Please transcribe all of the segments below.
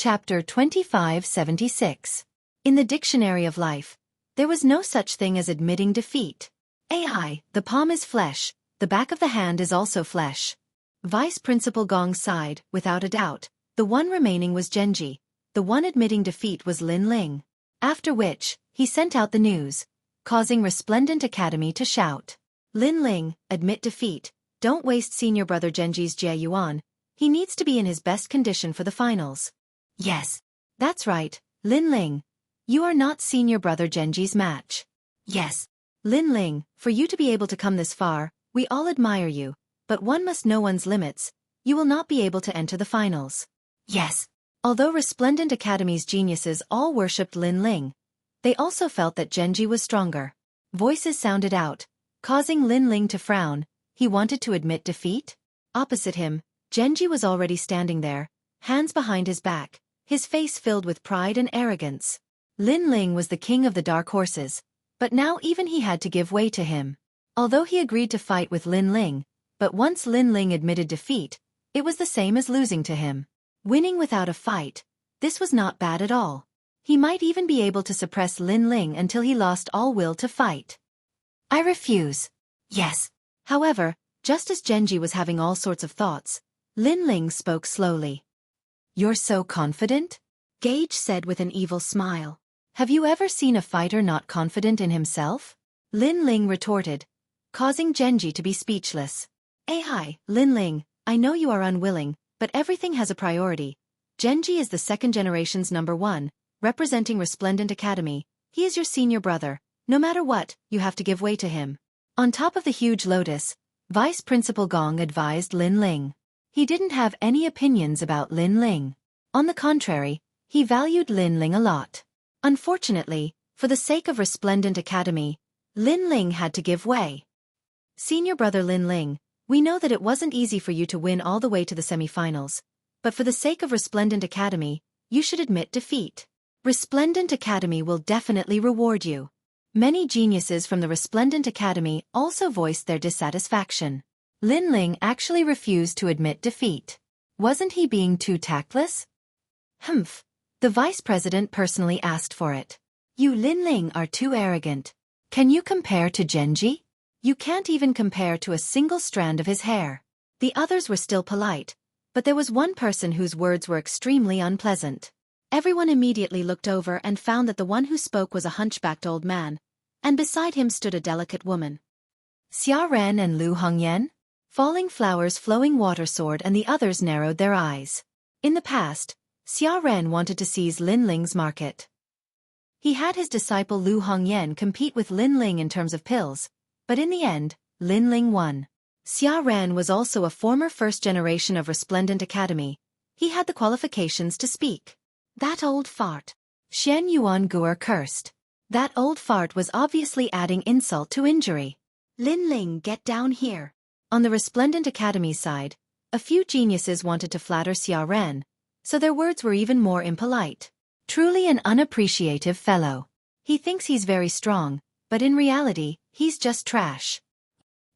Chapter 2576. In the Dictionary of Life, there was no such thing as admitting defeat. AI, the palm is flesh, the back of the hand is also flesh. Vice Principal Gong sighed, without a doubt. The one remaining was Genji. The one admitting defeat was Lin Ling. After which, he sent out the news, causing Resplendent Academy to shout. Lin Ling, admit defeat. Don't waste senior brother Genji's Jie Yuan. He needs to be in his best condition for the finals. Yes. That's right, Lin Ling. You are not senior brother Genji's match. Yes. Lin Ling, for you to be able to come this far, we all admire you, but one must know one's limits. You will not be able to enter the finals. Yes. Although Resplendent Academy's geniuses all worshipped Lin Ling, they also felt that Genji was stronger. Voices sounded out, causing Lin Ling to frown. He wanted to admit defeat? Opposite him, Genji was already standing there, hands behind his back, his face filled with pride and arrogance. Lin Ling was the king of the dark horses, but now even he had to give way to him. Although he agreed to fight with Lin Ling, but once Lin Ling admitted defeat, it was the same as losing to him. Winning without a fight, this was not bad at all. He might even be able to suppress Lin Ling until he lost all will to fight. I refuse. Yes. However, just as Genji was having all sorts of thoughts, Lin Ling spoke slowly. You're so confident? Gage said with an evil smile. Have you ever seen a fighter not confident in himself? Lin Ling retorted, causing Genji to be speechless. Hi, Lin Ling, I know you are unwilling, but everything has a priority. Genji is the second generation's #1, representing Resplendent Academy. He is your senior brother. No matter what, you have to give way to him. On top of the huge lotus, Vice Principal Gong advised Lin Ling. He didn't have any opinions about Lin Ling. On the contrary, he valued Lin Ling a lot. Unfortunately, for the sake of Resplendent Academy, Lin Ling had to give way. Senior brother Lin Ling, we know that it wasn't easy for you to win all the way to the semifinals, but for the sake of Resplendent Academy, you should admit defeat. Resplendent Academy will definitely reward you. Many geniuses from the Resplendent Academy also voiced their dissatisfaction. Lin Ling actually refused to admit defeat. Wasn't he being too tactless? Humph. The vice president personally asked for it. You Lin Ling are too arrogant. Can you compare to Genji? You can't even compare to a single strand of his hair. The others were still polite, but there was one person whose words were extremely unpleasant. Everyone immediately looked over and found that the one who spoke was a hunchbacked old man, and beside him stood a delicate woman. Xia Ren and Lu Hongyan? Falling Flowers Flowing Water Sword and the others narrowed their eyes. In the past, Xia Ren wanted to seize Lin Ling's market. He had his disciple Lu Hongyan compete with Lin Ling in terms of pills, but in the end, Lin Ling won. Xia Ren was also a former first generation of Resplendent Academy. He had the qualifications to speak. That old fart. Shen Yuan Guer cursed. That old fart was obviously adding insult to injury. Lin Ling, get down here. On the Resplendent Academy's side, a few geniuses wanted to flatter Xia Ren, so their words were even more impolite. Truly an unappreciative fellow. He thinks he's very strong, but in reality, he's just trash.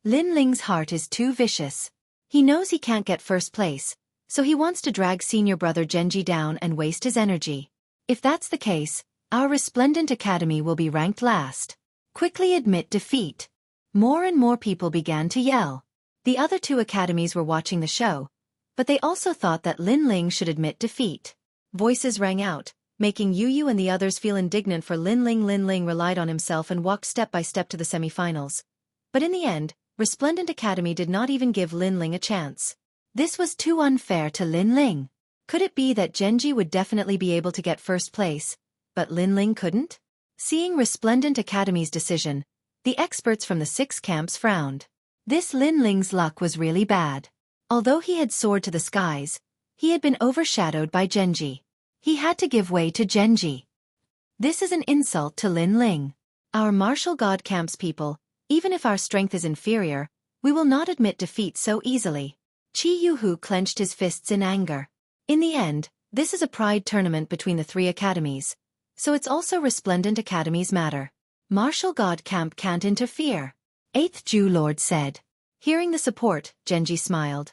Lin Ling's heart is too vicious. He knows he can't get first place, so he wants to drag senior brother Genji down and waste his energy. If that's the case, our Resplendent Academy will be ranked last. Quickly admit defeat. More and more people began to yell. The other two academies were watching the show, but they also thought that Lin Ling should admit defeat. Voices rang out, making Yu and the others feel indignant for Lin Ling. Lin Ling relied on himself and walked step by step to the semifinals. But in the end, Resplendent Academy did not even give Lin Ling a chance. This was too unfair to Lin Ling. Could it be that Genji would definitely be able to get first place, but Lin Ling couldn't? Seeing Resplendent Academy's decision, the experts from the 6 camps frowned. This Lin Ling's luck was really bad. Although he had soared to the skies, he had been overshadowed by Genji. He had to give way to Genji. This is an insult to Lin Ling. Our martial god camp's people, even if our strength is inferior, we will not admit defeat so easily. Chi Yuhu clenched his fists in anger. In the end, this is a pride tournament between the 3 academies, so it's also Resplendent Academy's matter. Martial god camp can't interfere. 8th Jew Lord said. Hearing the support, Genji smiled.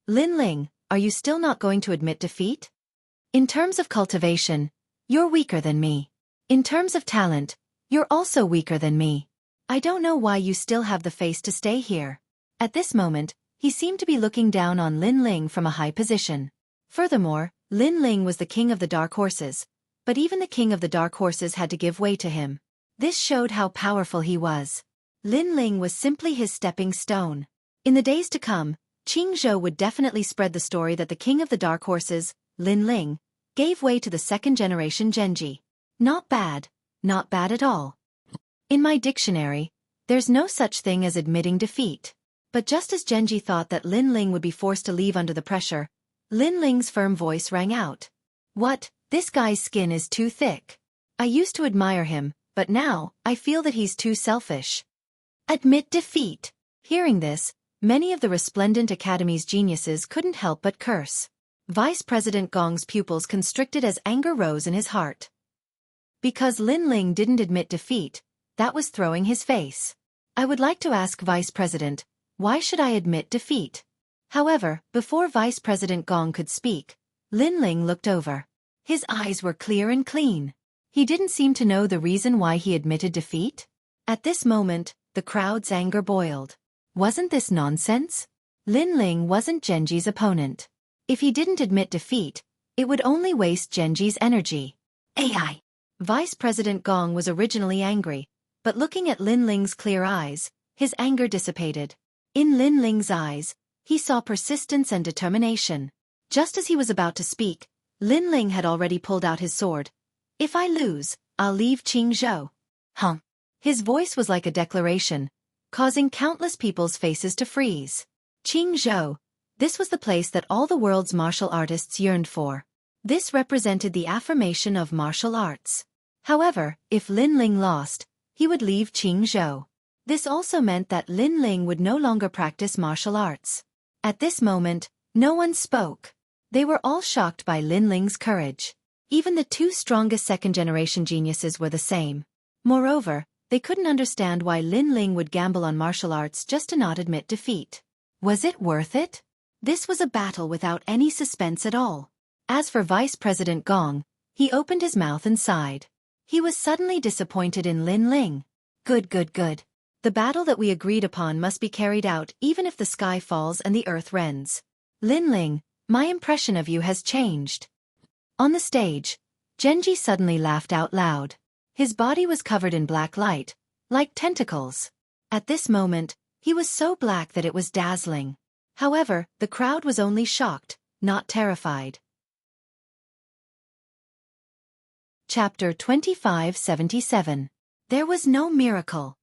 Lin Ling, are you still not going to admit defeat? In terms of cultivation, you're weaker than me. In terms of talent, you're also weaker than me. I don't know why you still have the face to stay here. At this moment, he seemed to be looking down on Lin Ling from a high position. Furthermore, Lin Ling was the king of the dark horses, but even the king of the dark horses had to give way to him. This showed how powerful he was. Lin Ling was simply his stepping stone. In the days to come, Qing Zhou would definitely spread the story that the king of the dark horses, Lin Ling, gave way to the second-generation Genji. Not bad at all. In my dictionary, there's no such thing as admitting defeat. But just as Genji thought that Lin Ling would be forced to leave under the pressure, Lin Ling's firm voice rang out. What? This guy's skin is too thick. I used to admire him, but now, I feel that he's too selfish. Admit defeat. Hearing this, many of the Resplendent Academy's geniuses couldn't help but curse. Vice President Gong's pupils constricted as anger rose in his heart. Because Lin Ling didn't admit defeat, that was throwing his face. I would like to ask Vice President, why should I admit defeat? However, before Vice President Gong could speak, Lin Ling looked over. His eyes were clear and clean. He didn't seem to know the reason why he admitted defeat. At this moment, the crowd's anger boiled. Wasn't this nonsense? Lin Ling wasn't Genji's opponent. If he didn't admit defeat, it would only waste Genji's energy. AI. Vice President Gong was originally angry, but looking at Lin Ling's clear eyes, his anger dissipated. In Lin Ling's eyes, he saw persistence and determination. Just as he was about to speak, Lin Ling had already pulled out his sword. If I lose, I'll leave Qing Zhou. Huh. His voice was like a declaration, causing countless people's faces to freeze. Qing Zhou. This was the place that all the world's martial artists yearned for. This represented the affirmation of martial arts. However, if Lin Ling lost, he would leave Qing Zhou. This also meant that Lin Ling would no longer practice martial arts. At this moment, no one spoke. They were all shocked by Lin Ling's courage. Even the two strongest second-generation geniuses were the same. Moreover, they couldn't understand why Lin Ling would gamble on martial arts just to not admit defeat. Was it worth it? This was a battle without any suspense at all. As for Vice President Gong, he opened his mouth and sighed. He was suddenly disappointed in Lin Ling. Good. The battle that we agreed upon must be carried out even if the sky falls and the earth rends. Lin Ling, my impression of you has changed. On the stage, Genji suddenly laughed out loud. His body was covered in black light, like tentacles. At this moment, he was so black that it was dazzling. However, the crowd was only shocked, not terrified. Chapter 2577. There was no miracle.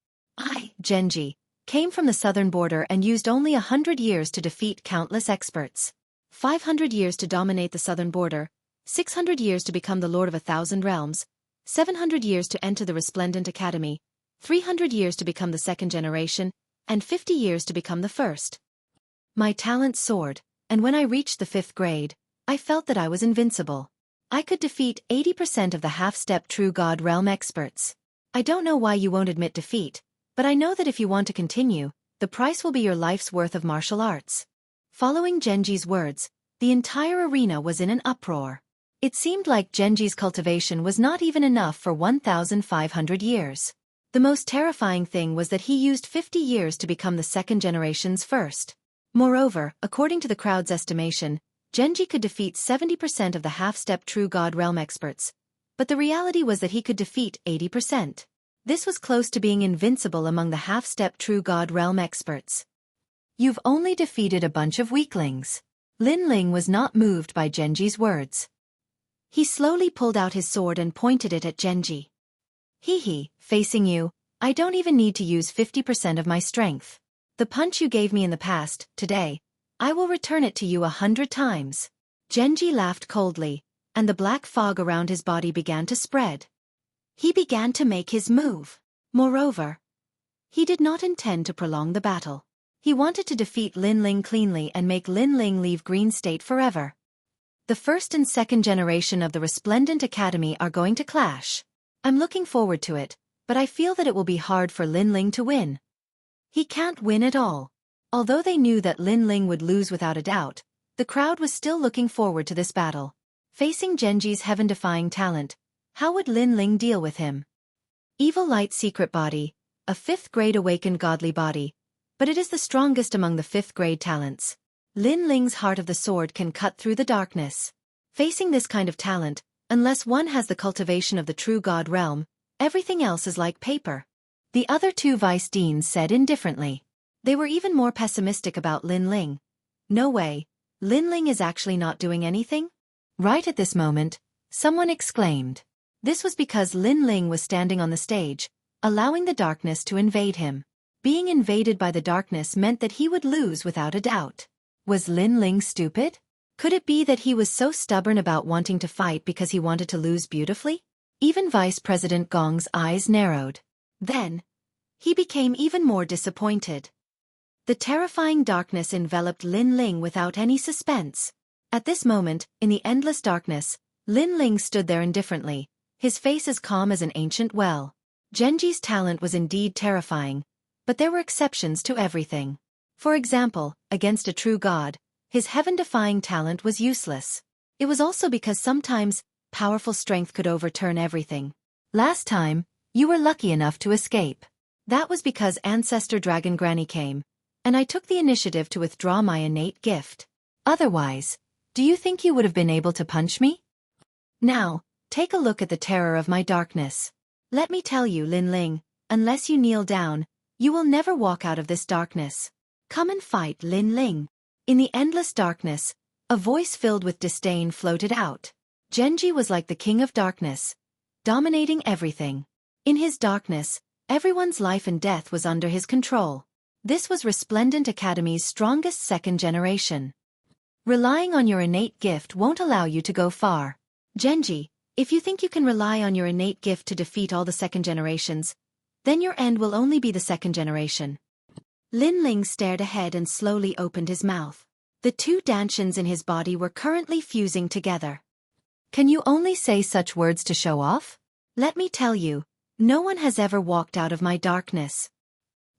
Genji, came from the southern border and used only 100 years to defeat countless experts. 500 years to dominate the southern border, 600 years to become the Lord of 1,000 realms, 700 years to enter the Resplendent Academy, 300 years to become the second generation, and 50 years to become the first. My talent soared, and when I reached the 5th grade, I felt that I was invincible. I could defeat 80% of the half-step true God realm experts. I don't know why you won't admit defeat, but I know that if you want to continue, the price will be your life's worth of martial arts. Following Genji's words, the entire arena was in an uproar. It seemed like Genji's cultivation was not even enough for 1,500 years. The most terrifying thing was that he used 50 years to become the second generation's first. Moreover, according to the crowd's estimation, Genji could defeat 70% of the half-step true God realm experts, but the reality was that he could defeat 80%. This was close to being invincible among the half-step true God realm experts. You've only defeated a bunch of weaklings. Lin Ling was not moved by Genji's words. He slowly pulled out his sword and pointed it at Genji. Facing you, I don't even need to use 50% of my strength. The punch you gave me in the past, today, I will return it to you 100 times. Genji laughed coldly, and the black fog around his body began to spread. He began to make his move. Moreover, he did not intend to prolong the battle. He wanted to defeat Lin Ling cleanly and make Lin Ling leave Green State forever. The first and second generation of the Resplendent Academy are going to clash. I'm looking forward to it, but I feel that it will be hard for Lin Ling to win. He can't win at all. Although they knew that Lin Ling would lose without a doubt, the crowd was still looking forward to this battle. Facing Genji's heaven-defying talent, how would Lin Ling deal with him? Evil light secret body, a 5th grade awakened godly body, but it is the strongest among the 5th grade talents. Lin Ling's heart of the sword can cut through the darkness. Facing this kind of talent, unless one has the cultivation of the true god realm, everything else is like paper. The other 2 vice deans said indifferently. They were even more pessimistic about Lin Ling. No way, Lin Ling is actually not doing anything? Right at this moment, someone exclaimed. This was because Lin Ling was standing on the stage, allowing the darkness to invade him. Being invaded by the darkness meant that he would lose without a doubt. Was Lin Ling stupid? Could it be that he was so stubborn about wanting to fight because he wanted to lose beautifully? Even Vice President Gong's eyes narrowed. Then, he became even more disappointed. The terrifying darkness enveloped Lin Ling without any suspense. At this moment, in the endless darkness, Lin Ling stood there indifferently, his face as calm as an ancient well. Genji's talent was indeed terrifying, but there were exceptions to everything. For example, against a true god, his heaven-defying talent was useless. It was also because sometimes, powerful strength could overturn everything. Last time, you were lucky enough to escape. That was because Ancestor Dragon Granny came, and I took the initiative to withdraw my innate gift. Otherwise, do you think you would have been able to punch me? Now, take a look at the terror of my darkness. Let me tell you, Lin Ling, unless you kneel down, you will never walk out of this darkness. Come and fight, Lin Ling. In the endless darkness, a voice filled with disdain floated out. Genji was like the king of darkness, dominating everything. In his darkness, everyone's life and death was under his control. This was Resplendent Academy's strongest 2nd generation. Relying on your innate gift won't allow you to go far. Genji, if you think you can rely on your innate gift to defeat all the 2nd generations, then your end will only be the 2nd generation. Lin Ling stared ahead and slowly opened his mouth. The 2 dantians in his body were currently fusing together. Can you only say such words to show off? Let me tell you, no one has ever walked out of my darkness.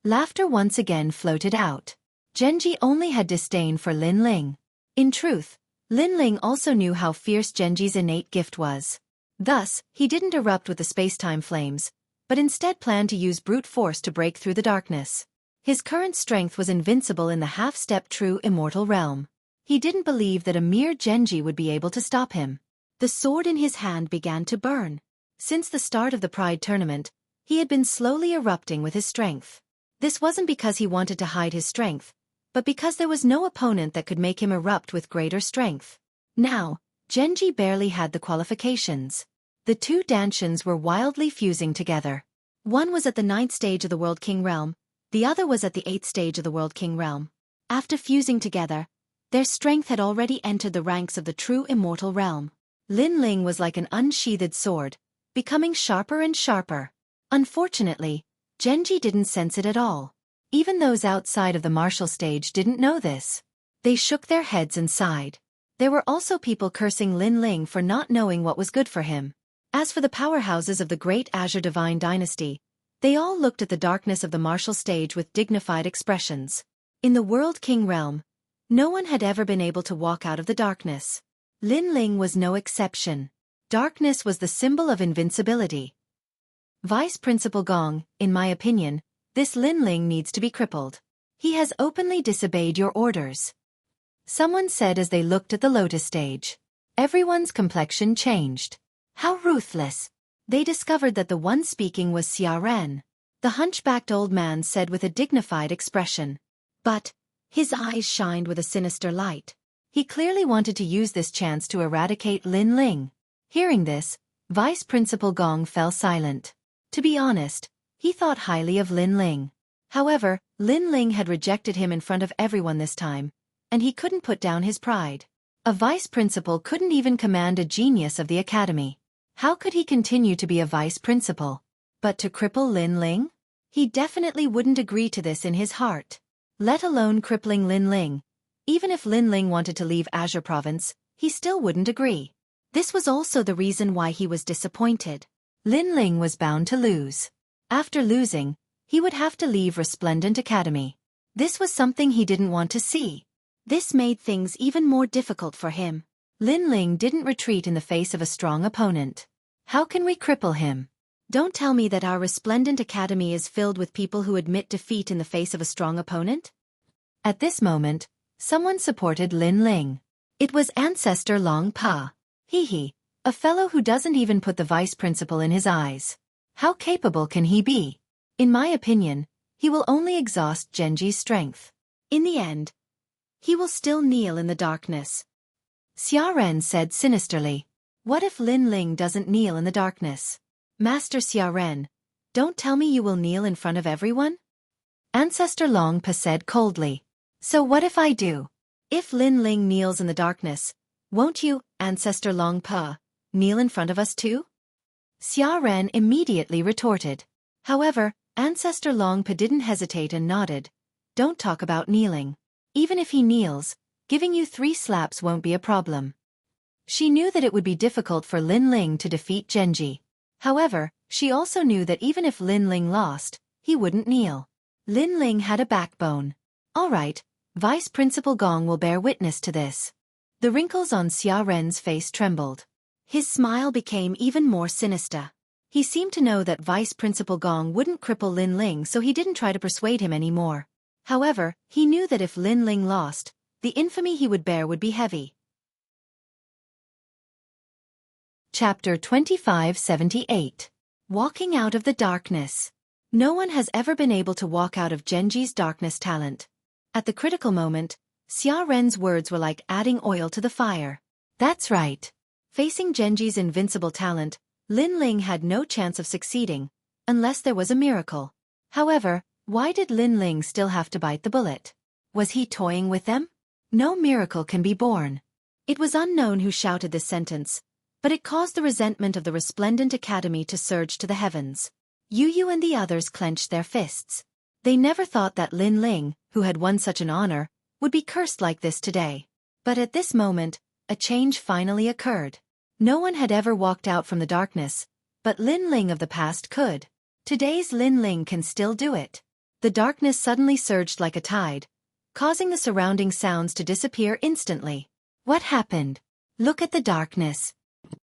Laughter once again floated out. Genji only had disdain for Lin Ling. In truth, Lin Ling also knew how fierce Genji's innate gift was. Thus, he didn't erupt with the space-time flames, but instead planned to use brute force to break through the darkness. His current strength was invincible in the half-step true immortal realm. He didn't believe that a mere Genji would be able to stop him. The sword in his hand began to burn. Since the start of the Pride tournament, he had been slowly erupting with his strength. This wasn't because he wanted to hide his strength, but because there was no opponent that could make him erupt with greater strength. Now, Genji barely had the qualifications. The 2 dantians were wildly fusing together. One was at the 9th stage of the World King realm, the other was at the 8th stage of the World King realm. After fusing together, their strength had already entered the ranks of the true immortal realm. Lin Ling was like an unsheathed sword, becoming sharper and sharper. Unfortunately, Genji didn't sense it at all. Even those outside of the martial stage didn't know this. They shook their heads and sighed. There were also people cursing Lin Ling for not knowing what was good for him. As for the powerhouses of the Great Azure Divine Dynasty, they all looked at the darkness of the martial stage with dignified expressions. In the World King realm, no one had ever been able to walk out of the darkness. Lin Ling was no exception. Darkness was the symbol of invincibility. Vice Principal Gong, in my opinion, this Lin Ling needs to be crippled. He has openly disobeyed your orders. Someone said as they looked at the lotus stage. Everyone's complexion changed. How ruthless! They discovered that the one speaking was Xia Ren. The hunchbacked old man said with a dignified expression. But his eyes shined with a sinister light. He clearly wanted to use this chance to eradicate Lin Ling. Hearing this, Vice Principal Gong fell silent. To be honest, he thought highly of Lin Ling. However, Lin Ling had rejected him in front of everyone this time, and he couldn't put down his pride. A vice principal couldn't even command a genius of the academy. How could he continue to be a vice principal? But to cripple Lin Ling? He definitely wouldn't agree to this in his heart. Let alone crippling Lin Ling. Even if Lin Ling wanted to leave Azure Province, he still wouldn't agree. This was also the reason why he was disappointed. Lin Ling was bound to lose. After losing, he would have to leave Resplendent Academy. This was something he didn't want to see. This made things even more difficult for him. Lin Ling didn't retreat in the face of a strong opponent. How can we cripple him? Don't tell me that our resplendent academy is filled with people who admit defeat in the face of a strong opponent? At this moment, someone supported Lin Ling. It was Ancestor Long Pa. He, a fellow who doesn't even put the vice principal in his eyes. How capable can he be? In my opinion, he will only exhaust Genji's strength. In the end, he will still kneel in the darkness. Xia Ren said sinisterly. What if Lin Ling doesn't kneel in the darkness? Master Xia Ren, don't tell me you will kneel in front of everyone? Ancestor Long Pa said coldly. So what if I do? If Lin Ling kneels in the darkness, won't you, Ancestor Long Pa, kneel in front of us too? Xia Ren immediately retorted. However, Ancestor Long Pa didn't hesitate and nodded. Don't talk about kneeling. Even if he kneels, giving you 3 slaps won't be a problem. She knew that it would be difficult for Lin Ling to defeat Genji. However, she also knew that even if Lin Ling lost, he wouldn't kneel. Lin Ling had a backbone. Alright, Vice Principal Gong will bear witness to this. The wrinkles on Xia Ren's face trembled. His smile became even more sinister. He seemed to know that Vice Principal Gong wouldn't cripple Lin Ling, so he didn't try to persuade him anymore. However, he knew that if Lin Ling lost, the infamy he would bear would be heavy. Chapter 2578. Walking Out of the Darkness. No one has ever been able to walk out of Genji's darkness talent. At the critical moment, Xia Ren's words were like adding oil to the fire. That's right. Facing Genji's invincible talent, Lin Ling had no chance of succeeding, unless there was a miracle. However, why did Lin Ling still have to bite the bullet? Was he toying with them? No miracle can be born. It was unknown who shouted this sentence, but it caused the resentment of the resplendent academy to surge to the heavens. Yu and the others clenched their fists. They never thought that Lin Ling, who had won such an honor, would be cursed like this today. But at this moment, a change finally occurred. No one had ever walked out from the darkness, but Lin Ling of the past could. Today's Lin Ling can still do it. The darkness suddenly surged like a tide, causing the surrounding sounds to disappear instantly. What happened? Look at the darkness.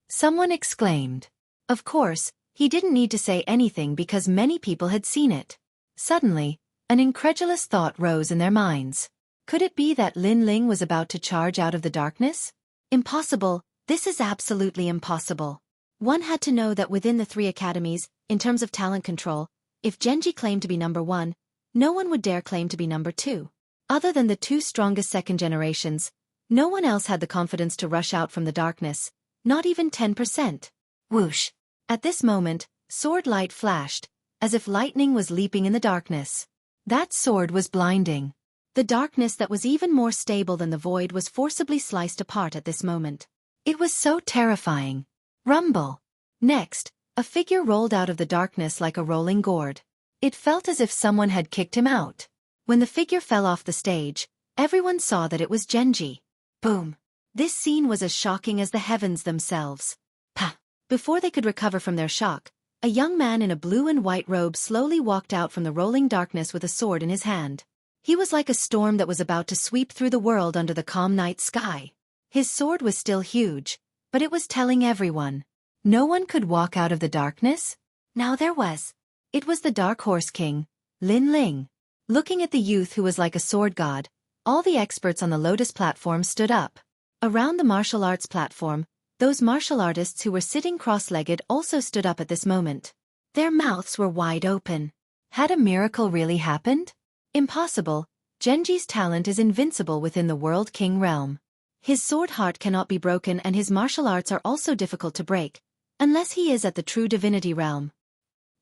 Someone exclaimed. Of course, he didn't need to say anything because many people had seen it. Suddenly, an incredulous thought rose in their minds. Could it be that Lin Ling was about to charge out of the darkness? Impossible, this is absolutely impossible. One had to know that within the 3 academies, in terms of talent control, if Genji claimed to be number 1, no one would dare claim to be number 2. Other than the 2 strongest second generations, no one else had the confidence to rush out from the darkness, not even 10%. Whoosh! At this moment, sword light flashed, as if lightning was leaping in the darkness. That sword was blinding. The darkness that was even more stable than the void was forcibly sliced apart at this moment. It was so terrifying. Rumble! Next, a figure rolled out of the darkness like a rolling gourd. It felt as if someone had kicked him out. When the figure fell off the stage, everyone saw that it was Genji. Boom! This scene was as shocking as the heavens themselves. Pah! Before they could recover from their shock, a young man in a blue and white robe slowly walked out from the rolling darkness with a sword in his hand. He was like a storm that was about to sweep through the world under the calm night sky. His sword was still huge, but it was telling everyone. No one could walk out of the darkness? Now there was. It was the Dark Horse King, Lin Ling. Looking at the youth who was like a sword god, all the experts on the Lotus platform stood up. Around the martial arts platform, those martial artists who were sitting cross-legged also stood up at this moment. Their mouths were wide open. Had a miracle really happened? Impossible. Genji's talent is invincible within the World King realm. His sword heart cannot be broken and his martial arts are also difficult to break, unless he is at the true divinity realm.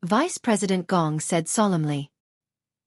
Vice President Gong said solemnly.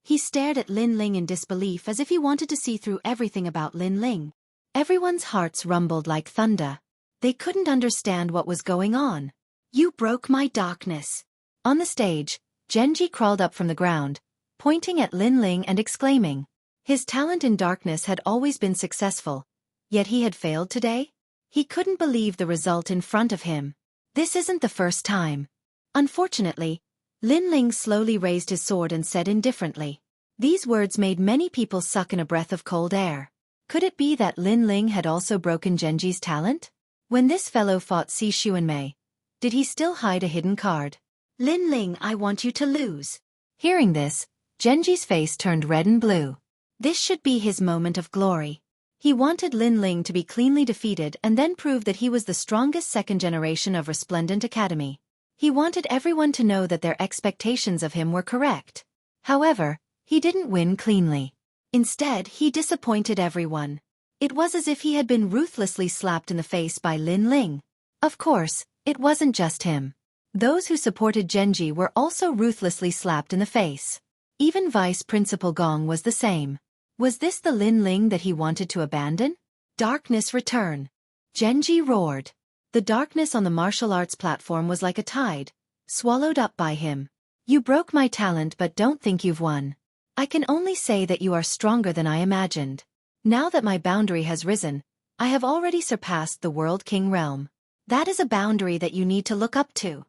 He stared at Lin Ling in disbelief as if he wanted to see through everything about Lin Ling. Everyone's hearts rumbled like thunder. They couldn't understand what was going on. You broke my darkness. On the stage, Genji crawled up from the ground, pointing at Lin Ling and exclaiming. His talent in darkness had always been successful, yet he had failed today? He couldn't believe the result in front of him. This isn't the first time. Unfortunately, Lin Ling slowly raised his sword and said indifferently. These words made many people suck in a breath of cold air. Could it be that Lin Ling had also broken Genji's talent? When this fellow fought Xueqi, did he still hide a hidden card? Lin Ling, I want you to lose. Hearing this, Genji's face turned red and blue. This should be his moment of glory. He wanted Lin Ling to be cleanly defeated and then prove that he was the strongest second generation of Resplendent Academy. He wanted everyone to know that their expectations of him were correct. However, he didn't win cleanly. Instead, he disappointed everyone. It was as if he had been ruthlessly slapped in the face by Lin Ling. Of course, it wasn't just him. Those who supported Genji were also ruthlessly slapped in the face. Even Vice Principal Gong was the same. Was this the Lin Ling that he wanted to abandon? Darkness return. Genji roared. The darkness on the martial arts platform was like a tide, swallowed up by him. You broke my talent but don't think you've won. I can only say that you are stronger than I imagined. Now that my boundary has risen, I have already surpassed the World King realm. That is a boundary that you need to look up to.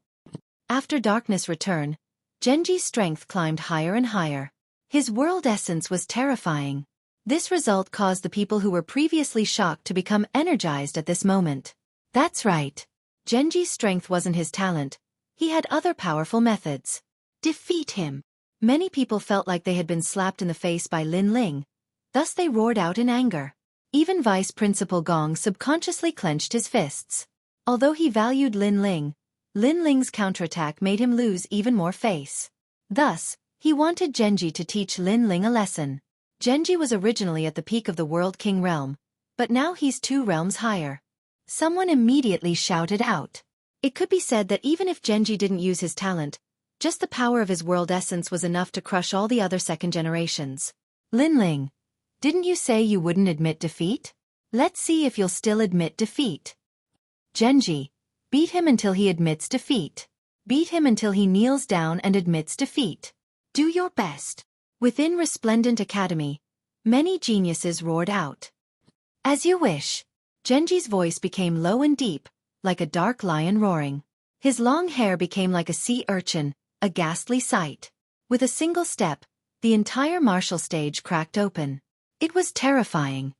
After darkness return, Genji's strength climbed higher and higher. His world essence was terrifying. This result caused the people who were previously shocked to become energized at this moment. That's right. Genji's strength wasn't his talent. He had other powerful methods. Defeat him. Many people felt like they had been slapped in the face by Lin Ling. Thus they roared out in anger. Even Vice Principal Gong subconsciously clenched his fists. Although he valued Lin Ling's counterattack made him lose even more face. Thus, he wanted Genji to teach Lin Ling a lesson. Genji was originally at the peak of the World King realm, but now he's 2 realms higher. Someone immediately shouted out. It could be said that even if Genji didn't use his talent, just the power of his world essence was enough to crush all the other second generations. Lin Ling, didn't you say you wouldn't admit defeat? Let's see if you'll still admit defeat. Genji, beat him until he admits defeat. Beat him until he kneels down and admits defeat. Do your best. Within Resplendent Academy, many geniuses roared out. As you wish. Genji's voice became low and deep, like a dark lion roaring. His long hair became like a sea urchin, a ghastly sight. With a single step, the entire martial stage cracked open. It was terrifying.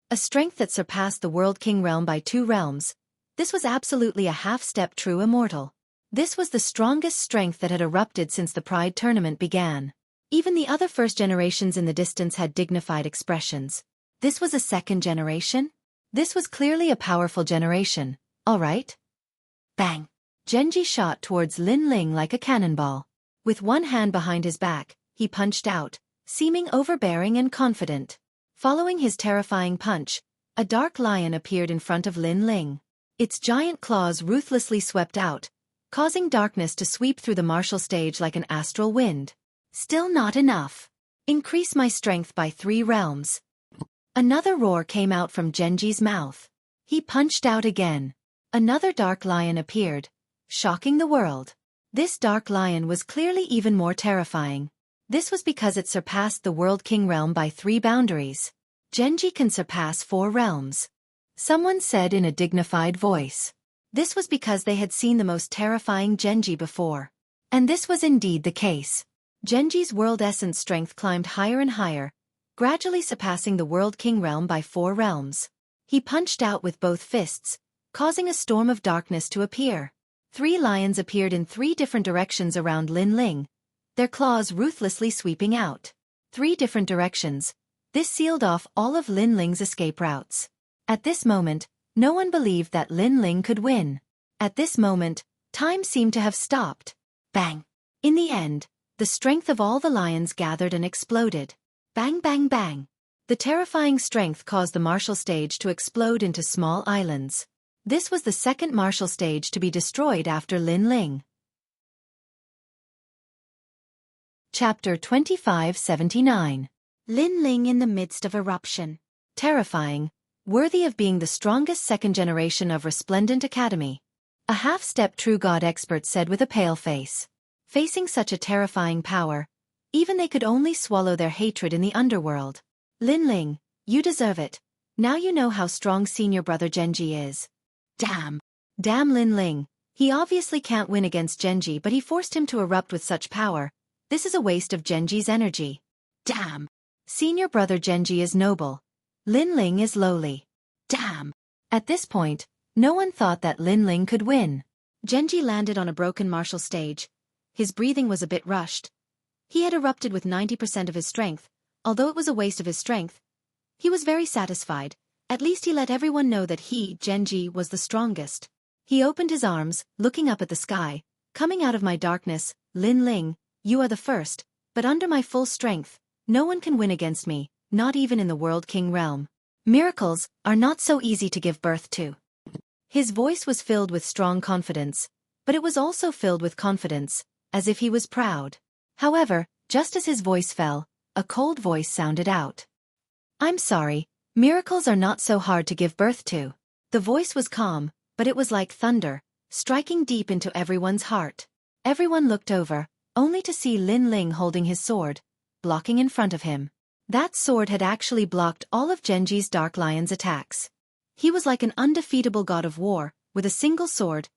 A strength that surpassed the World King realm by 2 realms. This was absolutely a half-step true immortal. This was the strongest strength that had erupted since the Pride tournament began. Even the other first generations in the distance had dignified expressions. This was a second generation? This was clearly a powerful generation, all right? Bang! Genji shot towards Lin Ling like a cannonball. With one hand behind his back, he punched out, seeming overbearing and confident. Following his terrifying punch, a dark lion appeared in front of Lin Ling. Its giant claws ruthlessly swept out, causing darkness to sweep through the martial stage like an astral wind. Still not enough. Increase my strength by 3 realms. Another roar came out from Genji's mouth. He punched out again. Another dark lion appeared, shocking the world. This dark lion was clearly even more terrifying. This was because it surpassed the World King realm by 3 boundaries. Genji can surpass 4 realms. Someone said in a dignified voice. This was because they had seen the most terrifying Genji before. And this was indeed the case. Genji's world essence strength climbed higher and higher, gradually surpassing the World King realm by 4 realms. He punched out with both fists, causing a storm of darkness to appear. 3 lions appeared in 3 different directions around Lin Ling, their claws ruthlessly sweeping out. 3 different directions. This sealed off all of Lin Ling's escape routes. At this moment, no one believed that Lin Ling could win. At this moment, time seemed to have stopped. Bang! In the end, the strength of all the lions gathered and exploded. Bang bang bang! The terrifying strength caused the martial stage to explode into small islands. This was the second martial stage to be destroyed after Lin Ling. Chapter 2579. Lin Ling in the midst of eruption. Terrifying, worthy of being the strongest second generation of Resplendent Academy. A half-step true god expert said with a pale face. Facing such a terrifying power, even they could only swallow their hatred in the underworld. Lin Ling, you deserve it. Now you know how strong senior brother Genji is. Damn. Damn Lin Ling. He obviously can't win against Genji, but he forced him to erupt with such power. This is a waste of Genji's energy. Damn. Senior brother Genji is noble. Lin Ling is lowly. Damn! At this point, no one thought that Lin Ling could win. Genji landed on a broken martial stage. His breathing was a bit rushed. He had erupted with 90% of his strength. Although it was a waste of his strength, he was very satisfied. At least he let everyone know that he, Genji, was the strongest. He opened his arms, looking up at the sky. Coming out of my darkness, Lin Ling, you are the first, but under my full strength, no one can win against me, not even in the World King realm. Miracles are not so easy to give birth to. His voice was filled with strong confidence, but it was also filled with confidence, as if he was proud. However, just as his voice fell, a cold voice sounded out. I'm sorry, miracles are not so hard to give birth to. The voice was calm, but it was like thunder, striking deep into everyone's heart. Everyone looked over, only to see Lin Ling holding his sword, blocking in front of him. That sword had actually blocked all of Genji's Dark Lion's attacks. He was like an undefeatable god of war, with a single sword.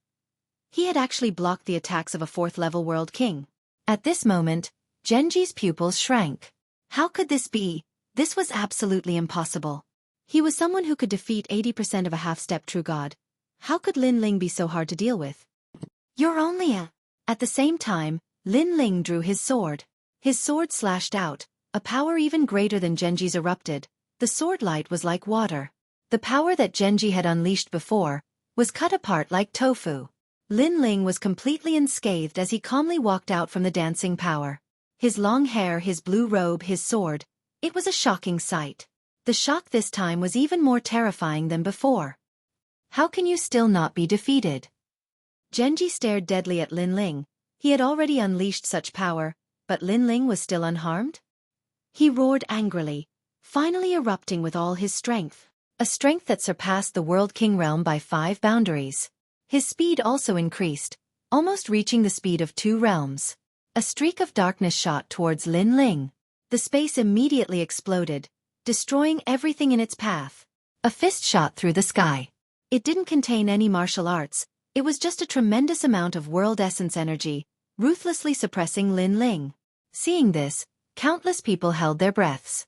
He had actually blocked the attacks of a 4th-level World King. At this moment, Genji's pupils shrank. How could this be? This was absolutely impossible. He was someone who could defeat 80% of a half-step true god. How could Lin Ling be so hard to deal with? You're only a... At the same time, Lin Ling drew his sword. His sword slashed out, a power even greater than Genji's erupted. The sword light was like water. The power that Genji had unleashed before was cut apart like tofu. Lin Ling was completely unscathed as he calmly walked out from the dancing power. His long hair, his blue robe, his sword. It was a shocking sight. The shock this time was even more terrifying than before. How can you still not be defeated? Genji stared deadly at Lin Ling. He had already unleashed such power, but Lin Ling was still unharmed? He roared angrily, finally erupting with all his strength. A strength that surpassed the World King realm by 5 boundaries. His speed also increased, almost reaching the speed of 2 realms. A streak of darkness shot towards Lin Ling. The space immediately exploded, destroying everything in its path. A fist shot through the sky. It didn't contain any martial arts, it was just a tremendous amount of world essence energy, ruthlessly suppressing Lin Ling. Seeing this, countless people held their breaths.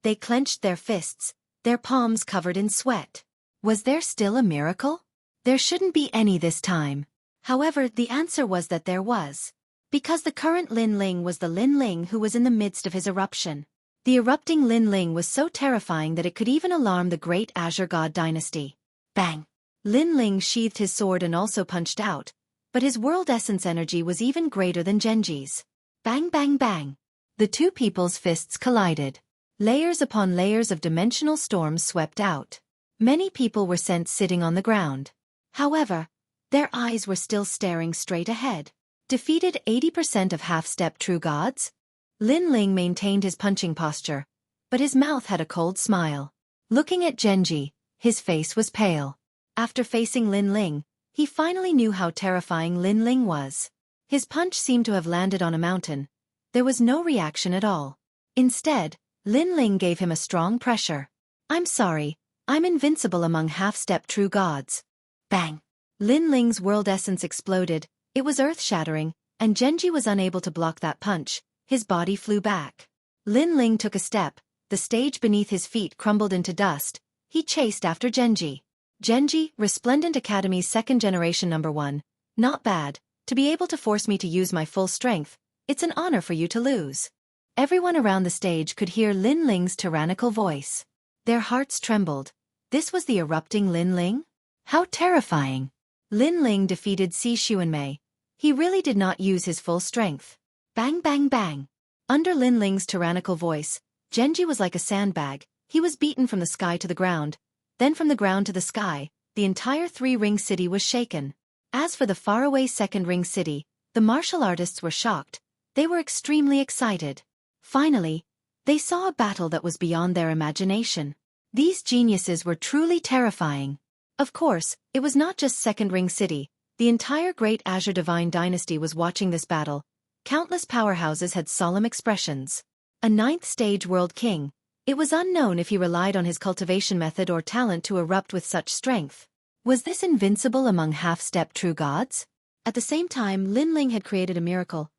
They clenched their fists, their palms covered in sweat. Was there still a miracle? There shouldn't be any this time. However, the answer was that there was. Because the current Lin Ling was the Lin Ling who was in the midst of his eruption. The erupting Lin Ling was so terrifying that it could even alarm the great Azure God dynasty. Bang! Lin Ling sheathed his sword and also punched out, but his world essence energy was even greater than Genji's. Bang bang bang! The two people's fists collided. Layers upon layers of dimensional storms swept out. Many people were sent sitting on the ground. However, their eyes were still staring straight ahead. Defeated 80% of half-step true gods? Lin Ling maintained his punching posture, but his mouth had a cold smile. Looking at Genji, his face was pale. After facing Lin Ling, he finally knew how terrifying Lin Ling was. His punch seemed to have landed on a mountain. There was no reaction at all. Instead, Lin Ling gave him a strong pressure. I'm sorry, I'm invincible among half-step true gods. Bang! Lin Ling's world essence exploded. It was earth-shattering, and Genji was unable to block that punch. His body flew back. Lin Ling took a step. The stage beneath his feet crumbled into dust. He chased after Genji. Genji, Resplendent Academy's 2nd generation #1. Not bad. To be able to force me to use my full strength, it's an honor for you to lose. Everyone around the stage could hear Lin Ling's tyrannical voice. Their hearts trembled. This was the erupting Lin Ling? How terrifying! Lin Ling defeated Xueqi. He really did not use his full strength. Bang bang bang! Under Lin Ling's tyrannical voice, Genji was like a sandbag. He was beaten from the sky to the ground, then from the ground to the sky. The entire 3-ring city was shaken. As for the faraway 2nd ring city, the martial artists were shocked. They were extremely excited. Finally, they saw a battle that was beyond their imagination. These geniuses were truly terrifying. Of course, it was not just 2nd ring city. The entire Great Azure Divine Dynasty was watching this battle. Countless powerhouses had solemn expressions. A 9th stage World King. It was unknown if he relied on his cultivation method or talent to erupt with such strength. Was this invincible among half-step true gods? At the same time, Lin Ling had created a miracle.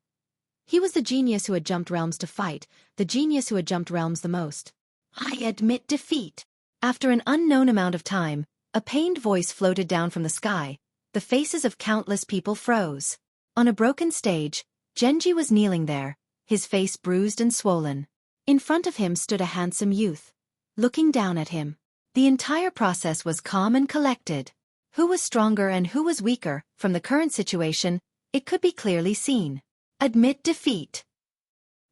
He was the genius who had jumped realms to fight, the genius who had jumped realms the most. I admit defeat. After an unknown amount of time, a pained voice floated down from the sky. The faces of countless people froze. On a broken stage, Genji was kneeling there, his face bruised and swollen. In front of him stood a handsome youth, looking down at him. The entire process was calm and collected. Who was stronger and who was weaker? From the current situation, it could be clearly seen. Admit defeat.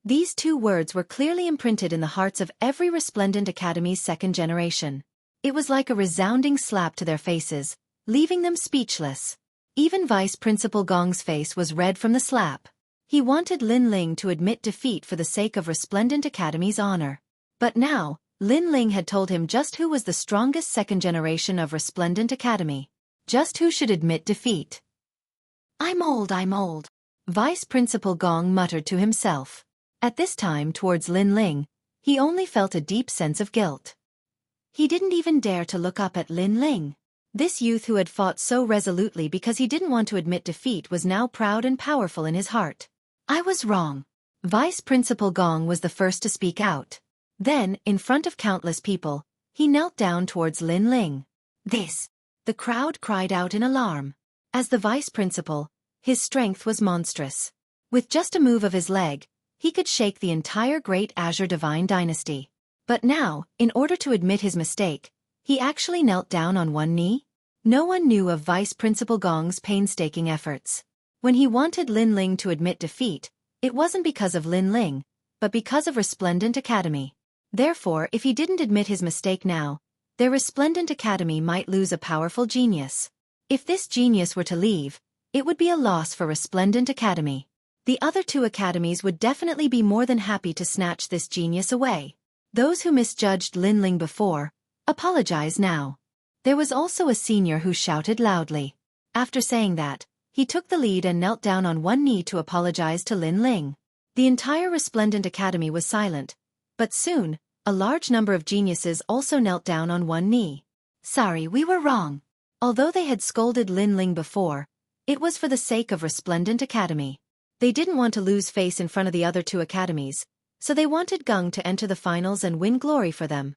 These two words were clearly imprinted in the hearts of every Resplendent Academy's second generation. It was like a resounding slap to their faces, leaving them speechless. Even Vice Principal Gong's face was red from the slap. He wanted Lin Ling to admit defeat for the sake of Resplendent Academy's honor. But now, Lin Ling had told him just who was the strongest second generation of Resplendent Academy. Just who should admit defeat. I'm old. Vice Principal Gong muttered to himself. At this time towards Lin Ling, he only felt a deep sense of guilt. He didn't even dare to look up at Lin Ling. This youth who had fought so resolutely because he didn't want to admit defeat was now proud and powerful in his heart. I was wrong. Vice Principal Gong was the first to speak out. Then, in front of countless people, he knelt down towards Lin Ling. The crowd cried out in alarm. As the vice principal, his strength was monstrous. With just a move of his leg, he could shake the entire Great Azure Divine Dynasty. But now, in order to admit his mistake, he actually knelt down on one knee? No one knew of Vice Principal Gong's painstaking efforts. When he wanted Lin Ling to admit defeat, it wasn't because of Lin Ling, but because of Resplendent Academy. Therefore, if he didn't admit his mistake now, their Resplendent Academy might lose a powerful genius. If this genius were to leave, it would be a loss for Resplendent Academy. The other two academies would definitely be more than happy to snatch this genius away. Those who misjudged Lin Ling before, apologize now. There was also a senior who shouted loudly. After saying that, he took the lead and knelt down on one knee to apologize to Lin Ling. The entire Resplendent Academy was silent, but soon, a large number of geniuses also knelt down on one knee. Sorry, we were wrong. Although they had scolded Lin Ling before, it was for the sake of Resplendent Academy. They didn't want to lose face in front of the other two academies, so they wanted Gung to enter the finals and win glory for them.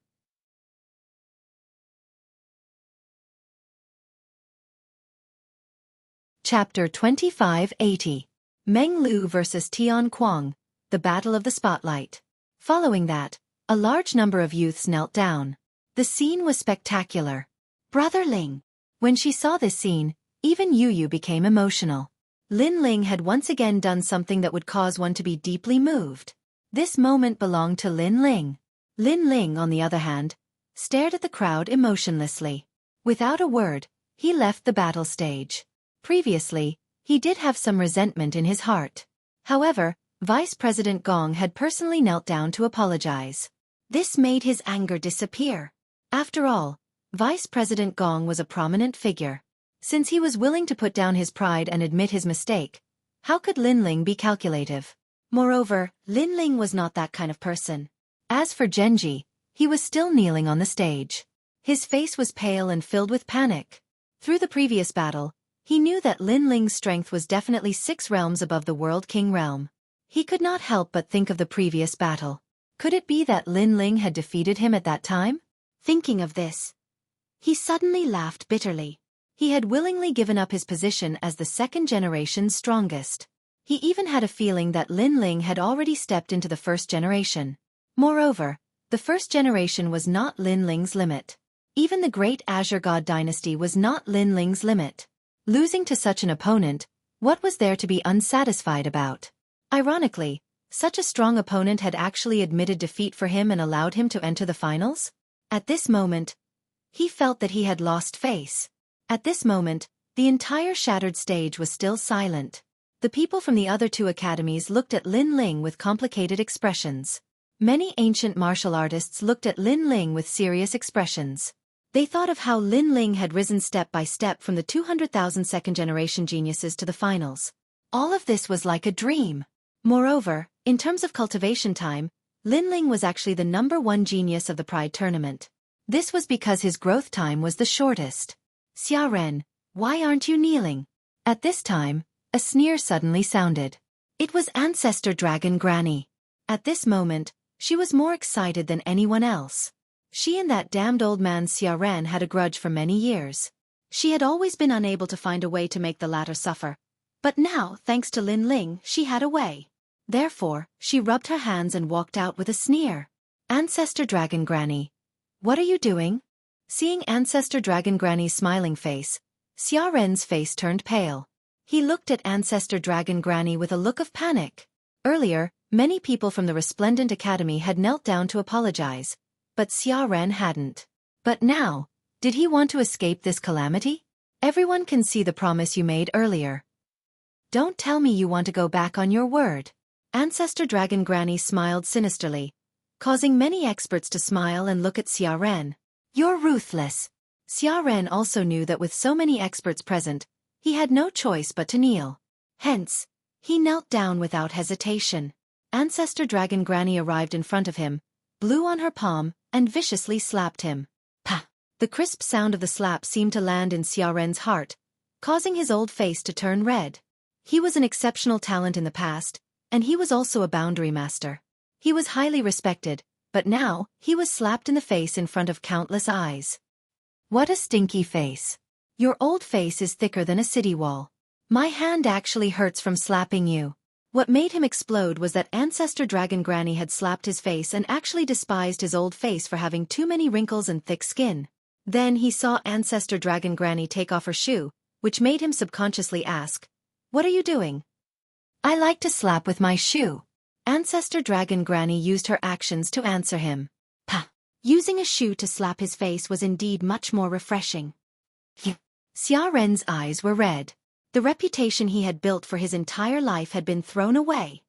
Chapter 2580. Meng Lu vs. Tian Kuang, the Battle of the Spotlight. Following that, a large number of youths knelt down. The scene was spectacular. Brother Ling. When she saw this scene, even Yu Yu became emotional. Lin Ling had once again done something that would cause one to be deeply moved. This moment belonged to Lin Ling. Lin Ling, on the other hand, stared at the crowd emotionlessly. Without a word, he left the battle stage. Previously, he did have some resentment in his heart. However, Vice President Gong had personally knelt down to apologize. This made his anger disappear. After all, Vice President Gong was a prominent figure. Since he was willing to put down his pride and admit his mistake, how could Lin Ling be calculative? Moreover, Lin Ling was not that kind of person. As for Genji, he was still kneeling on the stage. His face was pale and filled with panic. Through the previous battle, he knew that Lin Ling's strength was definitely 6 realms above the World King realm. He could not help but think of the previous battle. Could it be that Lin Ling had defeated him at that time? Thinking of this, he suddenly laughed bitterly. He had willingly given up his position as the second generation's strongest. He even had a feeling that Lin Ling had already stepped into the first generation. Moreover, the first generation was not Lin Ling's limit. Even the Great Azure God Dynasty was not Lin Ling's limit. Losing to such an opponent, what was there to be unsatisfied about? Ironically, such a strong opponent had actually admitted defeat for him and allowed him to enter the finals? At this moment, he felt that he had lost face. At this moment, the entire shattered stage was still silent. The people from the other two academies looked at Lin Ling with complicated expressions. Many ancient martial artists looked at Lin Ling with serious expressions. They thought of how Lin Ling had risen step by step from the 200,000 second-generation geniuses to the finals. All of this was like a dream. Moreover, in terms of cultivation time, Lin Ling was actually the #1 genius of the Pride Tournament. This was because his growth time was the shortest. Xia Ren, why aren't you kneeling? At this time, a sneer suddenly sounded. It was Ancestor Dragon Granny. At this moment, She was more excited than anyone else. She and that damned old man Xia Ren had a grudge for many years. She had always been unable to find a way to make the latter suffer. But now, thanks to Lin Ling, she had a way. Therefore, she rubbed her hands and walked out with a sneer. Ancestor Dragon Granny. What are you doing? Seeing Ancestor Dragon Granny's smiling face, Xia Ren's face turned pale. He looked at Ancestor Dragon Granny with a look of panic. Earlier, many people from the Resplendent Academy had knelt down to apologize, but Xia Ren hadn't. But now, did he want to escape this calamity? Everyone can see the promise you made earlier. Don't tell me you want to go back on your word. Ancestor Dragon Granny smiled sinisterly, causing many experts to smile and look at Xia Ren. You're ruthless. Xia Ren also knew that with so many experts present, he had no choice but to kneel. Hence, he knelt down without hesitation. Ancestor Dragon Granny arrived in front of him, blew on her palm, and viciously slapped him. Pa! The crisp sound of the slap seemed to land in Xia Ren's heart, causing his old face to turn red. He was an exceptional talent in the past, and he was also a boundary master. He was highly respected, but now, he was slapped in the face in front of countless eyes. What a stinky face. Your old face is thicker than a city wall. My hand actually hurts from slapping you. What made him explode was that Ancestor Dragon Granny had slapped his face and actually despised his old face for having too many wrinkles and thick skin. Then he saw Ancestor Dragon Granny take off her shoe, which made him subconsciously ask, "What are you doing?" "I like to slap with my shoe." Ancestor Dragon Granny used her actions to answer him. Pa! Using a shoe to slap his face was indeed much more refreshing. Xia Ren's eyes were red. The reputation he had built for his entire life had been thrown away.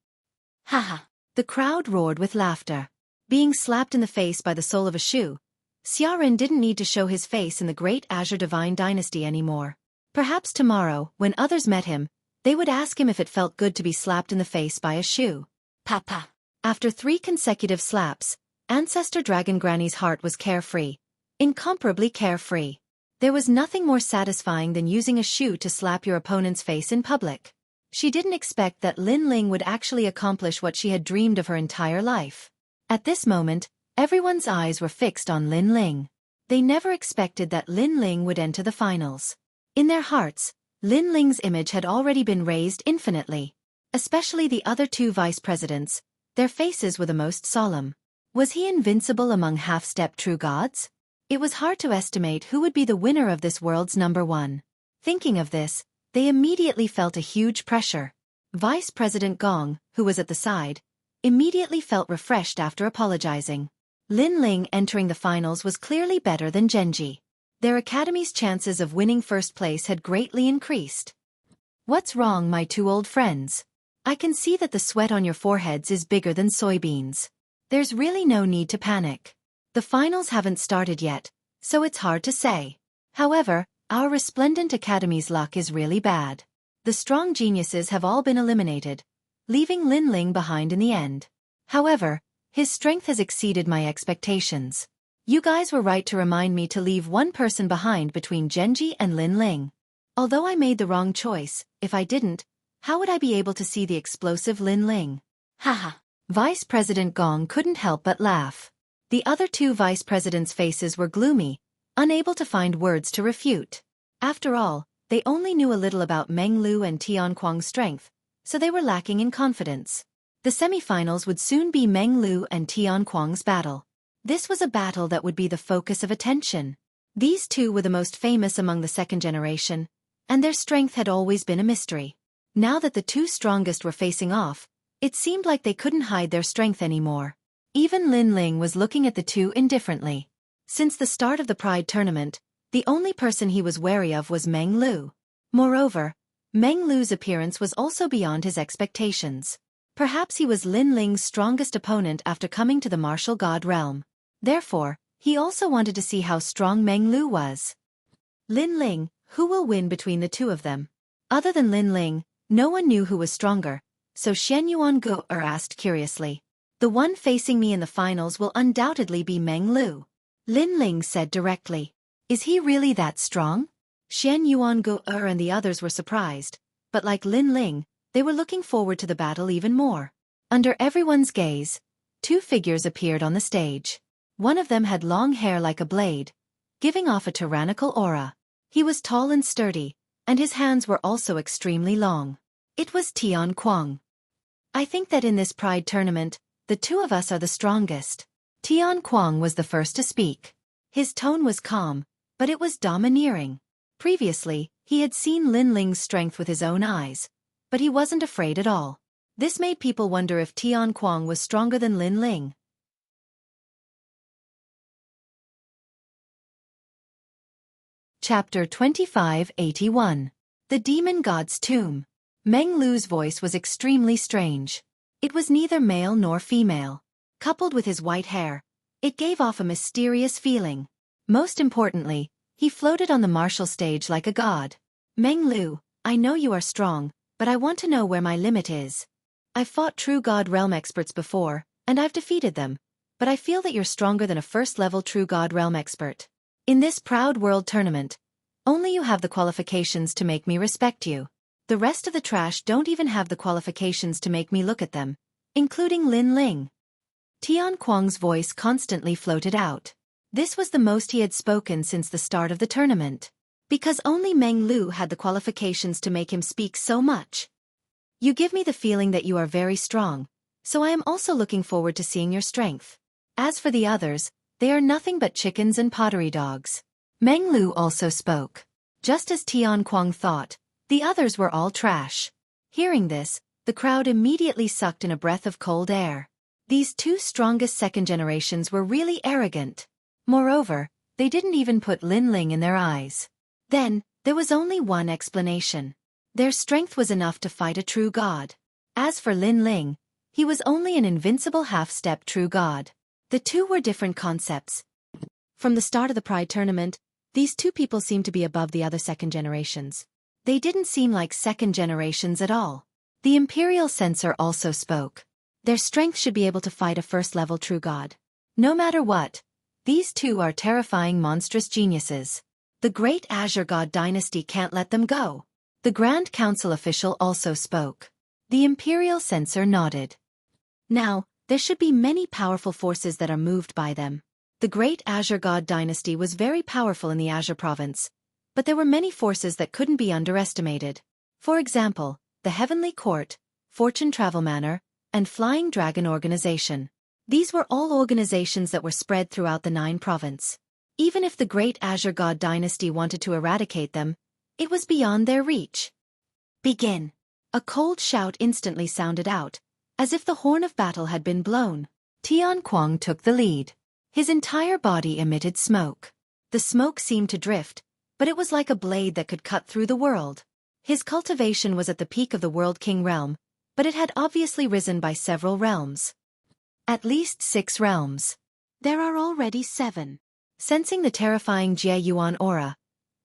Haha! The crowd roared with laughter. Being slapped in the face by the sole of a shoe, Xia Ren didn't need to show his face in the Great Azure Divine Dynasty anymore. Perhaps tomorrow, when others met him, they would ask him if it felt good to be slapped in the face by a shoe. Papa! After 3 consecutive slaps, Ancestor Dragon Granny's heart was carefree. Incomparably carefree. There was nothing more satisfying than using a shoe to slap your opponent's face in public. She didn't expect that Lin Ling would actually accomplish what she had dreamed of her entire life. At this moment, everyone's eyes were fixed on Lin Ling. They never expected that Lin Ling would enter the finals. In their hearts, Lin Ling's image had already been raised infinitely. Especially the other 2 vice presidents, their faces were the most solemn. Was he invincible among half-step true gods? It was hard to estimate who would be the winner of this world's #1. Thinking of this, they immediately felt a huge pressure. Vice President Gong, who was at the side, immediately felt refreshed after apologizing. Lin Ling entering the finals was clearly better than Genji. Their academy's chances of winning first place had greatly increased. What's wrong, my 2 old friends? I can see that the sweat on your foreheads is bigger than soybeans. There's really no need to panic. The finals haven't started yet, so it's hard to say. However, our Resplendent Academy's luck is really bad. The strong geniuses have all been eliminated, leaving Lin Ling behind in the end. However, his strength has exceeded my expectations. You guys were right to remind me to leave one person behind between Genji and Lin Ling. Although I made the wrong choice, if I didn't, how would I be able to see the explosive Lin Ling? Haha. Vice President Gong couldn't help but laugh. The other 2 vice presidents' faces were gloomy, unable to find words to refute. After all, they only knew a little about Meng Lu and Tian Kuang's strength, so they were lacking in confidence. The semifinals would soon be Meng Lu and Tian Kuang's battle. This was a battle that would be the focus of attention. These 2 were the most famous among the 2nd generation, and their strength had always been a mystery. Now that the 2 strongest were facing off, it seemed like they couldn't hide their strength anymore. Even Lin Ling was looking at the 2 indifferently. Since the start of the Pride tournament, the only person he was wary of was Meng Lu. Moreover, Meng Lu's appearance was also beyond his expectations. Perhaps he was Lin Ling's strongest opponent after coming to the martial god realm. Therefore, he also wanted to see how strong Meng Lu was. Lin Ling, who will win between the 2 of them? Other than Lin Ling, no one knew who was stronger, so Shen Yuan-gu asked curiously. The one facing me in the finals will undoubtedly be Meng Lu. Lin Ling said directly. Is he really that strong? Shen Yuan-gu and the others were surprised, but like Lin Ling, they were looking forward to the battle even more. Under everyone's gaze, Two figures appeared on the stage. One of them had long hair like a blade, giving off a tyrannical aura. He was tall and sturdy, and his hands were also extremely long. It was Tian Kuang. I think that in this pride tournament, the two of us are the strongest. Tian Kuang was the first to speak. His tone was calm, but it was domineering. Previously, he had seen Lin Ling's strength with his own eyes, but he wasn't afraid at all. This made people wonder if Tian Kuang was stronger than Lin Ling. Chapter 2581. The Demon God's Tomb. Meng Lu's voice was extremely strange. It was neither male nor female. Coupled with his white hair, it gave off a mysterious feeling. Most importantly, he floated on the martial stage like a god. Meng Lu, I know you are strong, but I want to know where my limit is. I've fought true God realm experts before, and I've defeated them, but I feel that you're stronger than a first-level true God realm expert. In this proud world tournament, only you have the qualifications to make me respect you. The rest of the trash don't even have the qualifications to make me look at them, including Lin Ling. Tian Kuang's voice constantly floated out. This was the most he had spoken since the start of the tournament. Because only Meng Lu had the qualifications to make him speak so much. You give me the feeling that you are very strong, so I am also looking forward to seeing your strength. As for the others, they are nothing but chickens and pottery dogs. Meng Lu also spoke. Just as Tian Kuang thought, the others were all trash. Hearing this, the crowd immediately sucked in a breath of cold air. These two strongest second generations were really arrogant. Moreover, they didn't even put Lin Ling in their eyes. Then, there was only one explanation. Their strength was enough to fight a true god. As for Lin Ling, he was only an invincible half-step true god. The two were different concepts. From the start of the Pride tournament, these two people seemed to be above the other second generations. They didn't seem like second generations at all. The Imperial Censor also spoke. Their strength should be able to fight a first-level true god. No matter what, these two are terrifying monstrous geniuses. The Great Azure God Dynasty can't let them go. The Grand Council official also spoke. The Imperial Censor nodded. Now, there should be many powerful forces that are moved by them. The Great Azure God Dynasty was very powerful in the Azure Province, but there were many forces that couldn't be underestimated. For example, the Heavenly Court, Fortune Travel Manor, and Flying Dragon Organization. These were all organizations that were spread throughout the 9 province. Even if the Great Azure God Dynasty wanted to eradicate them, it was beyond their reach. Begin. A cold shout instantly sounded out, as if the horn of battle had been blown. Tian Kuang took the lead. His entire body emitted smoke. The smoke seemed to drift, but it was like a blade that could cut through the world. His cultivation was at the peak of the World King realm, but it had obviously risen by several realms. At least 6 realms. There are already 7. Sensing the terrifying Jie Yuan aura,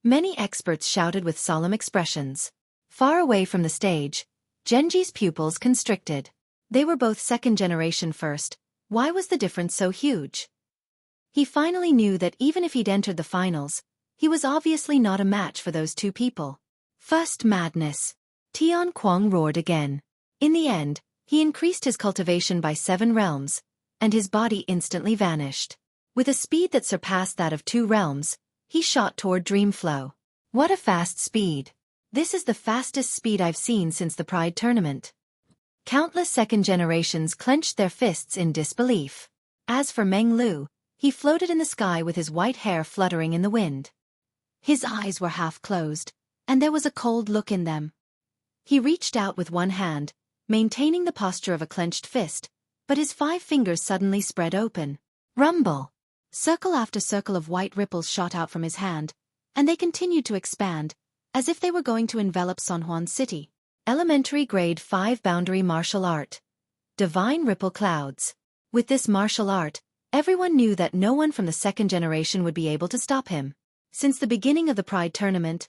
many experts shouted with solemn expressions. Far away from the stage, Genji's pupils constricted. They were both second generation first. Why was the difference so huge? He finally knew that even if he'd entered the finals, he was obviously not a match for those two people. First madness. Tian Kuang roared again. In the end, he increased his cultivation by 7 realms, and his body instantly vanished. With a speed that surpassed that of 2 realms, he shot toward Dreamflow. What a fast speed. This is the fastest speed I've seen since the Pride tournament. Countless second generations clenched their fists in disbelief. As for Meng Lu, he floated in the sky with his white hair fluttering in the wind. His eyes were half closed, and there was a cold look in them. He reached out with one hand, maintaining the posture of a clenched fist, but his 5 fingers suddenly spread open. Rumble! Circle after circle of white ripples shot out from his hand, and they continued to expand, as if they were going to envelop San Juan City. Elementary Grade 5 Boundary Martial Art. Divine Ripple Clouds. With this martial art, everyone knew that no one from the second generation would be able to stop him. Since the beginning of the Pride tournament,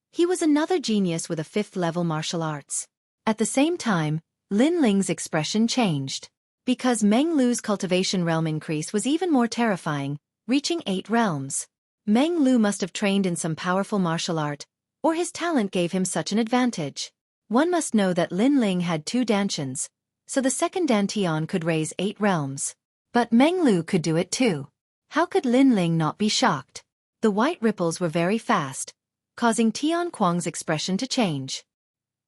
he was another genius with a 5th-level martial arts. At the same time, Lin Ling's expression changed. Because Meng Lu's cultivation realm increase was even more terrifying, reaching 8 realms. Meng Lu must have trained in some powerful martial art, or his talent gave him such an advantage. One must know that Lin Ling had 2 dantians, so the second Dantian could raise 8 realms. But Meng Lu could do it too. How could Lin Ling not be shocked? The white ripples were very fast, causing Tian Kuang's expression to change.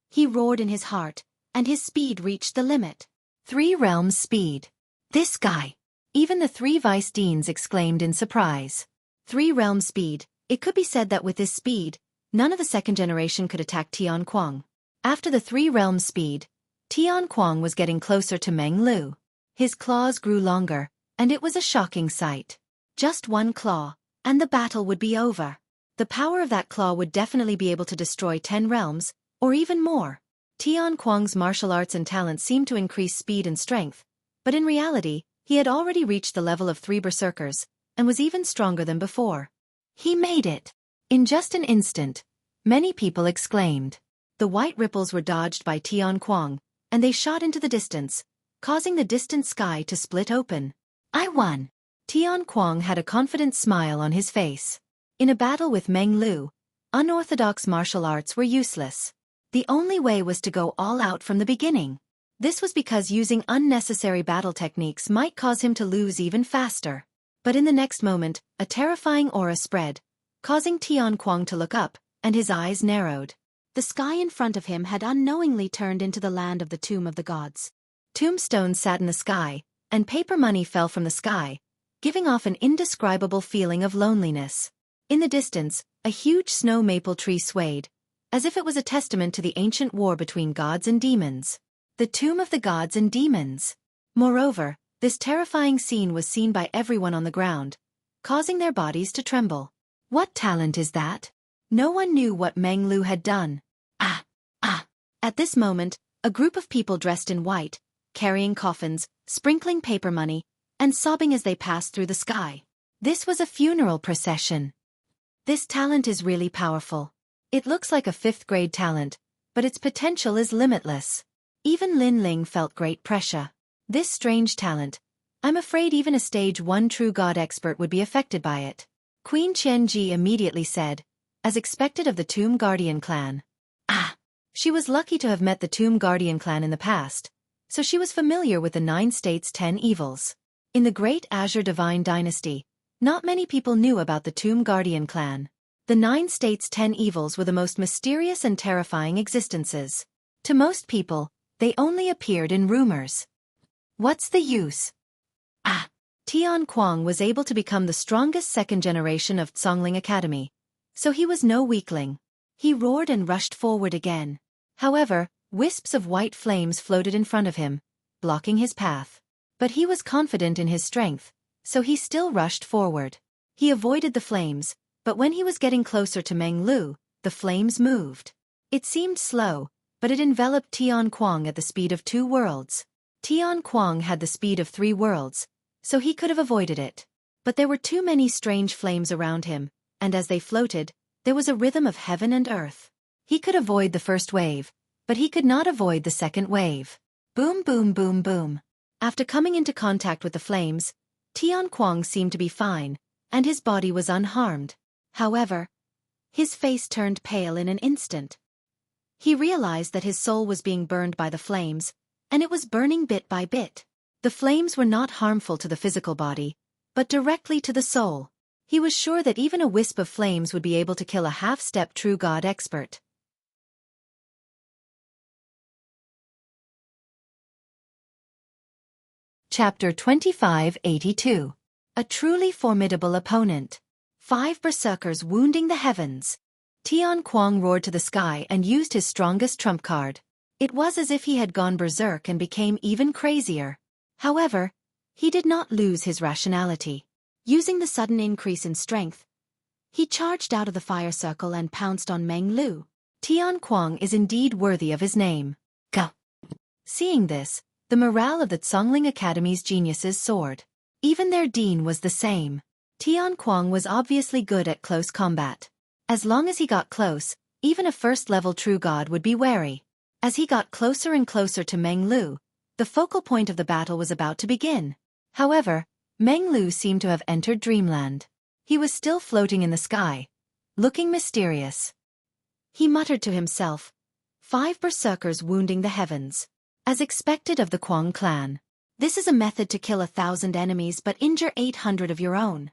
He roared in his heart, and his speed reached the limit. 3 realms speed. This guy! Even the 3 vice deans exclaimed in surprise. 3 realms speed. It could be said that with this speed, none of the second generation could attack Tian Kuang. After the 3 realms speed, Tian Kuang was getting closer to Meng Lu. His claws grew longer, and it was a shocking sight. Just 1 claw, and the battle would be over. The power of that claw would definitely be able to destroy 10 realms, or even more. Tian Kuang's martial arts and talent seemed to increase speed and strength, but in reality, he had already reached the level of 3 berserkers, and was even stronger than before. He made it! In just an instant, many people exclaimed. The white ripples were dodged by Tian Kuang, and they shot into the distance, causing the distant sky to split open. I won! Tian Kuang had a confident smile on his face. In a battle with Meng Lu, unorthodox martial arts were useless. The only way was to go all out from the beginning. This was because using unnecessary battle techniques might cause him to lose even faster. But in the next moment, a terrifying aura spread, causing Tian Kuang to look up, and his eyes narrowed. The sky in front of him had unknowingly turned into the land of the Tomb of the Gods. Tombstones sat in the sky, and paper money fell from the sky, giving off an indescribable feeling of loneliness. In the distance, a huge snow maple tree swayed, as if it was a testament to the ancient war between gods and demons. The Tomb of the Gods and Demons. Moreover, this terrifying scene was seen by everyone on the ground, causing their bodies to tremble. What talent is that? No one knew what Meng Lu had done. At this moment, a group of people dressed in white, carrying coffins, sprinkling paper money, and sobbing as they passed through the sky. This was a funeral procession. This talent is really powerful. It looks like a 5th grade talent, but its potential is limitless. Even Lin Ling felt great pressure. This strange talent, I'm afraid even a stage 1 true god expert would be affected by it. Queen Qianji immediately said, as expected of the Tomb Guardian clan. She was lucky to have met the Tomb Guardian clan in the past, so she was familiar with the 9 states' 10 evils. In the Great Azure Divine Dynasty, not many people knew about the Tomb Guardian clan. The 9 states' 10 evils were the most mysterious and terrifying existences. To most people, they only appeared in rumors. What's the use? Tian Kuang was able to become the strongest second generation of Songling Academy, so he was no weakling. He roared and rushed forward again. However, wisps of white flames floated in front of him, blocking his path. But he was confident in his strength, so he still rushed forward. He avoided the flames, but when he was getting closer to Meng Lu, the flames moved. It seemed slow, but it enveloped Tian Kuang at the speed of 2 worlds. Tian Kuang had the speed of 3 worlds, so he could have avoided it. But there were too many strange flames around him, and as they floated, there was a rhythm of heaven and earth. He could avoid the first wave, but he could not avoid the second wave. Boom, boom, boom, boom. After coming into contact with the flames, Tian Kuang seemed to be fine, and his body was unharmed. However, his face turned pale in an instant. He realized that his soul was being burned by the flames, and it was burning bit by bit. The flames were not harmful to the physical body, but directly to the soul. He was sure that even a wisp of flames would be able to kill a half-step true god expert. Chapter 2582. A truly formidable opponent. 5 berserkers wounding the heavens. Tian Kuang roared to the sky and used his strongest trump card. It was as if he had gone berserk and became even crazier. However, he did not lose his rationality. Using the sudden increase in strength, he charged out of the fire circle and pounced on Meng Lu. Tian Kuang is indeed worthy of his name. Go! Seeing this, the morale of the Songling Academy's geniuses soared. Even their dean was the same. Tian Kuang was obviously good at close combat. As long as he got close, even a first-level true god would be wary. As he got closer and closer to Meng Lu, the focal point of the battle was about to begin. However, Meng Lu seemed to have entered dreamland. He was still floating in the sky, looking mysterious. He muttered to himself, 5 berserkers wounding the heavens. As expected of the Kwang clan. This is a method to kill 1,000 enemies but injure 800 of your own.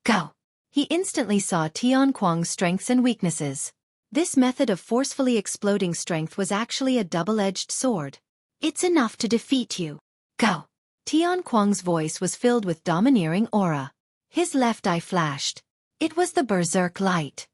Go! He instantly saw Tian Kwang's strengths and weaknesses. This method of forcefully exploding strength was actually a double-edged sword. It's enough to defeat you. Go! Tian Kwang's voice was filled with domineering aura. His left eye flashed. It was the berserk light.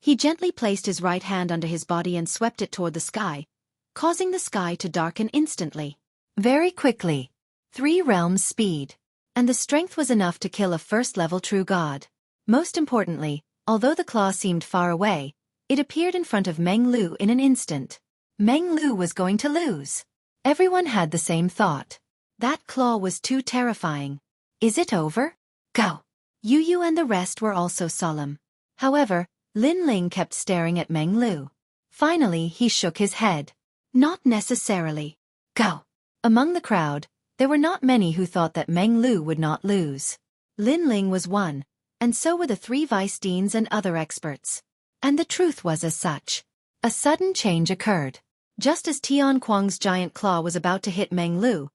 He gently placed his right hand under his body and swept it toward the sky, causing the sky to darken instantly. Very quickly. 3 realms speed. And the strength was enough to kill a first-level true god. Most importantly, although the claw seemed far away, it appeared in front of Meng Lu in an instant. Meng Lu was going to lose. Everyone had the same thought. That claw was too terrifying. Is it over? Go! Yu Yu and the rest were also solemn. However, Lin Ling kept staring at Meng Lu. Finally, he shook his head. Not necessarily. Go! Among the crowd, there were not many who thought that Meng Lu would not lose. Lin Ling was one, and so were the 3 vice deans and other experts. And the truth was as such. A sudden change occurred. Just as Tian Kwang's giant claw was about to hit Meng Lu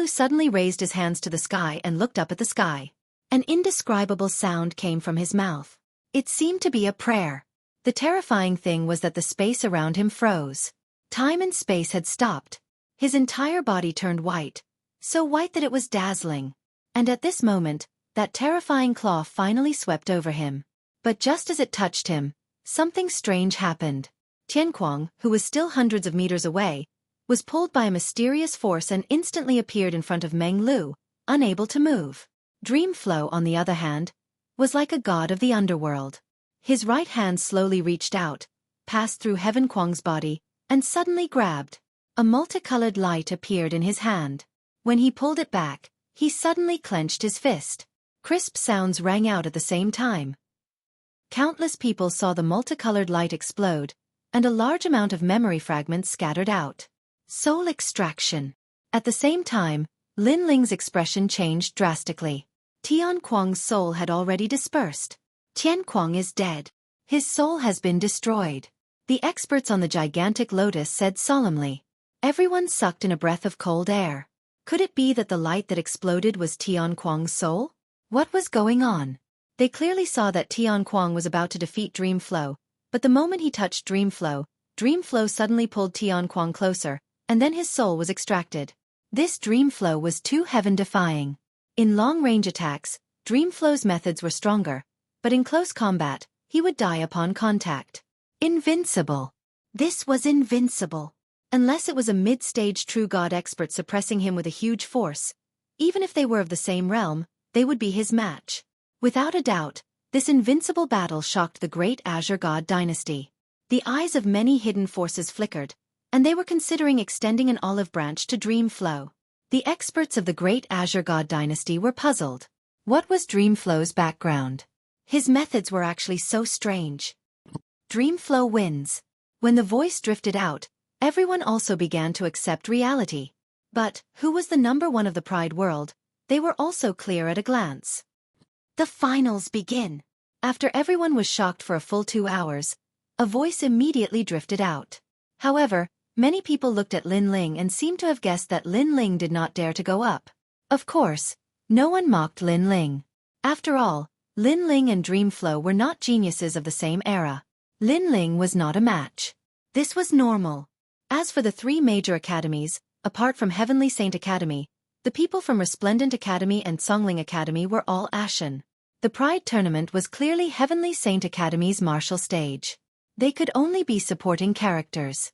suddenly raised his hands to the sky and looked up at the sky. An indescribable sound came from his mouth. It seemed to be a prayer. The terrifying thing was that the space around him froze. Time and space had stopped. His entire body turned white, so white that it was dazzling. And at this moment, that terrifying claw finally swept over him. But just as it touched him, something strange happened. Tian Kwang, who was still hundreds of meters away, was pulled by a mysterious force and instantly appeared in front of Meng Lu, unable to move. Dreamflow, on the other hand, was like a god of the underworld. His right hand slowly reached out, passed through Heaven Kwang's body, and suddenly grabbed. A multicolored light appeared in his hand. When he pulled it back, he suddenly clenched his fist. Crisp sounds rang out at the same time. Countless people saw the multicolored light explode, and a large amount of memory fragments scattered out. Soul extraction. At the same time, Lin Ling's expression changed drastically. Tian Kwang's soul had already dispersed. Tian Kwang is dead. His soul has been destroyed. The experts on the gigantic lotus said solemnly. Everyone sucked in a breath of cold air. Could it be that the light that exploded was Tian Kwang's soul? What was going on? They clearly saw that Tian Kwang was about to defeat Dreamflow, but the moment he touched Dreamflow suddenly pulled Tian Kwang closer, and then his soul was extracted. This Dreamflow was too heaven-defying. In long-range attacks, Dreamflow's methods were stronger, but in close combat, he would die upon contact. Invincible. This was invincible. Unless it was a mid-stage true god expert suppressing him with a huge force, even if they were of the same realm, they would be his match. Without a doubt, this invincible battle shocked the great Azure God dynasty. The eyes of many hidden forces flickered, and they were considering extending an olive branch to Dreamflow. The experts of the great Azure God dynasty were puzzled. What was Dreamflow's background? His methods were actually so strange. Dreamflow wins. When the voice drifted out, everyone also began to accept reality. But, who was the number 1 of the Pride world? They were also clear at a glance. The finals begin. After everyone was shocked for a full 2 hours, a voice immediately drifted out. However, many people looked at Lin Ling and seemed to have guessed that Lin Ling did not dare to go up. Of course, no one mocked Lin Ling. After all, Lin Ling and Dreamflow were not geniuses of the same era. Lin Ling was not a match. This was normal. As for the 3 major academies, apart from Heavenly Saint Academy, the people from Resplendent Academy and Songling Academy were all ashen. The Pride tournament was clearly Heavenly Saint Academy's martial stage. They could only be supporting characters.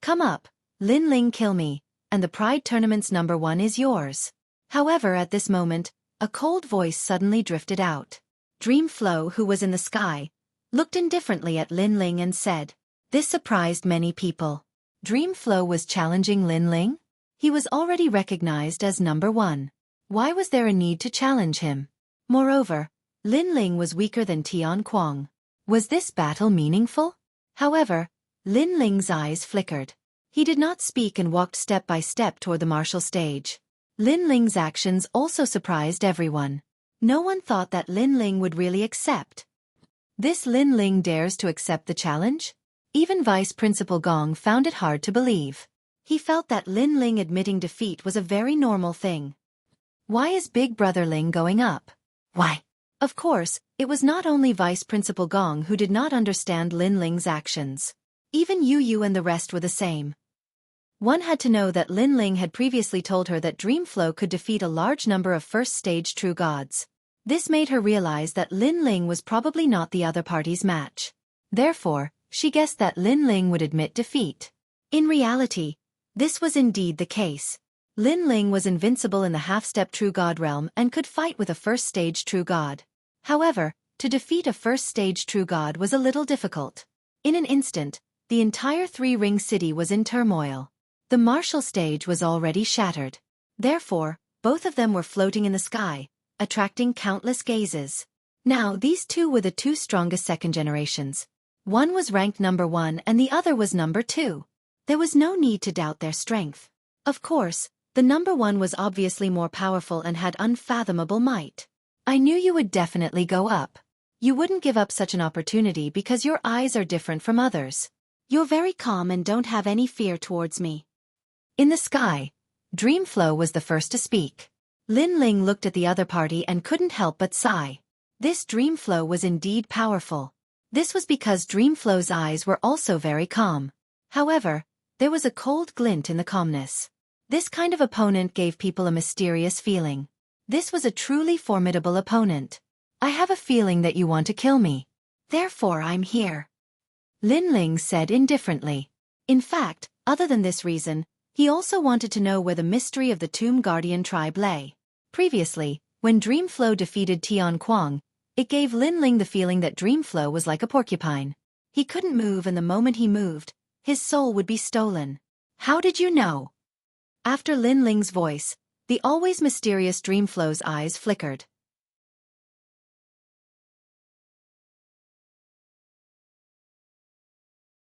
Come up, Lin Ling, kill me, and the Pride tournament's number 1 is yours. However, at this moment, a cold voice suddenly drifted out. Dreamflow, who was in the sky, looked indifferently at Lin Ling and said. This surprised many people. Dreamflow was challenging Lin Ling? He was already recognized as number 1. Why was there a need to challenge him? Moreover, Lin Ling was weaker than Tian Kwang. Was this battle meaningful? However, Lin Ling's eyes flickered. He did not speak and walked step by step toward the martial stage. Lin Ling's actions also surprised everyone. No one thought that Lin Ling would really accept. This Lin Ling dares to accept the challenge? Even Vice Principal Gong found it hard to believe. He felt that Lin Ling admitting defeat was a very normal thing. Why is Big Brother Ling going up? Why? Of course, it was not only Vice Principal Gong who did not understand Lin Ling's actions. Even Yu Yu and the rest were the same. One had to know that Lin Ling had previously told her that Dreamflow could defeat a large number of first-stage true gods. This made her realize that Lin Ling was probably not the other party's match. Therefore, she guessed that Lin Ling would admit defeat. In reality, this was indeed the case. Lin Ling was invincible in the half-step true god realm and could fight with a first-stage true god. However, to defeat a first-stage true god was a little difficult. In an instant, the entire three-ring city was in turmoil. The martial stage was already shattered. Therefore, both of them were floating in the sky, attracting countless gazes. Now these two were the two strongest second generations. One was ranked number 1 and the other was number 2. There was no need to doubt their strength. Of course, the number 1 was obviously more powerful and had unfathomable might. I knew you would definitely go up. You wouldn't give up such an opportunity because your eyes are different from others. You're very calm and don't have any fear towards me. In the sky, Dreamflow was the first to speak. Lin Ling looked at the other party and couldn't help but sigh. This Dreamflow was indeed powerful. This was because Dreamflow's eyes were also very calm. However, there was a cold glint in the calmness. This kind of opponent gave people a mysterious feeling. This was a truly formidable opponent. I have a feeling that you want to kill me. Therefore I'm here. Lin Ling said indifferently. In fact, other than this reason, he also wanted to know where the mystery of the Tomb Guardian tribe lay. Previously, when Dreamflow defeated Tian Kuang, it gave Lin Ling the feeling that Dreamflow was like a porcupine. He couldn't move, and the moment he moved, his soul would be stolen. How did you know? After Lin Ling's voice, the always mysterious Dreamflow's eyes flickered.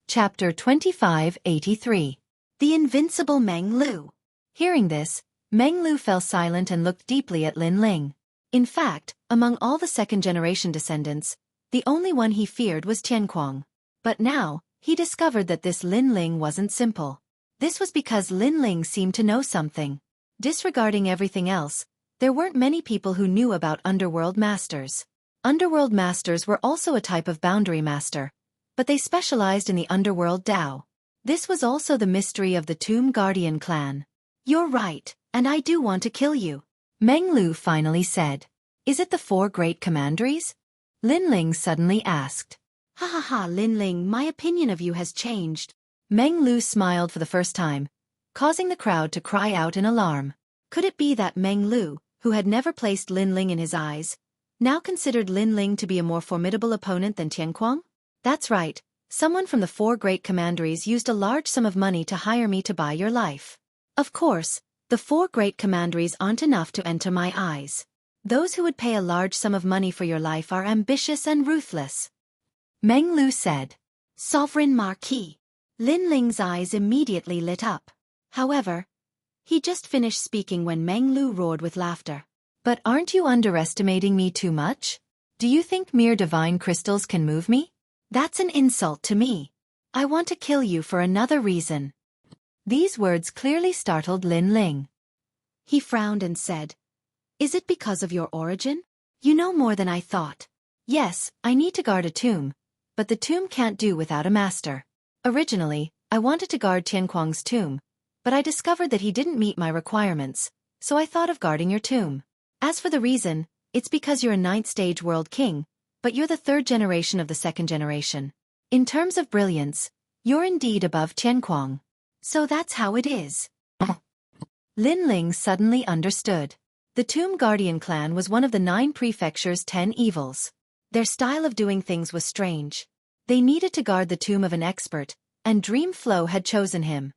Chapter 2583. The Invincible Meng Lu. Hearing this, Meng Lu fell silent and looked deeply at Lin Ling. In fact, among all the second-generation descendants, the only one he feared was Tianquang. But now, he discovered that this Lin Ling wasn't simple. This was because Lin Ling seemed to know something. Disregarding everything else, there weren't many people who knew about Underworld Masters. Underworld Masters were also a type of boundary master, but they specialized in the Underworld Dao. This was also the mystery of the Tomb Guardian clan. You're right, and I do want to kill you, Meng Lu finally said. Is it the 4 great commanderies? Lin Ling suddenly asked. Ha ha ha, Lin Ling, my opinion of you has changed. Meng Lu smiled for the first time, causing the crowd to cry out in alarm. Could it be that Meng Lu, who had never placed Lin Ling in his eyes, now considered Lin Ling to be a more formidable opponent than Tianquang? That's right. Someone from the 4 great commanderies used a large sum of money to hire me to buy your life. Of course, the 4 great commanderies aren't enough to enter my eyes. Those who would pay a large sum of money for your life are ambitious and ruthless. Meng Lu said. Sovereign Marquis. Lin Ling's eyes immediately lit up. However, he just finished speaking when Meng Lu roared with laughter. But aren't you underestimating me too much? Do you think mere divine crystals can move me? That's an insult to me. I want to kill you for another reason. These words clearly startled Lin Ling. He frowned and said, Is it because of your origin? You know more than I thought. Yes, I need to guard a tomb, but the tomb can't do without a master. Originally, I wanted to guard Tianquang's tomb, but I discovered that he didn't meet my requirements, so I thought of guarding your tomb. As for the reason, it's because you're a 9th stage world king, but you're the 3rd generation of the 2nd generation. In terms of brilliance, you're indeed above Tianquang. So that's how it is. Lin Ling suddenly understood. The Tomb Guardian clan was one of the 9 prefecture's 10 evils. Their style of doing things was strange. They needed to guard the tomb of an expert, and Dreamflow had chosen him.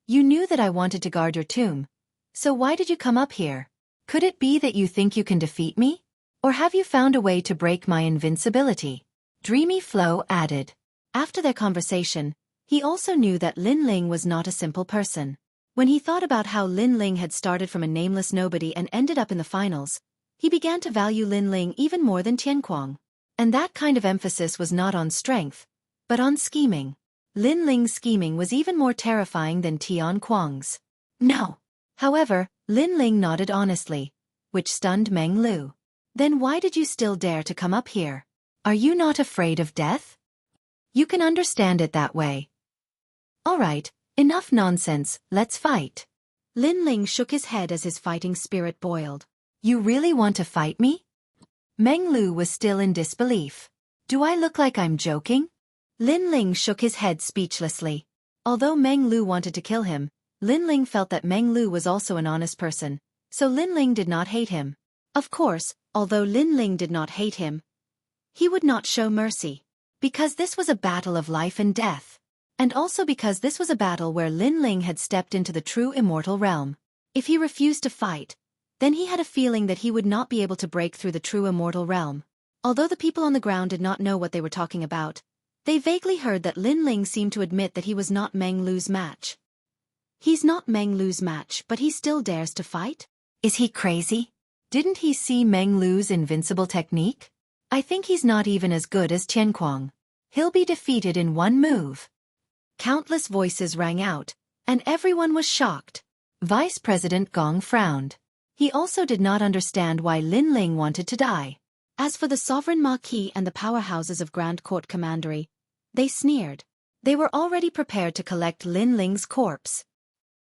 You knew that I wanted to guard your tomb, so why did you come up here? Could it be that you think you can defeat me? Or have you found a way to break my invincibility? Dreamy Flow added. After their conversation, he also knew that Lin Ling was not a simple person. When he thought about how Lin Ling had started from a nameless nobody and ended up in the finals, he began to value Lin Ling even more than Tianquang. And that kind of emphasis was not on strength, but on scheming. Lin Ling's scheming was even more terrifying than Tian Kuang's. No. However, Lin Ling nodded honestly, which stunned Meng Lu. Then why did you still dare to come up here? Are you not afraid of death? You can understand it that way. Alright, enough nonsense, let's fight. Lin Ling shook his head as his fighting spirit boiled. You really want to fight me? Meng Lu was still in disbelief. Do I look like I'm joking? Lin Ling shook his head speechlessly. Although Meng Lu wanted to kill him, Lin Ling felt that Meng Lu was also an honest person, so Lin Ling did not hate him. Of course, although Lin Ling did not hate him, he would not show mercy. Because this was a battle of life and death. And also because this was a battle where Lin Ling had stepped into the true immortal realm. If he refused to fight, then he had a feeling that he would not be able to break through the true immortal realm. Although the people on the ground did not know what they were talking about, they vaguely heard that Lin Ling seemed to admit that he was not Meng Lu's match. He's not Meng Lu's match, but he still dares to fight? Is he crazy? Didn't he see Meng Lu's invincible technique? I think he's not even as good as Tianquang. He'll be defeated in one move. Countless voices rang out, and everyone was shocked. Vice President Gong frowned. He also did not understand why Lin Ling wanted to die. As for the Sovereign Marquis and the powerhouses of Grand Court Commandery, they sneered. They were already prepared to collect Lin Ling's corpse.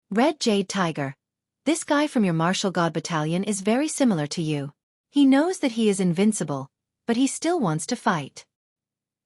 Red Jade Tiger. This guy from your Martial God Battalion is very similar to you. He knows that he is invincible, but he still wants to fight.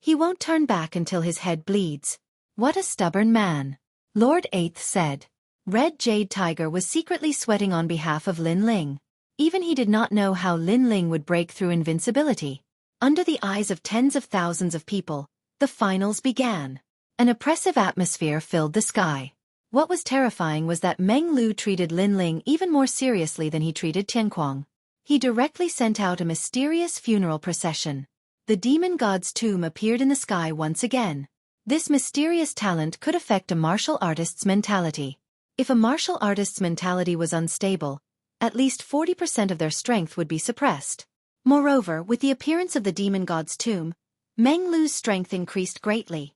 He won't turn back until his head bleeds. What a stubborn man. Lord Eighth said. Red Jade Tiger was secretly sweating on behalf of Lin Ling. Even he did not know how Lin Ling would break through invincibility. Under the eyes of tens of thousands of people, the finals began. An oppressive atmosphere filled the sky. What was terrifying was that Meng Lu treated Lin Ling even more seriously than he treated Tianquang. He directly sent out a mysterious funeral procession. The demon god's tomb appeared in the sky once again. This mysterious talent could affect a martial artist's mentality. If a martial artist's mentality was unstable, at least 40% of their strength would be suppressed. Moreover, with the appearance of the demon god's tomb, Meng Lu's strength increased greatly.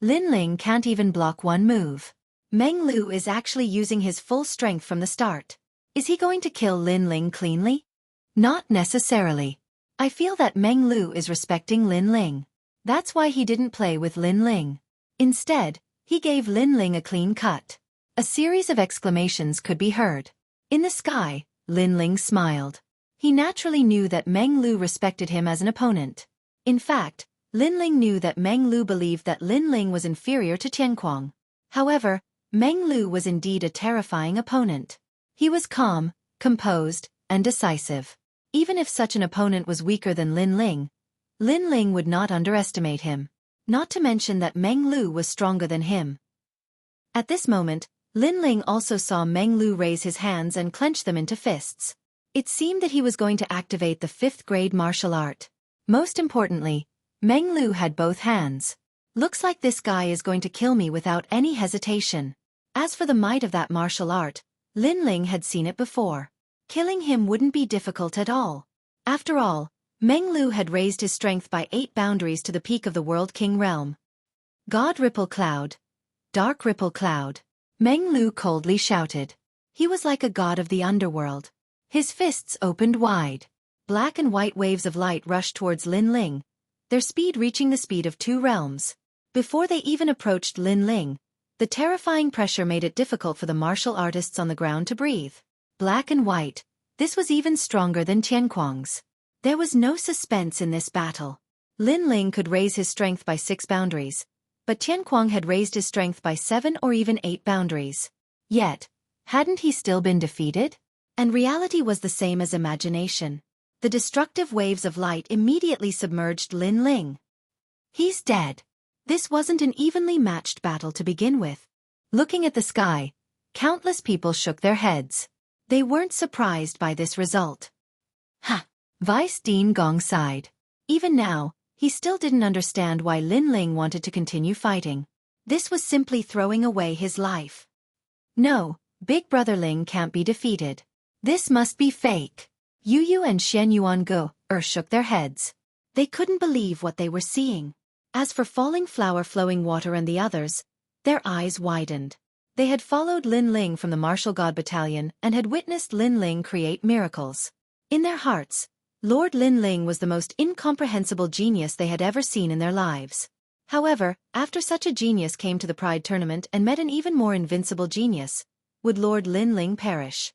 Lin Ling can't even block one move. Meng Lu is actually using his full strength from the start. Is he going to kill Lin Ling cleanly? Not necessarily. I feel that Meng Lu is respecting Lin Ling. That's why he didn't play with Lin Ling. Instead, he gave Lin Ling a clean cut. A series of exclamations could be heard. In the sky, Lin Ling smiled. He naturally knew that Meng Lu respected him as an opponent. In fact, Lin Ling knew that Meng Lu believed that Lin Ling was inferior to Tianquang. However, Meng Lu was indeed a terrifying opponent. He was calm, composed, and decisive. Even if such an opponent was weaker than Lin Ling would not underestimate him. Not to mention that Meng Lu was stronger than him. At this moment, Lin Ling also saw Meng Lu raise his hands and clench them into fists. It seemed that he was going to activate the 5th grade martial art. Most importantly, Meng Lu had both hands. Looks like this guy is going to kill me without any hesitation. As for the might of that martial art, Lin Ling had seen it before. Killing him wouldn't be difficult at all. After all, Meng Lu had raised his strength by 8 boundaries to the peak of the World King realm. God Ripple Cloud. Dark Ripple Cloud. Meng Lu coldly shouted. He was like a god of the underworld. His fists opened wide. Black and white waves of light rushed towards Lin Ling, their speed reaching the speed of 2 realms. Before they even approached Lin Ling, the terrifying pressure made it difficult for the martial artists on the ground to breathe. Black and white, this was even stronger than Tianquang's. There was no suspense in this battle. Lin Ling could raise his strength by 6 boundaries, but Tianquang had raised his strength by 7 or even 8 boundaries. Yet, hadn't he still been defeated? And reality was the same as imagination. The destructive waves of light immediately submerged Lin Ling. He's dead. This wasn't an evenly matched battle to begin with. Looking at the sky, countless people shook their heads. They weren't surprised by this result. Ha! Vice Dean Gong sighed. Even now, he still didn't understand why Lin Ling wanted to continue fighting. This was simply throwing away his life. No, Big Brother Ling can't be defeated. This must be fake. Yu Yu and Shen Yuan Go shook their heads. They couldn't believe what they were seeing. As for Falling Flower, Flowing Water and the others, their eyes widened. They had followed Lin Ling from the Martial God Battalion and had witnessed Lin Ling create miracles. In their hearts, Lord Lin Ling was the most incomprehensible genius they had ever seen in their lives. However, after such a genius came to the Pride Tournament and met an even more invincible genius, would Lord Lin Ling perish?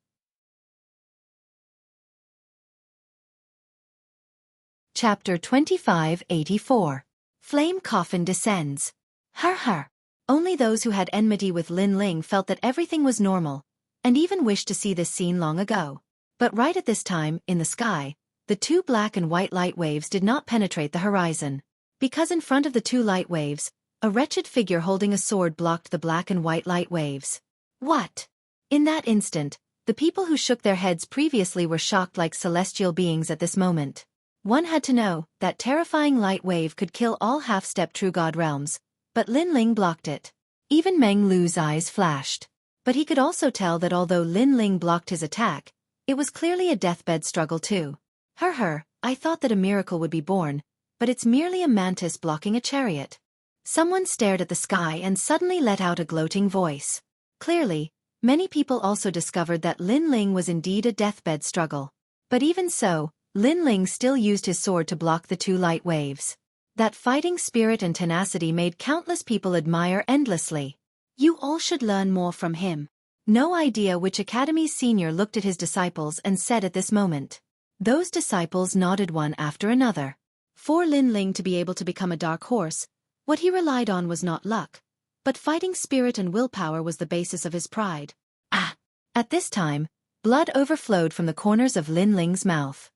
Chapter 2584. Flame Coffin Descends. Her. Only those who had enmity with Lin Ling felt that everything was normal, and even wished to see this scene long ago. But right at this time, in the sky, the two black and white light waves did not penetrate the horizon. Because in front of the two light waves, a wretched figure holding a sword blocked the black and white light waves. What? In that instant, the people who shook their heads previously were shocked like celestial beings at this moment. One had to know that terrifying light wave could kill all half-step true god realms, but Lin Ling blocked it. Even Meng Lu's eyes flashed. But he could also tell that although Lin Ling blocked his attack, it was clearly a deathbed struggle too. I thought that a miracle would be born, but it's merely a mantis blocking a chariot. Someone stared at the sky and suddenly let out a gloating voice. Clearly, many people also discovered that Lin Ling was indeed a deathbed struggle. But even so, Lin Ling still used his sword to block the two light waves. That fighting spirit and tenacity made countless people admire endlessly. You all should learn more from him. No idea which academy's senior looked at his disciples and said at this moment. Those disciples nodded one after another. For Lin Ling to be able to become a dark horse, what he relied on was not luck, but fighting spirit and willpower was the basis of his pride. At this time, blood overflowed from the corners of Lin Ling's mouth.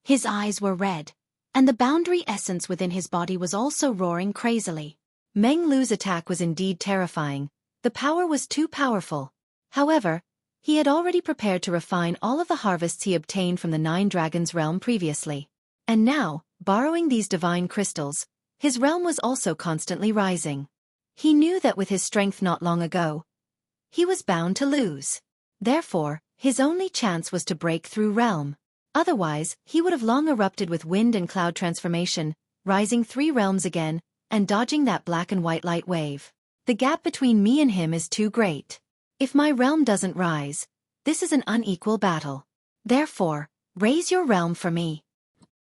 His eyes were red, and the boundary essence within his body was also roaring crazily. Meng Lu's attack was indeed terrifying. The power was too powerful. However, he had already prepared to refine all of the harvests he obtained from the Nine Dragons realm previously. And now, borrowing these divine crystals, his realm was also constantly rising. He knew that with his strength not long ago, he was bound to lose. Therefore, his only chance was to break through realm. Otherwise, he would have long erupted with wind and cloud transformation, rising 3 realms again, and dodging that black and white light wave. The gap between me and him is too great. If my realm doesn't rise, this is an unequal battle. Therefore, raise your realm for me.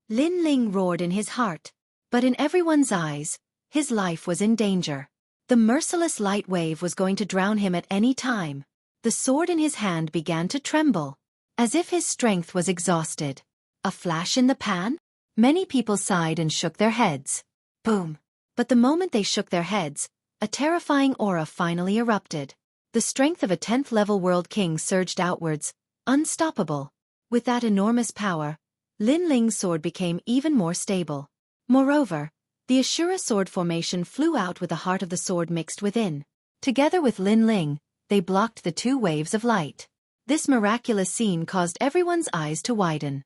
Lin Ling roared in his heart. But in everyone's eyes, his life was in danger. The merciless light wave was going to drown him at any time. The sword in his hand began to tremble, as if his strength was exhausted. A flash in the pan? Many people sighed and shook their heads. Boom! But the moment they shook their heads, a terrifying aura finally erupted. The strength of a 10th level world king surged outwards, unstoppable. With that enormous power, Lin Ling's sword became even more stable. Moreover, the Ashura sword formation flew out with the heart of the sword mixed within. Together with Lin Ling, they blocked the 2 waves of light. This miraculous scene caused everyone's eyes to widen.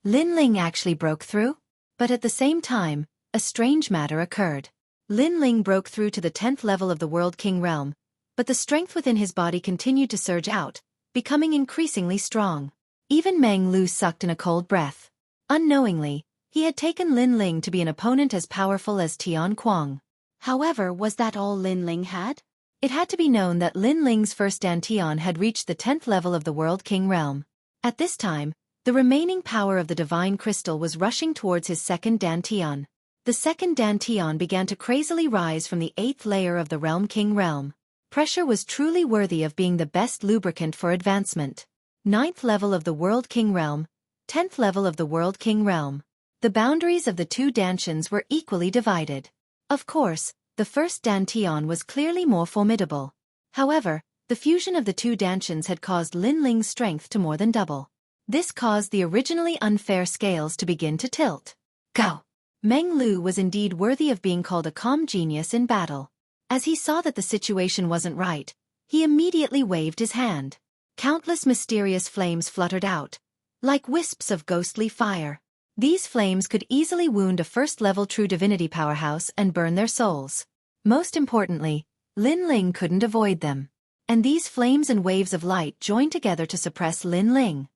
Lin Ling actually broke through? But at the same time, a strange matter occurred. Lin Ling broke through to the 10th level of the World King realm, but the strength within his body continued to surge out, becoming increasingly strong. Even Meng Lu sucked in a cold breath. Unknowingly, he had taken Lin Ling to be an opponent as powerful as Tian Kuang. However, was that all Lin Ling had? It had to be known that Lin Ling's first Dantian had reached the 10th level of the World King realm. At this time, the remaining power of the divine crystal was rushing towards his second Dantian. The second Dantian began to crazily rise from the 8th layer of the Realm King realm. Pressure was truly worthy of being the best lubricant for advancement. 9th level of the World King realm, 10th level of the World King realm. The boundaries of the 2 Dantians were equally divided. Of course, the first Dantian was clearly more formidable. However, the fusion of the 2 Dantians had caused Lin Ling's strength to more than double. This caused the originally unfair scales to begin to tilt. Go! Meng Lu was indeed worthy of being called a calm genius in battle. As he saw that the situation wasn't right, he immediately waved his hand. Countless mysterious flames fluttered out, like wisps of ghostly fire. These flames could easily wound a first-level true divinity powerhouse and burn their souls. Most importantly, Lin Ling couldn't avoid them. And these flames and waves of light joined together to suppress Lin Ling.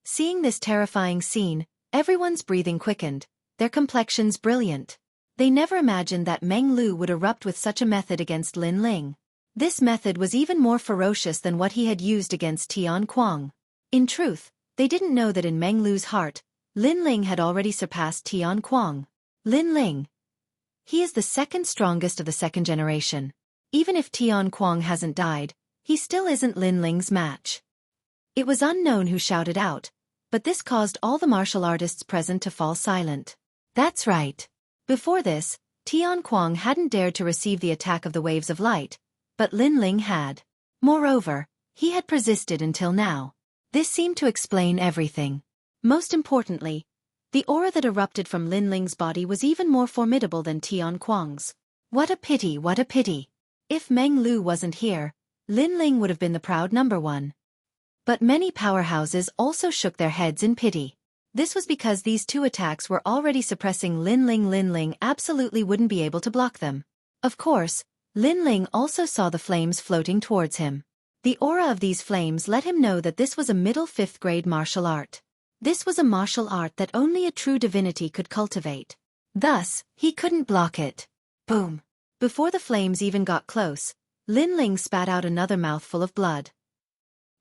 Seeing this terrifying scene, everyone's breathing quickened, their complexions brilliant. They never imagined that Meng Lu would erupt with such a method against Lin Ling. This method was even more ferocious than what he had used against Tian Kuang. In truth, they didn't know that in Meng Lu's heart, Lin Ling had already surpassed Tian Kuang. Lin Ling. He is the second strongest of the second generation. Even if Tian Kuang hasn't died, he still isn't Lin Ling's match. It was unknown who shouted out, but this caused all the martial artists present to fall silent. That's right. Before this, Tian Kuang hadn't dared to receive the attack of the waves of light, but Lin Ling had. Moreover, he had persisted until now. This seemed to explain everything. Most importantly, the aura that erupted from Lin Ling's body was even more formidable than Tian Kuang's. What a pity, what a pity. If Meng Lu wasn't here, Lin Ling would have been the proud number one. But many powerhouses also shook their heads in pity. This was because these two attacks were already suppressing Lin Ling. Lin Ling absolutely wouldn't be able to block them. Of course, Lin Ling also saw the flames floating towards him. The aura of these flames let him know that this was a middle 5th grade martial art. This was a martial art that only a true divinity could cultivate. Thus, he couldn't block it. Boom! Before the flames even got close, Lin Ling spat out another mouthful of blood.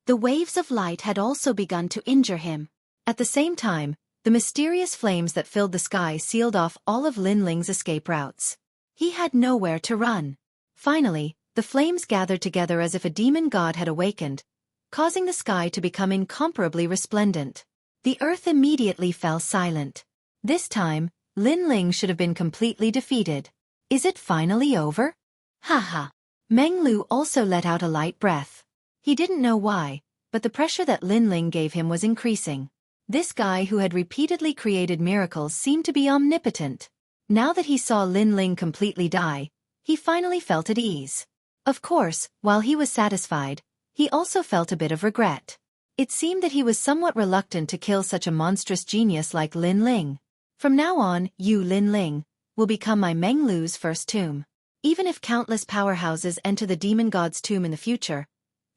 The waves of light had also begun to injure him. At the same time, the mysterious flames that filled the sky sealed off all of Lin Ling's escape routes. He had nowhere to run. Finally, the flames gathered together as if a demon god had awakened, causing the sky to become incomparably resplendent. The earth immediately fell silent. This time, Lin Ling should have been completely defeated. Is it finally over? Haha. Meng Lu also let out a light breath. He didn't know why, but the pressure that Lin Ling gave him was increasing. This guy who had repeatedly created miracles seemed to be omnipotent. Now that he saw Lin Ling completely die, he finally felt at ease. Of course, while he was satisfied, he also felt a bit of regret. It seemed that he was somewhat reluctant to kill such a monstrous genius like Lin Ling. From now on, you, Lin Ling, will become my Meng Lu's first tomb. Even if countless powerhouses enter the demon god's tomb in the future,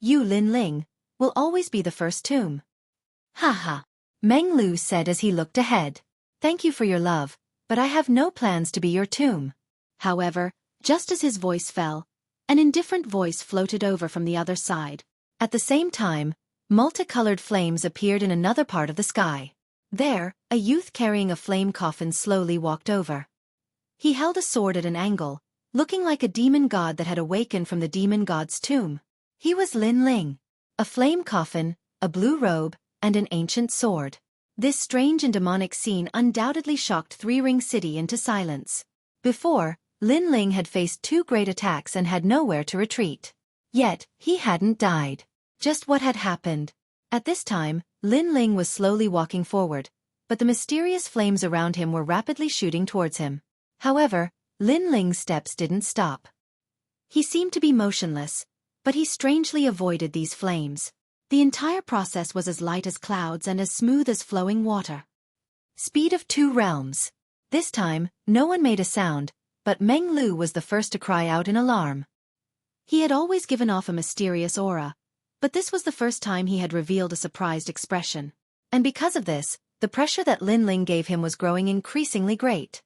you, Lin Ling, will always be the first tomb. Haha. Meng Lu said as he looked ahead. Thank you for your love, but I have no plans to be your tomb. However, just as his voice fell, an indifferent voice floated over from the other side. At the same time, multicolored flames appeared in another part of the sky. There, a youth carrying a flame coffin slowly walked over. He held a sword at an angle, looking like a demon god that had awakened from the demon god's tomb. He was Lin Ling. A flame coffin, a blue robe, and an ancient sword. This strange and demonic scene undoubtedly shocked Three Ring City into silence. Before, Lin Ling had faced 2 great attacks and had nowhere to retreat. Yet, he hadn't died. Just what had happened? At this time, Lin Ling was slowly walking forward, but the mysterious flames around him were rapidly shooting towards him. However, Lin Ling's steps didn't stop. He seemed to be motionless, but he strangely avoided these flames. The entire process was as light as clouds and as smooth as flowing water. Speed of 2 realms. This time, no one made a sound, but Meng Lu was the first to cry out in alarm. He had always given off a mysterious aura, but this was the first time he had revealed a surprised expression. And because of this, the pressure that Lin Ling gave him was growing increasingly great.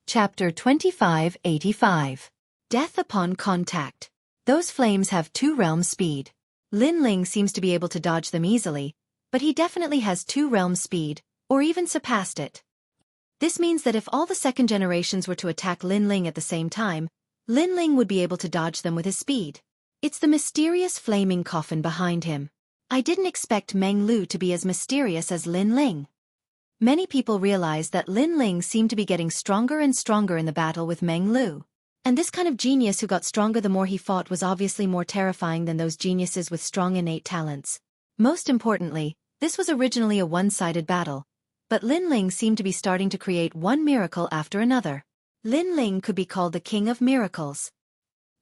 Chapter 2585. Death upon contact. Those flames have 2 realms speed. Lin Ling seems to be able to dodge them easily, but he definitely has 2 realms speed, or even surpassed it. This means that if all the second generations were to attack Lin Ling at the same time, Lin Ling would be able to dodge them with his speed. It's the mysterious flaming coffin behind him. I didn't expect Meng Lu to be as mysterious as Lin Ling. Many people realized that Lin Ling seemed to be getting stronger and stronger in the battle with Meng Lu. And this kind of genius who got stronger the more he fought was obviously more terrifying than those geniuses with strong innate talents. Most importantly, this was originally a one-sided battle, but Lin Ling seemed to be starting to create one miracle after another. Lin Ling could be called the king of miracles.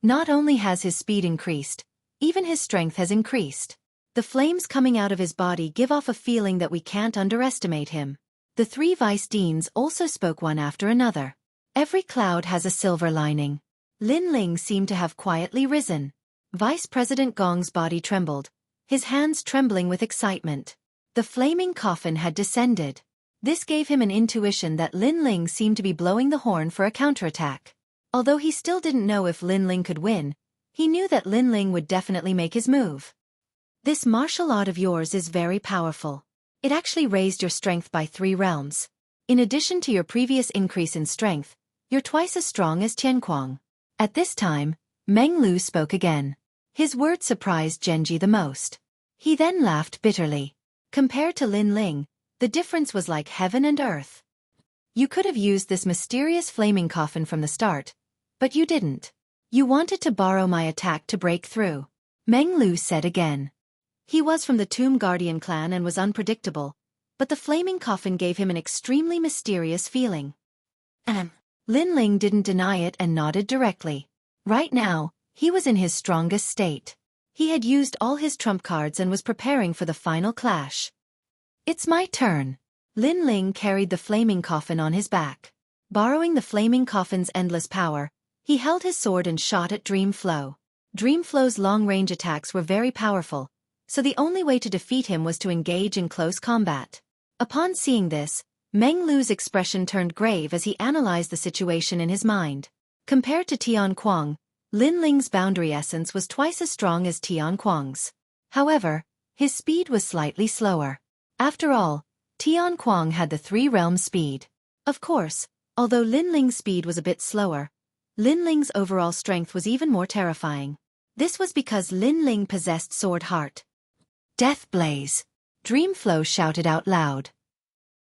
Not only has his speed increased, even his strength has increased. The flames coming out of his body give off a feeling that we can't underestimate him. The 3 vice deans also spoke one after another. Every cloud has a silver lining. Lin Ling seemed to have quietly risen. Vice President Gong's body trembled, his hands trembling with excitement. The flaming coffin had descended. This gave him an intuition that Lin Ling seemed to be blowing the horn for a counterattack. Although he still didn't know if Lin Ling could win, he knew that Lin Ling would definitely make his move. This martial art of yours is very powerful. It actually raised your strength by 3 realms. In addition to your previous increase in strength, you're twice as strong as Tianquang. At this time, Meng Lu spoke again. His words surprised Genji the most. He then laughed bitterly. Compared to Lin Ling, the difference was like heaven and earth. You could have used this mysterious flaming coffin from the start, but you didn't. You wanted to borrow my attack to break through. Meng Lu said again. He was from the Tomb Guardian clan and was unpredictable, but the flaming coffin gave him an extremely mysterious feeling. Lin Ling didn't deny it and nodded directly. Right now, he was in his strongest state. He had used all his trump cards and was preparing for the final clash. It's my turn. Lin Ling carried the flaming coffin on his back. Borrowing the flaming coffin's endless power, he held his sword and shot at Dreamflow. Dreamflow's long-range attacks were very powerful, so the only way to defeat him was to engage in close combat. Upon seeing this, Meng Lu's expression turned grave as he analyzed the situation in his mind. Compared to Tianquang, Lin Ling's boundary essence was twice as strong as Tianquang's. However, his speed was slightly slower. After all, Tianquang had the 3-realm speed. Of course, although Lin Ling's speed was a bit slower, Lin Ling's overall strength was even more terrifying. This was because Lin Ling possessed Sword Heart. Death Blaze! Dreamflow shouted out loud.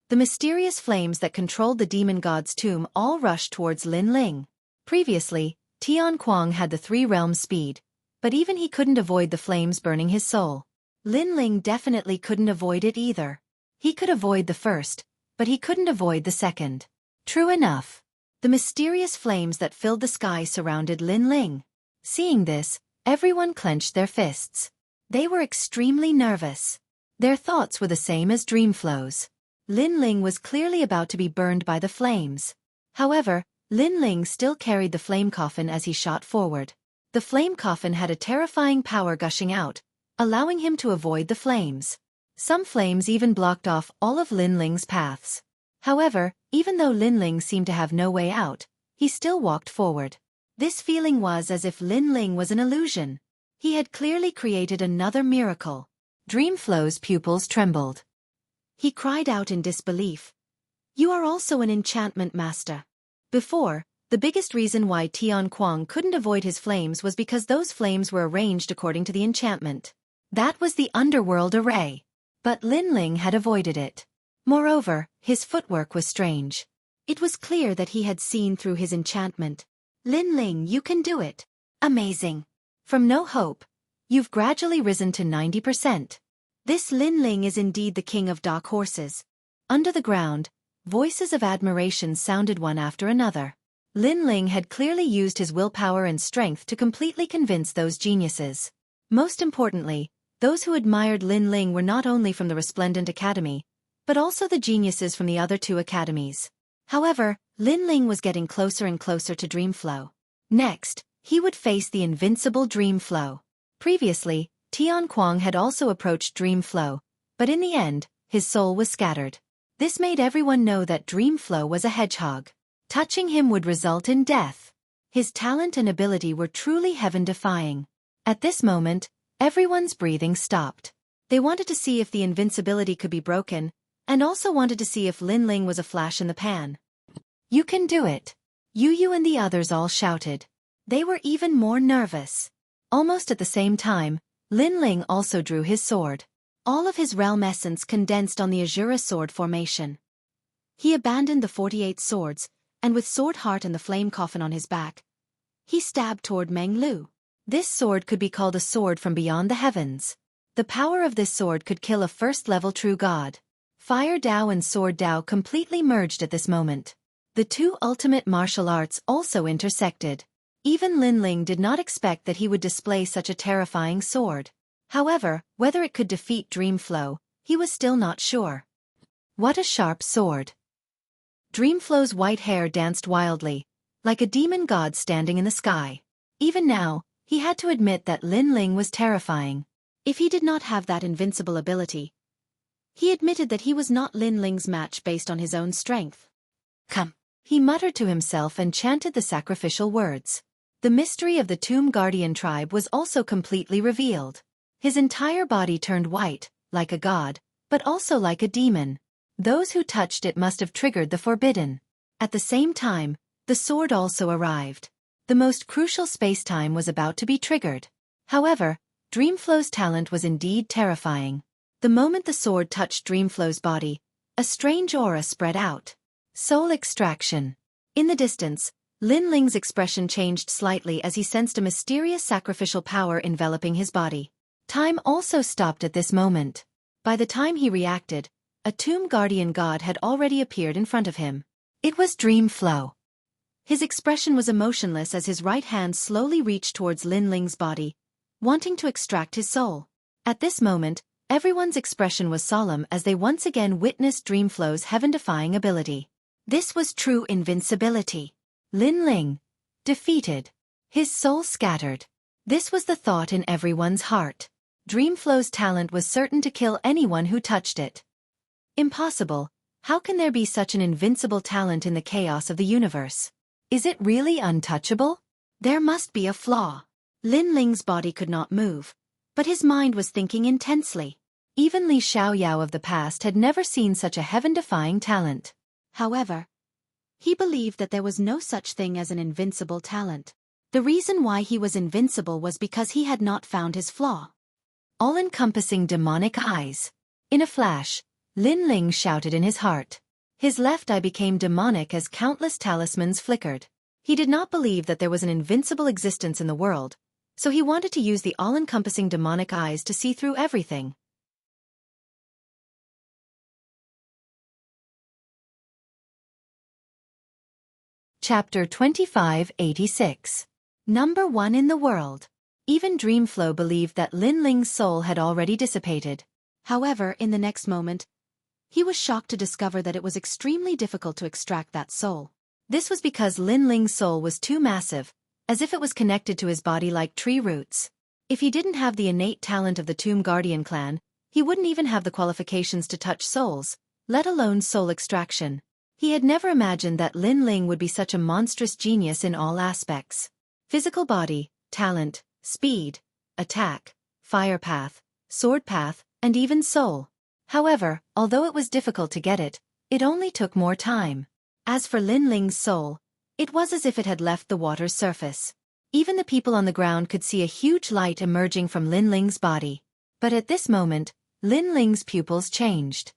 The mysterious flames that controlled the demon god's tomb all rushed towards Lin Ling. Previously, Tianquang had the 3-realm speed, but even he couldn't avoid the flames burning his soul. Lin Ling definitely couldn't avoid it either. He could avoid the first, but he couldn't avoid the second. True enough. The mysterious flames that filled the sky surrounded Lin Ling. Seeing this, everyone clenched their fists. They were extremely nervous. Their thoughts were the same as Dreamflow's. Lin Ling was clearly about to be burned by the flames. However, Lin Ling still carried the flame coffin as he shot forward. The flame coffin had a terrifying power gushing out, allowing him to avoid the flames. Some flames even blocked off all of Lin Ling's paths. However, even though Lin Ling seemed to have no way out, he still walked forward. This feeling was as if Lin Ling was an illusion. He had clearly created another miracle. Dreamflow's pupils trembled. He cried out in disbelief. You are also an enchantment master. Before, the biggest reason why Tianquang couldn't avoid his flames was because those flames were arranged according to the enchantment. That was the underworld array. But Lin Ling had avoided it. Moreover, his footwork was strange. It was clear that he had seen through his enchantment. Lin Ling, you can do it. Amazing. From no hope, you've gradually risen to 90%. This Lin Ling is indeed the king of dark horses. Under the ground, voices of admiration sounded one after another. Lin Ling had clearly used his willpower and strength to completely convince those geniuses. Most importantly, those who admired Lin Ling were not only from the Resplendent Academy, but also the geniuses from the other 2 academies. However, Lin Ling was getting closer and closer to Dreamflow. Next, he would face the invincible Dreamflow. Previously, Tianquang had also approached Dreamflow, but in the end, his soul was scattered. This made everyone know that Dreamflow was a hedgehog. Touching him would result in death. His talent and ability were truly heaven-defying. At this moment, everyone's breathing stopped. They wanted to see if the invincibility could be broken, and also wanted to see if Lin Ling was a flash in the pan. You can do it. Yu and the others all shouted. They were even more nervous. Almost at the same time, Lin Ling also drew his sword. All of his realm essence condensed on the Azura sword formation. He abandoned the 48 swords, and with Sword Heart and the flame coffin on his back, he stabbed toward Meng Lu. This sword could be called a sword from beyond the heavens. The power of this sword could kill a first-level true god. Fire Dao and Sword Dao completely merged at this moment. The 2 ultimate martial arts also intersected. Even Lin Ling did not expect that he would display such a terrifying sword. However, whether it could defeat Dreamflow, he was still not sure. What a sharp sword! Dreamflow's white hair danced wildly, like a demon god standing in the sky. Even now, he had to admit that Lin Ling was terrifying. If he did not have that invincible ability, He admitted that he was not Lin Ling's match based on his own strength. Come, he muttered to himself and chanted the sacrificial words. The mystery of the Tomb Guardian tribe was also completely revealed. His entire body turned white, like a god, but also like a demon. Those who touched it must have triggered the forbidden. At the same time, the sword also arrived. The most crucial space-time was about to be triggered. However, Dreamflow's talent was indeed terrifying. The moment the sword touched Dreamflow's body, a strange aura spread out. Soul extraction. In the distance, Lin Ling's expression changed slightly as he sensed a mysterious sacrificial power enveloping his body. Time also stopped at this moment. By the time he reacted, a Tomb Guardian god had already appeared in front of him. It was Dreamflow. His expression was emotionless as his right hand slowly reached towards Lin Ling's body, wanting to extract his soul. At this moment, everyone's expression was solemn as they once again witnessed Dreamflow's heaven-defying ability. This was true invincibility. Lin Ling, defeated. His soul scattered. This was the thought in everyone's heart. Dreamflow's talent was certain to kill anyone who touched it. Impossible. How can there be such an invincible talent in the chaos of the universe? Is it really untouchable? There must be a flaw. Lin Ling's body could not move, but his mind was thinking intensely. Even Li Xiaoyao of the past had never seen such a heaven-defying talent. However, he believed that there was no such thing as an invincible talent. The reason why he was invincible was because he had not found his flaw. All-encompassing demonic eyes. In a flash, Lin Ling shouted in his heart. His left eye became demonic as countless talismans flickered. He did not believe that there was an invincible existence in the world, so he wanted to use the all-encompassing demonic eyes to see through everything. Chapter 2586. Number 1 in the world. Even Dreamflow believed that Lin Ling's soul had already dissipated. However, in the next moment, he was shocked to discover that it was extremely difficult to extract that soul. This was because Lin Ling's soul was too massive, as if it was connected to his body like tree roots. If he didn't have the innate talent of the Tomb Guardian clan, he wouldn't even have the qualifications to touch souls, let alone soul extraction. He had never imagined that Lin Ling would be such a monstrous genius in all aspects. Physical body, talent, speed, attack, fire path, sword path, and even soul. However, although it was difficult to get it, it only took more time. As for Lin Ling's soul, it was as if it had left the water's surface. Even the people on the ground could see a huge light emerging from Lin Ling's body. But at this moment, Lin Ling's pupils changed.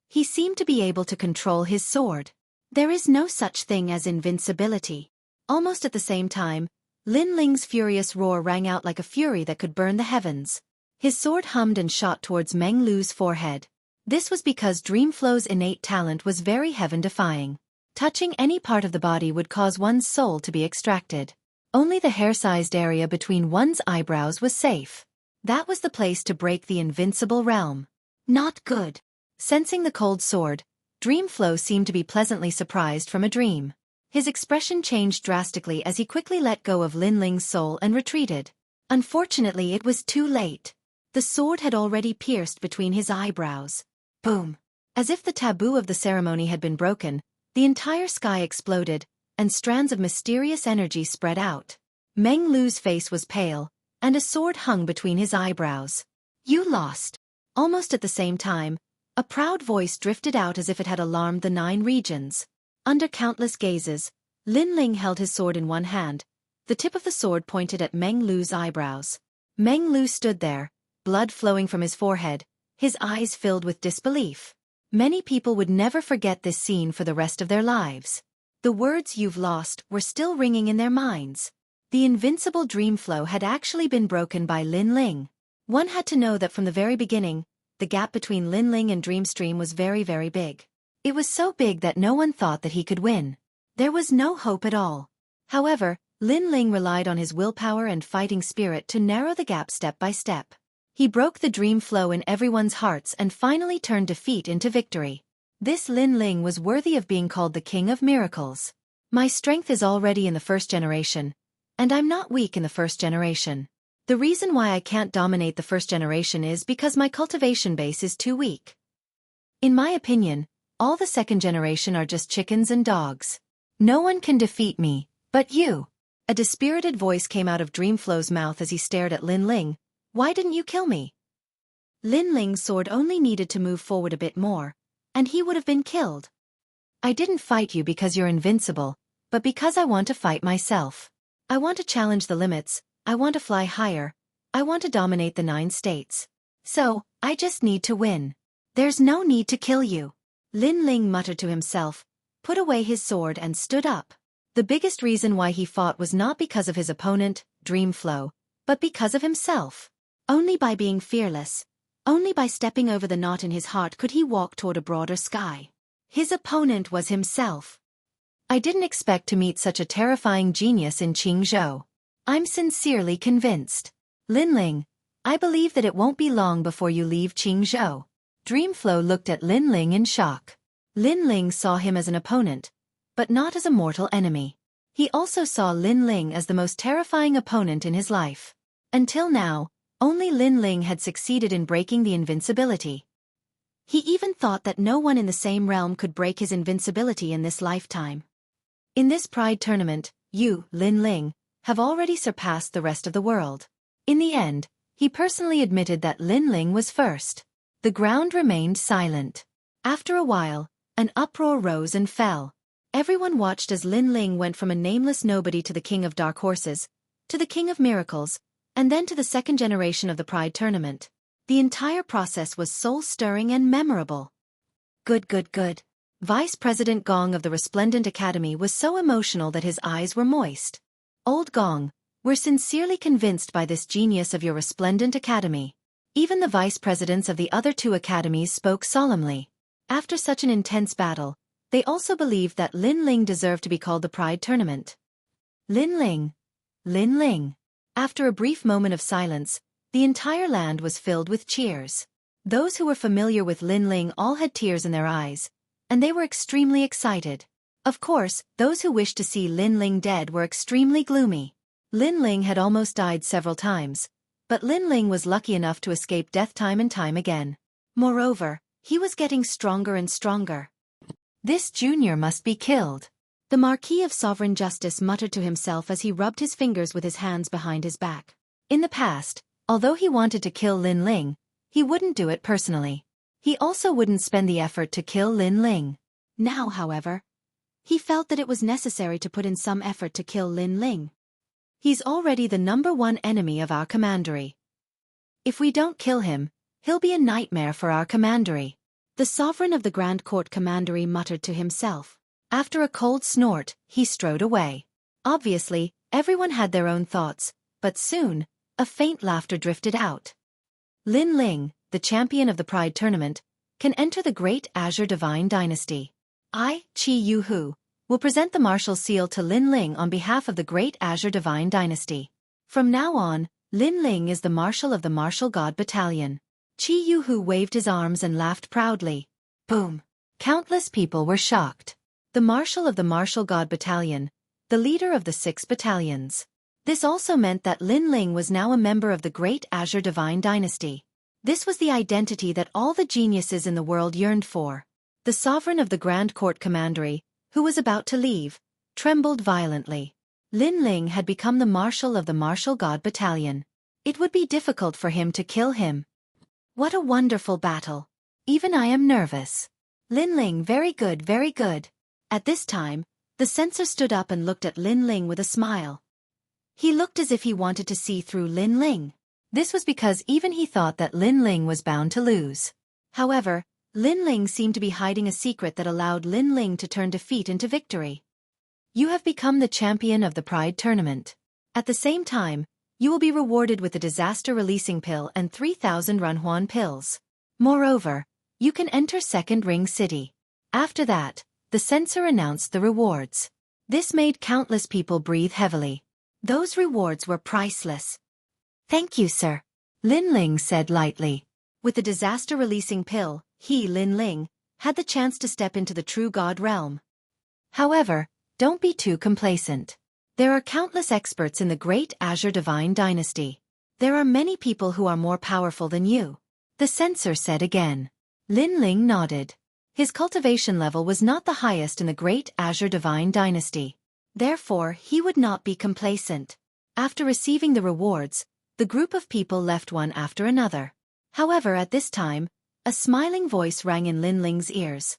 He seemed to be able to control his sword. There is no such thing as invincibility. Almost at the same time, Lin Ling's furious roar rang out like a fury that could burn the heavens. His sword hummed and shot towards Meng Lu's forehead. This was because Dreamflow's innate talent was very heaven-defying. Touching any part of the body would cause one's soul to be extracted. Only the hair-sized area between one's eyebrows was safe. That was the place to break the invincible realm. Not good. Sensing the cold sword, Dreamflow seemed to be pleasantly surprised from a dream. His expression changed drastically as he quickly let go of Lin Ling's soul and retreated. Unfortunately, it was too late. The sword had already pierced between his eyebrows. Boom! As if the taboo of the ceremony had been broken, the entire sky exploded, and strands of mysterious energy spread out. Meng Lu's face was pale, and a sword hung between his eyebrows. You lost. Almost at the same time, a proud voice drifted out as if it had alarmed the 9 regions. Under countless gazes, Lin Ling held his sword in one hand. The tip of the sword pointed at Meng Lu's eyebrows. Meng Lu stood there, blood flowing from his forehead, his eyes filled with disbelief. Many people would never forget this scene for the rest of their lives. The words "you've lost" were still ringing in their minds. The invincible Dreamflow had actually been broken by Lin Ling. One had to know that from the very beginning, the gap between Lin Ling and Dreamstream was very, very big. It was so big that no one thought that he could win. There was no hope at all. However, Lin Ling relied on his willpower and fighting spirit to narrow the gap step by step. He broke the Dreamflow in everyone's hearts and finally turned defeat into victory. This Lin Ling was worthy of being called the King of Miracles. My strength is already in the first generation, and I'm not weak in the first generation. The reason why I can't dominate the first generation is because my cultivation base is too weak. In my opinion, all the second generation are just chickens and dogs. No one can defeat me, but you. A dispirited voice came out of Dreamflow's mouth as he stared at Lin Ling. Why didn't you kill me? Lin Ling's sword only needed to move forward a bit more, and he would have been killed. I didn't fight you because you're invincible, but because I want to fight myself. I want to challenge the limits, I want to fly higher, I want to dominate the 9 states. So, I just need to win. There's no need to kill you. Lin Ling muttered to himself, put away his sword and stood up. The biggest reason why he fought was not because of his opponent, Dreamflow, but because of himself. Only by being fearless, only by stepping over the knot in his heart could he walk toward a broader sky. His opponent was himself. I didn't expect to meet such a terrifying genius in Qingzhou. I'm sincerely convinced. Lin Ling, I believe that it won't be long before you leave Qingzhou. Dreamflow looked at Lin Ling in shock. Lin Ling saw him as an opponent, but not as a mortal enemy. He also saw Lin Ling as the most terrifying opponent in his life. Until now, only Lin Ling had succeeded in breaking the invincibility. He even thought that no one in the same realm could break his invincibility in this lifetime. In this Pride tournament, you, Lin Ling, have already surpassed the rest of the world. In the end, he personally admitted that Lin Ling was first. The ground remained silent. After a while, an uproar rose and fell. Everyone watched as Lin Ling went from a nameless nobody to the king of dark horses, to the king of miracles, and then to the second generation of the Pride tournament. The entire process was soul-stirring and memorable. Good. Vice President Gong of the Resplendent Academy was so emotional that his eyes were moist. Old Gong, we're sincerely convinced by this genius of your Resplendent Academy. Even the vice presidents of the other 2 academies spoke solemnly. After such an intense battle, they also believed that Lin Ling deserved to be called the Pride Tournament. Lin Ling. After a brief moment of silence, the entire land was filled with cheers. Those who were familiar with Lin Ling all had tears in their eyes, and they were extremely excited. Of course, those who wished to see Lin Ling dead were extremely gloomy. Lin Ling had almost died several times, but Lin Ling was lucky enough to escape death time and time again. Moreover, he was getting stronger and stronger. This junior must be killed. The Marquis of Sovereign Justice muttered to himself as he rubbed his fingers with his hands behind his back. In the past, although he wanted to kill Lin Ling, he wouldn't do it personally. He also wouldn't spend the effort to kill Lin Ling. Now, however, he felt that it was necessary to put in some effort to kill Lin Ling. He's already the #1 enemy of our commandery. If we don't kill him, he'll be a nightmare for our commandery. The sovereign of the Grand Court commandery muttered to himself. After a cold snort, he strode away. Obviously, everyone had their own thoughts, but soon, a faint laughter drifted out. Lin Ling, the champion of the Pride tournament, can enter the Great Azure Divine Dynasty. I, Qi Yuhu, will present the martial seal to Lin Ling on behalf of the Great Azure Divine Dynasty. From now on, Lin Ling is the Marshal of the Martial God Battalion. Qi Yuhu waved his arms and laughed proudly. Boom! Countless people were shocked. The Marshal of the Martial God Battalion, the leader of the 6 battalions. This also meant that Lin Ling was now a member of the Great Azure Divine Dynasty. This was the identity that all the geniuses in the world yearned for. The sovereign of the Grand Court commandery, who was about to leave, trembled violently. Lin Ling had become the Marshal of the Martial God Battalion. It would be difficult for him to kill him. What a wonderful battle. Even I am nervous. Lin Ling, very good, very good. At this time, the censor stood up and looked at Lin Ling with a smile. He looked as if he wanted to see through Lin Ling. This was because even he thought that Lin Ling was bound to lose. However, Lin Ling seemed to be hiding a secret that allowed Lin Ling to turn defeat into victory. You have become the champion of the Pride tournament. At the same time, you will be rewarded with a disaster releasing pill and 3,000 Runhuan pills. Moreover, you can enter Second Ring City. After that, the censor announced the rewards. This made countless people breathe heavily. Those rewards were priceless. Thank you, sir. Lin Ling said lightly. With the disaster-releasing pill, he, Lin Ling, had the chance to step into the true God realm. However, don't be too complacent. There are countless experts in the Great Azure Divine Dynasty. There are many people who are more powerful than you. The censor said again. Lin Ling nodded. His cultivation level was not the highest in the Great Azure Divine Dynasty. Therefore, he would not be complacent. After receiving the rewards, the group of people left one after another. However, at this time, a smiling voice rang in Lin Ling's ears.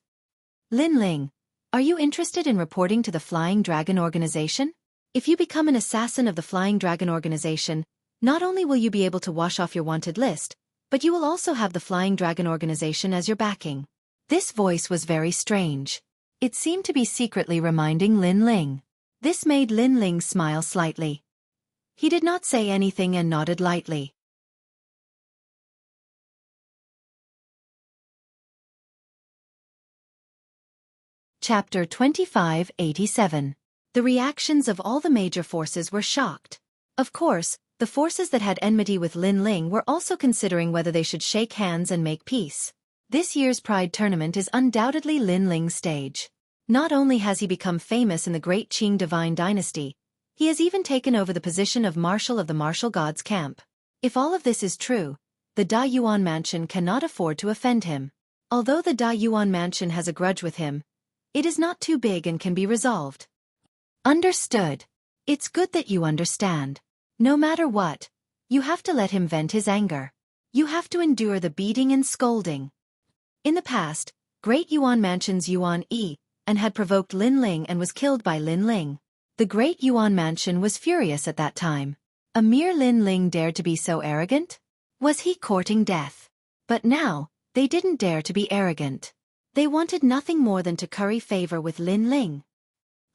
Lin Ling, are you interested in reporting to the Flying Dragon Organization? If you become an assassin of the Flying Dragon Organization, not only will you be able to wash off your wanted list, but you will also have the Flying Dragon Organization as your backing. This voice was very strange. It seemed to be secretly reminding Lin Ling. This made Lin Ling smile slightly. He did not say anything and nodded lightly. Chapter 2587. The reactions of all the major forces were shocked. Of course, the forces that had enmity with Lin Ling were also considering whether they should shake hands and make peace. This year's Pride Tournament is undoubtedly Lin Ling's stage. Not only has he become famous in the Great Qing Divine Dynasty, he has even taken over the position of Marshal of the Martial Gods Camp. If all of this is true, the Da Yuan Mansion cannot afford to offend him. Although the Da Yuan Mansion has a grudge with him, it is not too big and can be resolved. Understood. It's good that you understand. No matter what, you have to let him vent his anger. You have to endure the beating and scolding. In the past, Great Yuan Mansion's Yuan Yi and had provoked Lin Ling and was killed by Lin Ling. The Great Yuan Mansion was furious at that time. A mere Lin Ling dared to be so arrogant? Was he courting death? But now, they didn't dare to be arrogant. They wanted nothing more than to curry favor with Lin Ling.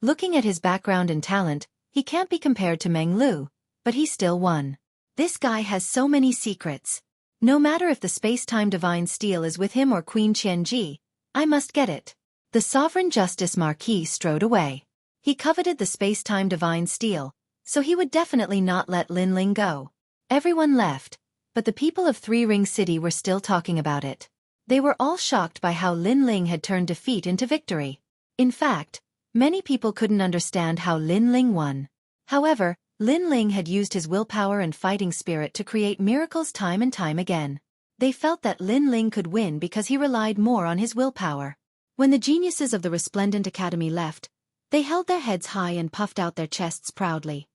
Looking at his background and talent, he can't be compared to Meng Lu, but he still won. This guy has so many secrets. No matter if the space-time divine steel is with him or Queen Qianji, I must get it. The Sovereign Justice Marquis strode away. He coveted the space-time divine steel, so he would definitely not let Lin Ling go. Everyone left, but the people of Three Ring City were still talking about it. They were all shocked by how Lin Ling had turned defeat into victory. In fact, many people couldn't understand how Lin Ling won. However, Lin Ling had used his willpower and fighting spirit to create miracles time and time again. They felt that Lin Ling could win because he relied more on his willpower. When the geniuses of the Resplendent Academy left, they held their heads high and puffed out their chests proudly.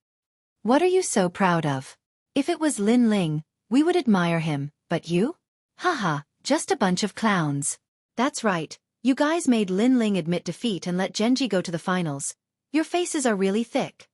What are you so proud of? If it was Lin Ling, we would admire him, but you? Haha, just a bunch of clowns. That's right, you guys made Lin Ling admit defeat and let Genji go to the finals. Your faces are really thick.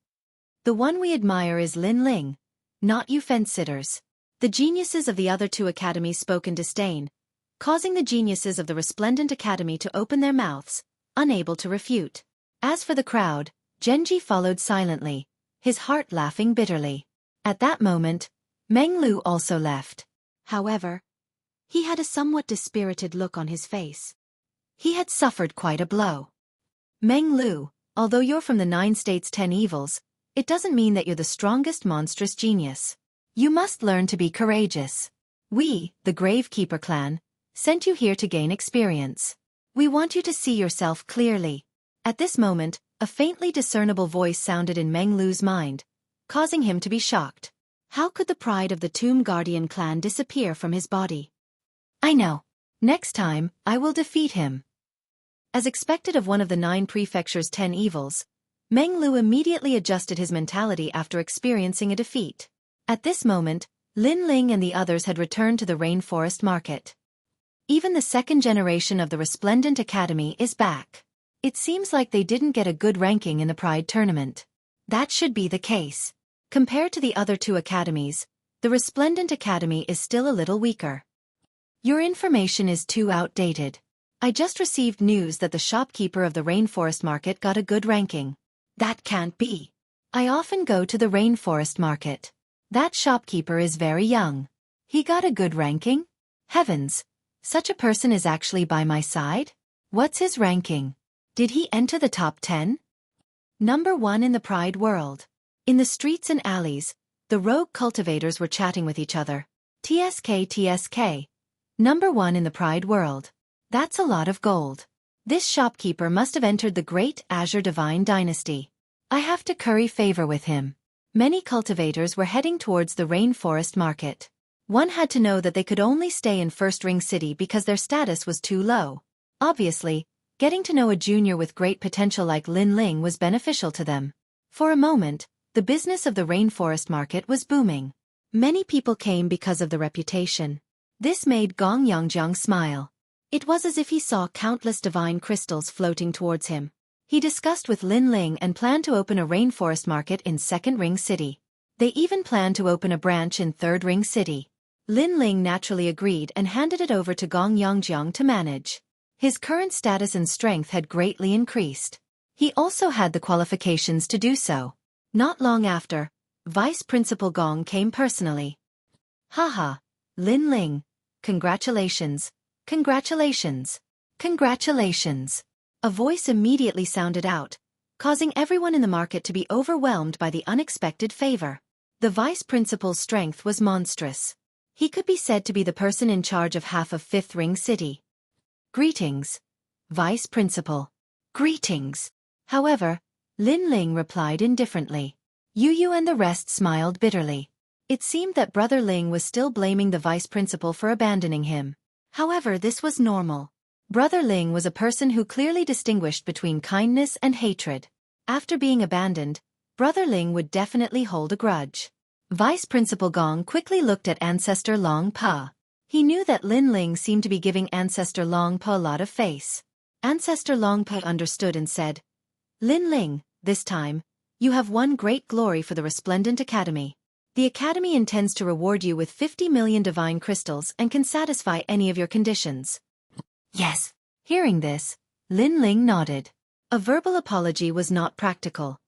The one we admire is Lin Ling, not you fence-sitters. The geniuses of the other two academies spoke in disdain, causing the geniuses of the Resplendent Academy to open their mouths, unable to refute. As for the crowd, Genji followed silently, his heart laughing bitterly. At that moment, Meng Lu also left. However, he had a somewhat dispirited look on his face. He had suffered quite a blow. Meng Lu, although you're from the 9 States 10 Evils, it doesn't mean that you're the strongest monstrous genius. You must learn to be courageous. We, the Gravekeeper clan, sent you here to gain experience. We want you to see yourself clearly. At this moment, a faintly discernible voice sounded in Meng Lu's mind, causing him to be shocked. How could the pride of the Tomb Guardian clan disappear from his body? I know. Next time, I will defeat him. As expected of one of the 9 prefecture's 10 evils, Meng Lu immediately adjusted his mentality after experiencing a defeat. At this moment, Lin Ling and the others had returned to the Rainforest Market. Even the second generation of the Resplendent Academy is back. It seems like they didn't get a good ranking in the Pride Tournament. That should be the case. Compared to the other 2 academies, the Resplendent Academy is still a little weaker. Your information is too outdated. I just received news that the shopkeeper of the Rainforest Market got a good ranking. That can't be. I often go to the Rainforest Market. That shopkeeper is very young. He got a good ranking? Heavens! Such a person is actually by my side? What's his ranking? Did he enter the top 10? Number 1 in the Pride world. In the streets and alleys, the rogue cultivators were chatting with each other. TSK. Number 1 in the Pride world. That's a lot of gold. This shopkeeper must have entered the Great Azure Divine Dynasty. I have to curry favor with him. Many cultivators were heading towards the Rainforest Market. One had to know that they could only stay in First Ring City because their status was too low. Obviously, getting to know a junior with great potential like Lin Ling was beneficial to them. For a moment, the business of the rainforest market was booming. Many people came because of the reputation. This made Gong Yongjiang smile. It was as if he saw countless divine crystals floating towards him. He discussed with Lin Ling and planned to open a rainforest market in Second Ring City. They even planned to open a branch in Third Ring City. Lin Ling naturally agreed and handed it over to Gong Yongjiang to manage. His current status and strength had greatly increased. He also had the qualifications to do so. Not long after, Vice Principal Gong came personally. Haha, Lin Ling, congratulations, congratulations, congratulations. A voice immediately sounded out, causing everyone in the market to be overwhelmed by the unexpected favor. The Vice Principal's strength was monstrous. He could be said to be the person in charge of half of Fifth Ring City. Greetings, Vice Principal. Greetings. However, Lin Ling replied indifferently. Yu and the rest smiled bitterly. It seemed that Brother Ling was still blaming the Vice Principal for abandoning him. However, this was normal. Brother Ling was a person who clearly distinguished between kindness and hatred. After being abandoned, Brother Ling would definitely hold a grudge. Vice Principal Gong quickly looked at Ancestor Long Pa. He knew that Lin Ling seemed to be giving Ancestor Long Pa a lot of face. Ancestor Long Pa understood and said, Lin Ling, this time, you have won great glory for the Resplendent Academy. The Academy intends to reward you with 50 million divine crystals and can satisfy any of your conditions. Yes. Hearing this, Lin Ling nodded. A verbal apology was not practical.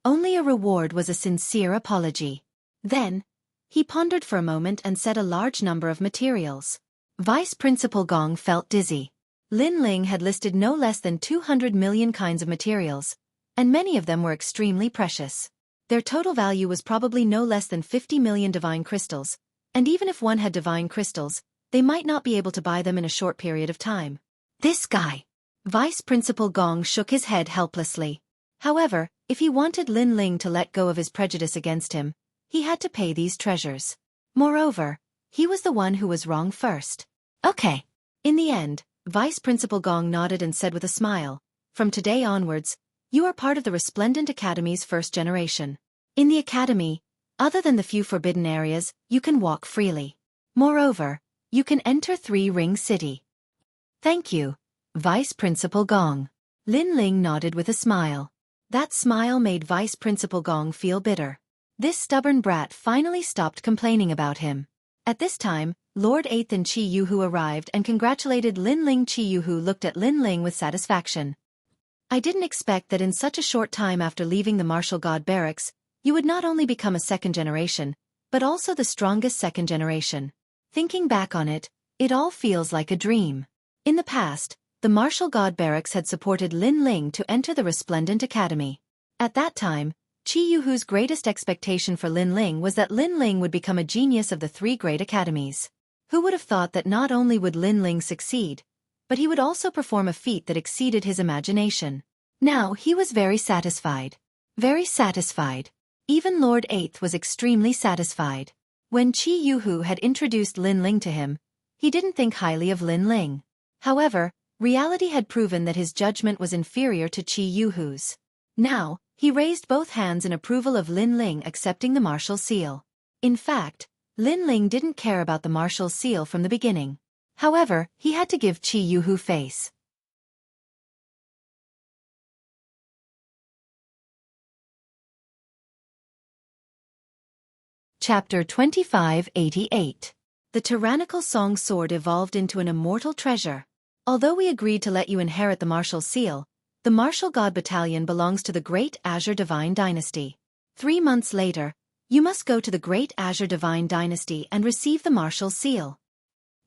Only a reward was a sincere apology. Then, he pondered for a moment and said a large number of materials. Vice Principal Gong felt dizzy. Lin Ling had listed no less than 200 million kinds of materials, and many of them were extremely precious. Their total value was probably no less than 50 million divine crystals, and even if one had divine crystals, they might not be able to buy them in a short period of time. This guy. Vice Principal Gong shook his head helplessly. However, if he wanted Lin Ling to let go of his prejudice against him, he had to pay these treasures. Moreover, he was the one who was wrong first. Okay. In the end, Vice Principal Gong nodded and said with a smile, from today onwards, you are part of the Resplendent Academy's first generation. In the Academy, other than the few forbidden areas, you can walk freely. Moreover, you can enter Three Ring City. Thank you, Vice Principal Gong. Lin Ling nodded with a smile. That smile made Vice Principal Gong feel bitter. This stubborn brat finally stopped complaining about him. At this time, Lord 8th and Chi Yuhu arrived and congratulated Lin Ling. Chi Yuhu looked at Lin Ling with satisfaction. I didn't expect that in such a short time after leaving the Martial God Barracks, you would not only become a second generation, but also the strongest second generation. Thinking back on it, it all feels like a dream. In the past, the Martial God Barracks had supported Lin Ling to enter the Resplendent Academy. At that time, Chi Yuhu's greatest expectation for Lin Ling was that Lin Ling would become a genius of the three great academies. Who would have thought that not only would Lin Ling succeed, but he would also perform a feat that exceeded his imagination. Now he was very satisfied. Very satisfied. Even Lord 8th was extremely satisfied. When Chi Yuhu had introduced Lin Ling to him, he didn't think highly of Lin Ling. However, reality had proven that his judgment was inferior to Chi Yuhu's. Now, he raised both hands in approval of Lin Ling accepting the martial seal. In fact, Lin Ling didn't care about the martial seal from the beginning. However, he had to give Chi Yuhu face. Chapter 2588. The tyrannical Song Sword evolved into an immortal treasure. Although we agreed to let you inherit the martial seal, the Martial God Battalion belongs to the Great Azure Divine Dynasty. 3 months later, you must go to the Great Azure Divine Dynasty and receive the martial seal.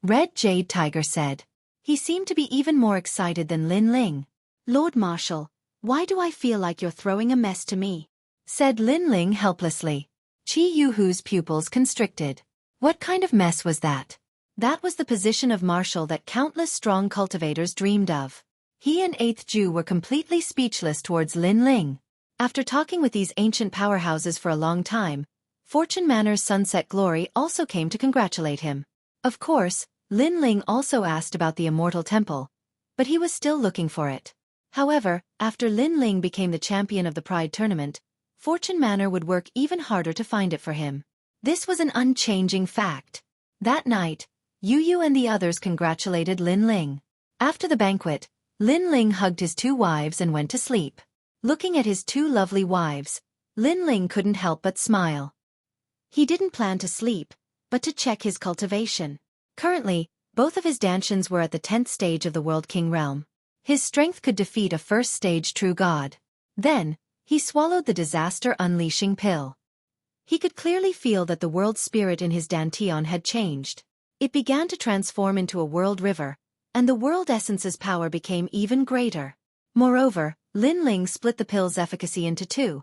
Red Jade Tiger said. He seemed to be even more excited than Lin Ling. Lord Marshal, why do I feel like you're throwing a mess to me? Said Lin Ling helplessly. Chi Yuhu's pupils constricted. What kind of mess was that? That was the position of marshal that countless strong cultivators dreamed of. He and 8th Ju were completely speechless towards Lin Ling. After talking with these ancient powerhouses for a long time, Fortune Manor's Sunset Glory also came to congratulate him. Of course, Lin Ling also asked about the Immortal Temple, but he was still looking for it. However, after Lin Ling became the champion of the Pride Tournament, Fortune Manor would work even harder to find it for him. This was an unchanging fact. That night, Yu Yu and the others congratulated Lin Ling. After the banquet, Lin Ling hugged his 2 wives and went to sleep. Looking at his 2 lovely wives, Lin Ling couldn't help but smile. He didn't plan to sleep, but to check his cultivation. Currently, both of his Dantians were at the 10th stage of the World King realm. His strength could defeat a 1st stage true god. Then, he swallowed the disaster unleashing pill. He could clearly feel that the world spirit in his Dantian had changed. It began to transform into a world river, and the world essence's power became even greater. Moreover, Lin Ling split the pill's efficacy into 2,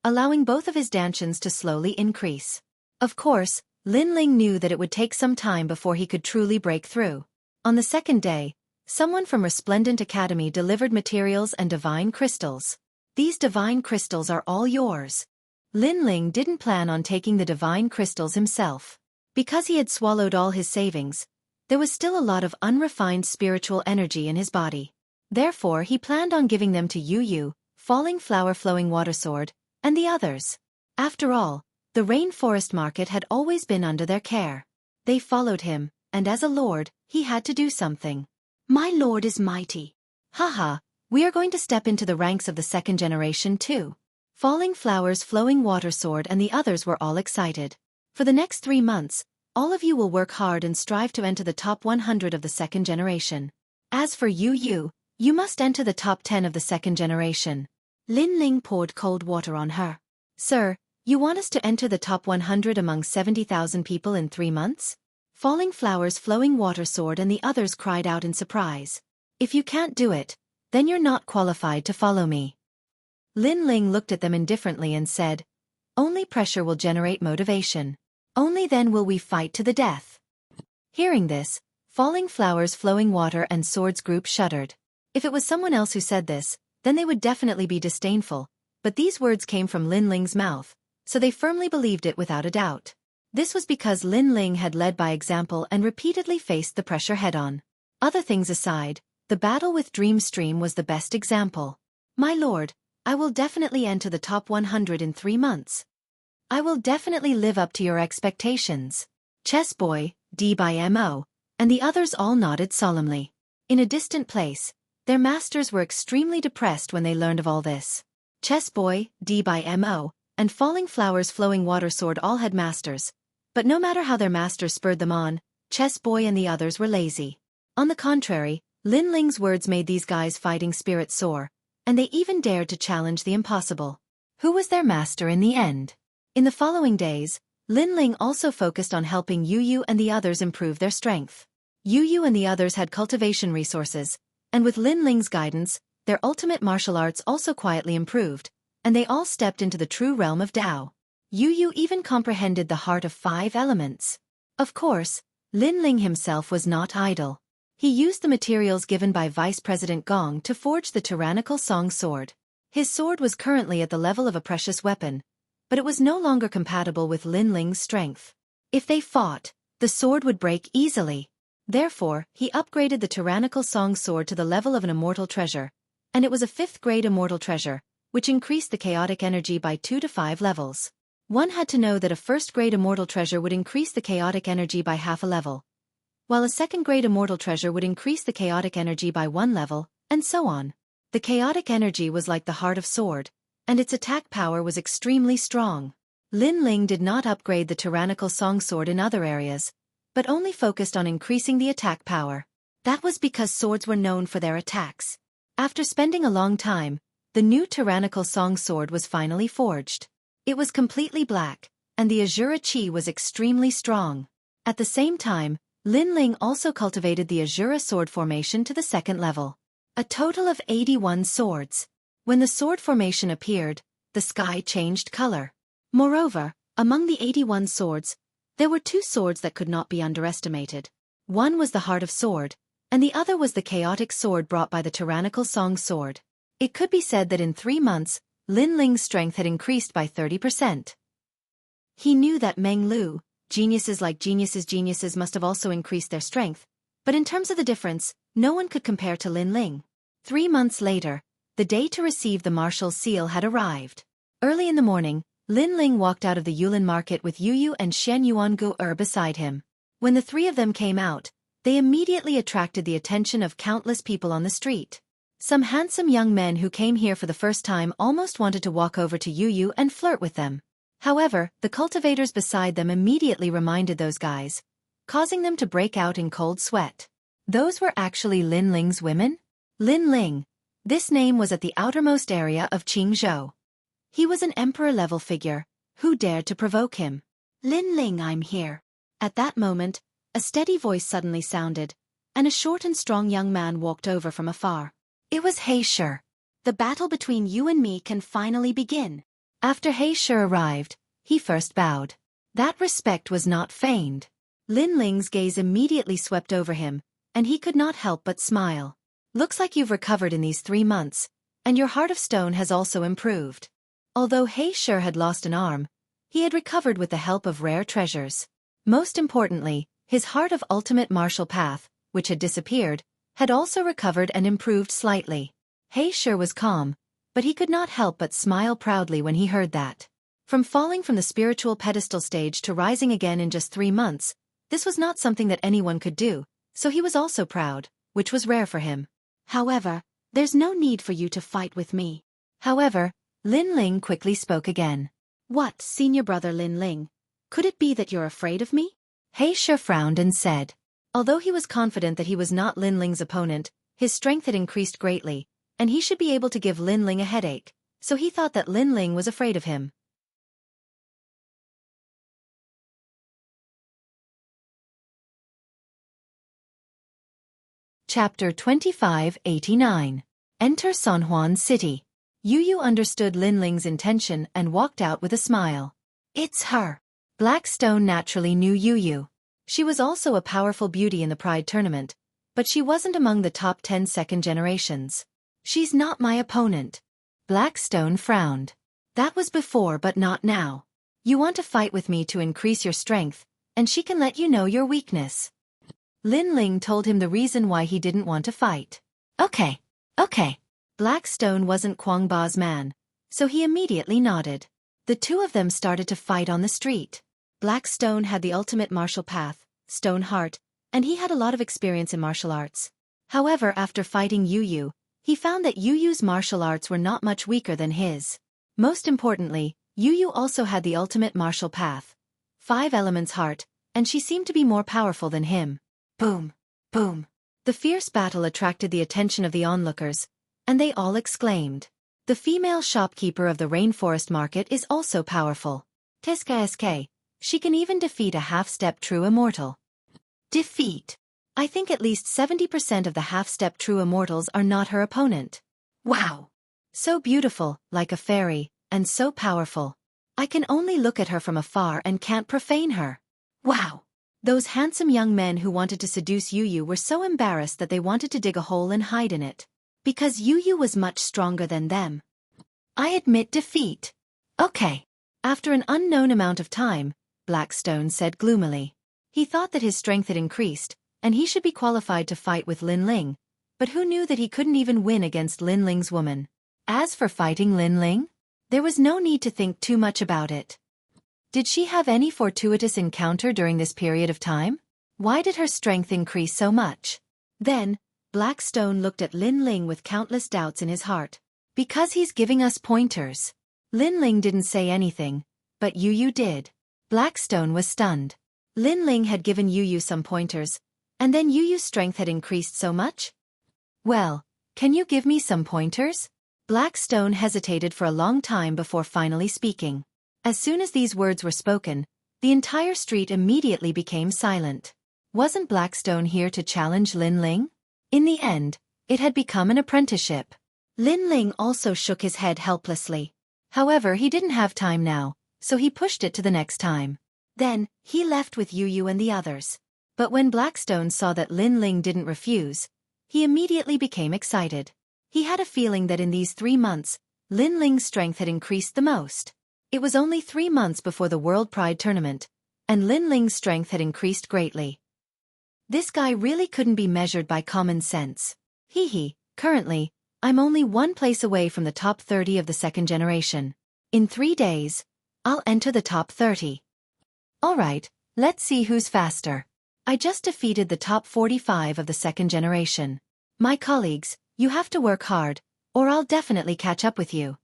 allowing both of his Dantians to slowly increase. Of course, Lin Ling knew that it would take some time before he could truly break through. On the 2nd day, someone from Resplendent Academy delivered materials and divine crystals. These divine crystals are all yours. Lin Ling didn't plan on taking the divine crystals himself. Because he had swallowed all his savings, there was still a lot of unrefined spiritual energy in his body. Therefore he planned on giving them to Yu Yu, Falling Flower Flowing Water Sword, and the others. After all, the rainforest market had always been under their care. They followed him, and as a lord, he had to do something. My lord is mighty. Haha, we are going to step into the ranks of the 2nd generation too. Falling Flowers Flowing Water Sword and the others were all excited. For the next 3 months, all of you will work hard and strive to enter the top 100 of the 2nd generation. As for Yu Yu, you must enter the top 10 of the 2nd generation. Lin Ling poured cold water on her. Sir, you want us to enter the top 100 among 70,000 people in 3 months? Falling Flowers Flowing Water Sword and the others cried out in surprise. If you can't do it, then you're not qualified to follow me. Lin Ling looked at them indifferently and said, only pressure will generate motivation. Only then will we fight to the death. Hearing this, Falling Flowers Flowing Water and Swords group shuddered. If it was someone else who said this, then they would definitely be disdainful, but these words came from Lin Ling's mouth, so they firmly believed it without a doubt. This was because Lin Ling had led by example and repeatedly faced the pressure head-on. Other things aside, the battle with Dreamstream was the best example. My lord, I will definitely enter the top 100 in 3 months. I will definitely live up to your expectations. Chess Boy, D by Mo, and the others all nodded solemnly. In a distant place, their masters were extremely depressed when they learned of all this. Chess Boy, D by Mo, and Falling Flowers Flowing Water Sword all had masters, but no matter how their masters spurred them on, Chess Boy and the others were lazy. On the contrary, Lin Ling's words made these guys' fighting spirits soar, and they even dared to challenge the impossible. Who was their master in the end? In the following days, Lin Ling also focused on helping Yu Yu and the others improve their strength. Yu Yu and the others had cultivation resources, and with Lin Ling's guidance, their ultimate martial arts also quietly improved, and they all stepped into the true realm of Tao. Yu Yu even comprehended the heart of 5 elements. Of course, Lin Ling himself was not idle. He used the materials given by Vice President Gong to forge the tyrannical Song Sword. His sword was currently at the level of a precious weapon, but it was no longer compatible with Lin Ling's strength. If they fought, the sword would break easily. Therefore, he upgraded the tyrannical Song Sword to the level of an immortal treasure, and it was a 5th-grade immortal treasure, which increased the chaotic energy by 2 to 5 levels. One had to know that a 1st-grade immortal treasure would increase the chaotic energy by half a level, while a 2nd-grade immortal treasure would increase the chaotic energy by 1 level, and so on. The chaotic energy was like the heart of sword, and its attack power was extremely strong. Lin Ling did not upgrade the tyrannical Song Sword in other areas, but only focused on increasing the attack power. That was because swords were known for their attacks. After spending a long time, the new tyrannical Song Sword was finally forged. It was completely black, and the Azura Chi was extremely strong. At the same time, Lin Ling also cultivated the Azura sword formation to the 2nd level. A total of 81 swords. When the sword formation appeared, the sky changed color. Moreover, among the 81 swords, there were 2 swords that could not be underestimated. One was the Heart of Sword, and the other was the chaotic sword brought by the tyrannical Song Sword. It could be said that in 3 months, Lin Ling's strength had increased by 30%. He knew that Meng Lu, geniuses must have also increased their strength, but in terms of the difference, no one could compare to Lin Ling. 3 months later, the day to receive the marshal's seal had arrived. Early in the morning, Lin Ling walked out of the Yulin market with Yu Yu and Shen Yuangu beside him. When the three of them came out, they immediately attracted the attention of countless people on the street. Some handsome young men who came here for the first time almost wanted to walk over to Yu Yu and flirt with them. However, the cultivators beside them immediately reminded those guys, causing them to break out in cold sweat. Those were actually Lin Ling's women? Lin Ling. This name was at the outermost area of Qingzhou. He was an emperor-level figure. Who dared to provoke him? Lin Ling, I'm here. At that moment, a steady voice suddenly sounded, and a short and strong young man walked over from afar. It was He Shi. The battle between you and me can finally begin. After He Shi arrived, he first bowed. That respect was not feigned. Lin Ling's gaze immediately swept over him, and he could not help but smile. Looks like you've recovered in these 3 months, and your heart of stone has also improved. Although He Shi had lost an arm, he had recovered with the help of rare treasures. Most importantly, his heart of ultimate martial path, which had disappeared, had also recovered and improved slightly. He Shi was calm, but he could not help but smile proudly when he heard that. From falling from the spiritual pedestal stage to rising again in just 3 months, this was not something that anyone could do, so he was also proud, which was rare for him. However, there's no need for you to fight with me. However, Lin Ling quickly spoke again. What, senior brother Lin Ling? Could it be that you're afraid of me? He Shi frowned and said. Although he was confident that he was not Lin Ling's opponent, his strength had increased greatly, and he should be able to give Lin Ling a headache, so he thought that Lin Ling was afraid of him. Chapter 2589. Enter Sanhuan City. Yu Yu understood Lin Ling's intention and walked out with a smile. It's her. Blackstone naturally knew Yu Yu. She was also a powerful beauty in the Pride tournament, but she wasn't among the top 10 second generations. She's not my opponent. Blackstone frowned. That was before but not now. You want to fight with me to increase your strength, and she can let you know your weakness. Lin Ling told him the reason why he didn't want to fight. Okay. Blackstone wasn't Quang Ba's man, so he immediately nodded. The two of them started to fight on the street. Blackstone had the ultimate martial path, Stone Heart, and he had a lot of experience in martial arts. However, after fighting Yu Yu, he found that Yu Yu's martial arts were not much weaker than his. Most importantly, Yu Yu also had the ultimate martial path, 5 Elements Heart, and she seemed to be more powerful than him. Boom! Boom! The fierce battle attracted the attention of the onlookers, and they all exclaimed. The female shopkeeper of the rainforest market is also powerful. Teska. She can even defeat a half-step true immortal. Defeat. I think at least 70% of the half-step true immortals are not her opponent. Wow! So beautiful, like a fairy, and so powerful. I can only look at her from afar and can't profane her. Wow! Those handsome young men who wanted to seduce Yu Yu were so embarrassed that they wanted to dig a hole and hide in it. Because Yu Yu was much stronger than them. I admit defeat. Okay. After an unknown amount of time, Blackstone said gloomily. He thought that his strength had increased, and he should be qualified to fight with Lin Ling, but who knew that he couldn't even win against Lin Ling's woman? As for fighting Lin Ling, there was no need to think too much about it. Did she have any fortuitous encounter during this period of time? Why did her strength increase so much? Then, Blackstone looked at Lin Ling with countless doubts in his heart. Because he's giving us pointers. Lin Ling didn't say anything, but Yu Yu did. Blackstone was stunned. Lin Ling had given Yu Yu some pointers, and then Yu Yu's strength had increased so much? Well, can you give me some pointers? Blackstone hesitated for a long time before finally speaking. As soon as these words were spoken, the entire street immediately became silent. Wasn't Blackstone here to challenge Lin Ling? In the end, it had become an apprenticeship. Lin Ling also shook his head helplessly. However, he didn't have time now, so he pushed it to the next time. Then, he left with Yu Yu and the others. But when Blackstone saw that Lin Ling didn't refuse, he immediately became excited. He had a feeling that in these 3 months, Lin Ling's strength had increased the most. It was only 3 months before the World Pride Tournament, and Lin Ling's strength had increased greatly. This guy really couldn't be measured by common sense. Currently, I'm only one place away from the top 30 of the second generation. In 3 days, I'll enter the top 30. Alright, let's see who's faster. I just defeated the top 45 of the second generation. My colleagues, you have to work hard, or I'll definitely catch up with you.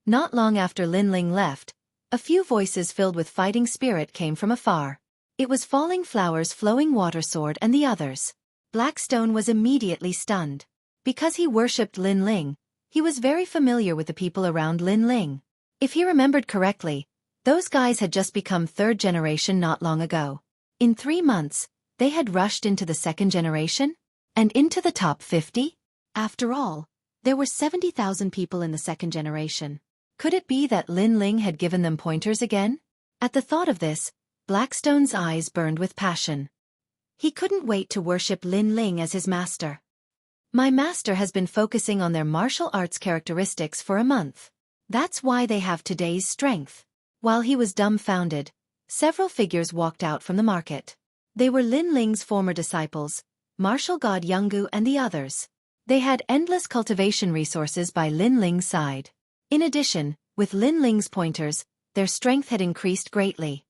Not long after Lin Ling left, a few voices filled with fighting spirit came from afar. It was Falling Flowers, Flowing Water Sword, and the others. Blackstone was immediately stunned. Because he worshipped Lin Ling, he was very familiar with the people around Lin Ling. If he remembered correctly, those guys had just become third generation not long ago. In 3 months, they had rushed into the second generation? And into the top 50? After all, there were 70,000 people in the second generation. Could it be that Lin Ling had given them pointers again? At the thought of this, Blackstone's eyes burned with passion. He couldn't wait to worship Lin Ling as his master. My master has been focusing on their martial arts characteristics for a month. That's why they have today's strength. While he was dumbfounded, several figures walked out from the market. They were Lin Ling's former disciples, martial god Yungu and the others. They had endless cultivation resources by Lin Ling's side. In addition, with Lin Ling's pointers, their strength had increased greatly.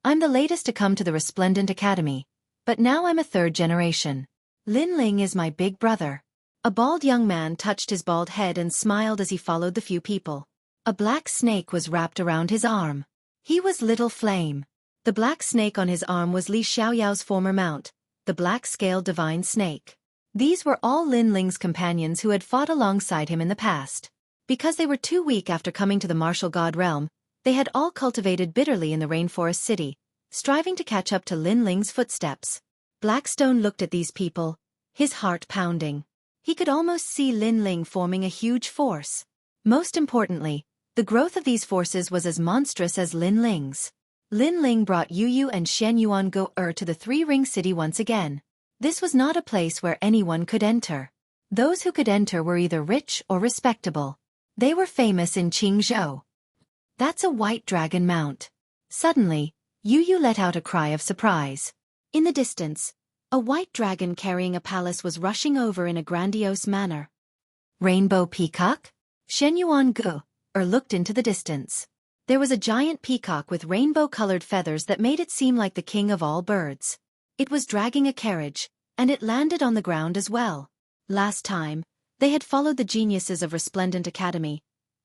I'm the latest to come to the Resplendent Academy, but now I'm a third generation. Lin Ling is my big brother. A bald young man touched his bald head and smiled as he followed the few people. A black snake was wrapped around his arm. He was Little Flame. The black snake on his arm was Li Xiaoyao's former mount, the black-scaled divine snake. These were all Lin Ling's companions who had fought alongside him in the past. Because they were too weak after coming to the martial god realm, they had all cultivated bitterly in the rainforest city, striving to catch up to Lin Ling's footsteps. Blackstone looked at these people, his heart pounding. He could almost see Lin Ling forming a huge force. Most importantly, the growth of these forces was as monstrous as Lin Ling's. Lin Ling brought Yu and Shen Yuan Go to the Three-Ring City once again. This was not a place where anyone could enter. Those who could enter were either rich or respectable. They were famous in Qingzhou. That's a white dragon mount. Suddenly, Yu let out a cry of surprise. In the distance, a white dragon carrying a palace was rushing over in a grandiose manner. Rainbow peacock? Shen Yuan Go looked into the distance. There was a giant peacock with rainbow-colored feathers that made it seem like the king of all birds. It was dragging a carriage, and it landed on the ground as well. Last time, they had followed the geniuses of Resplendent Academy.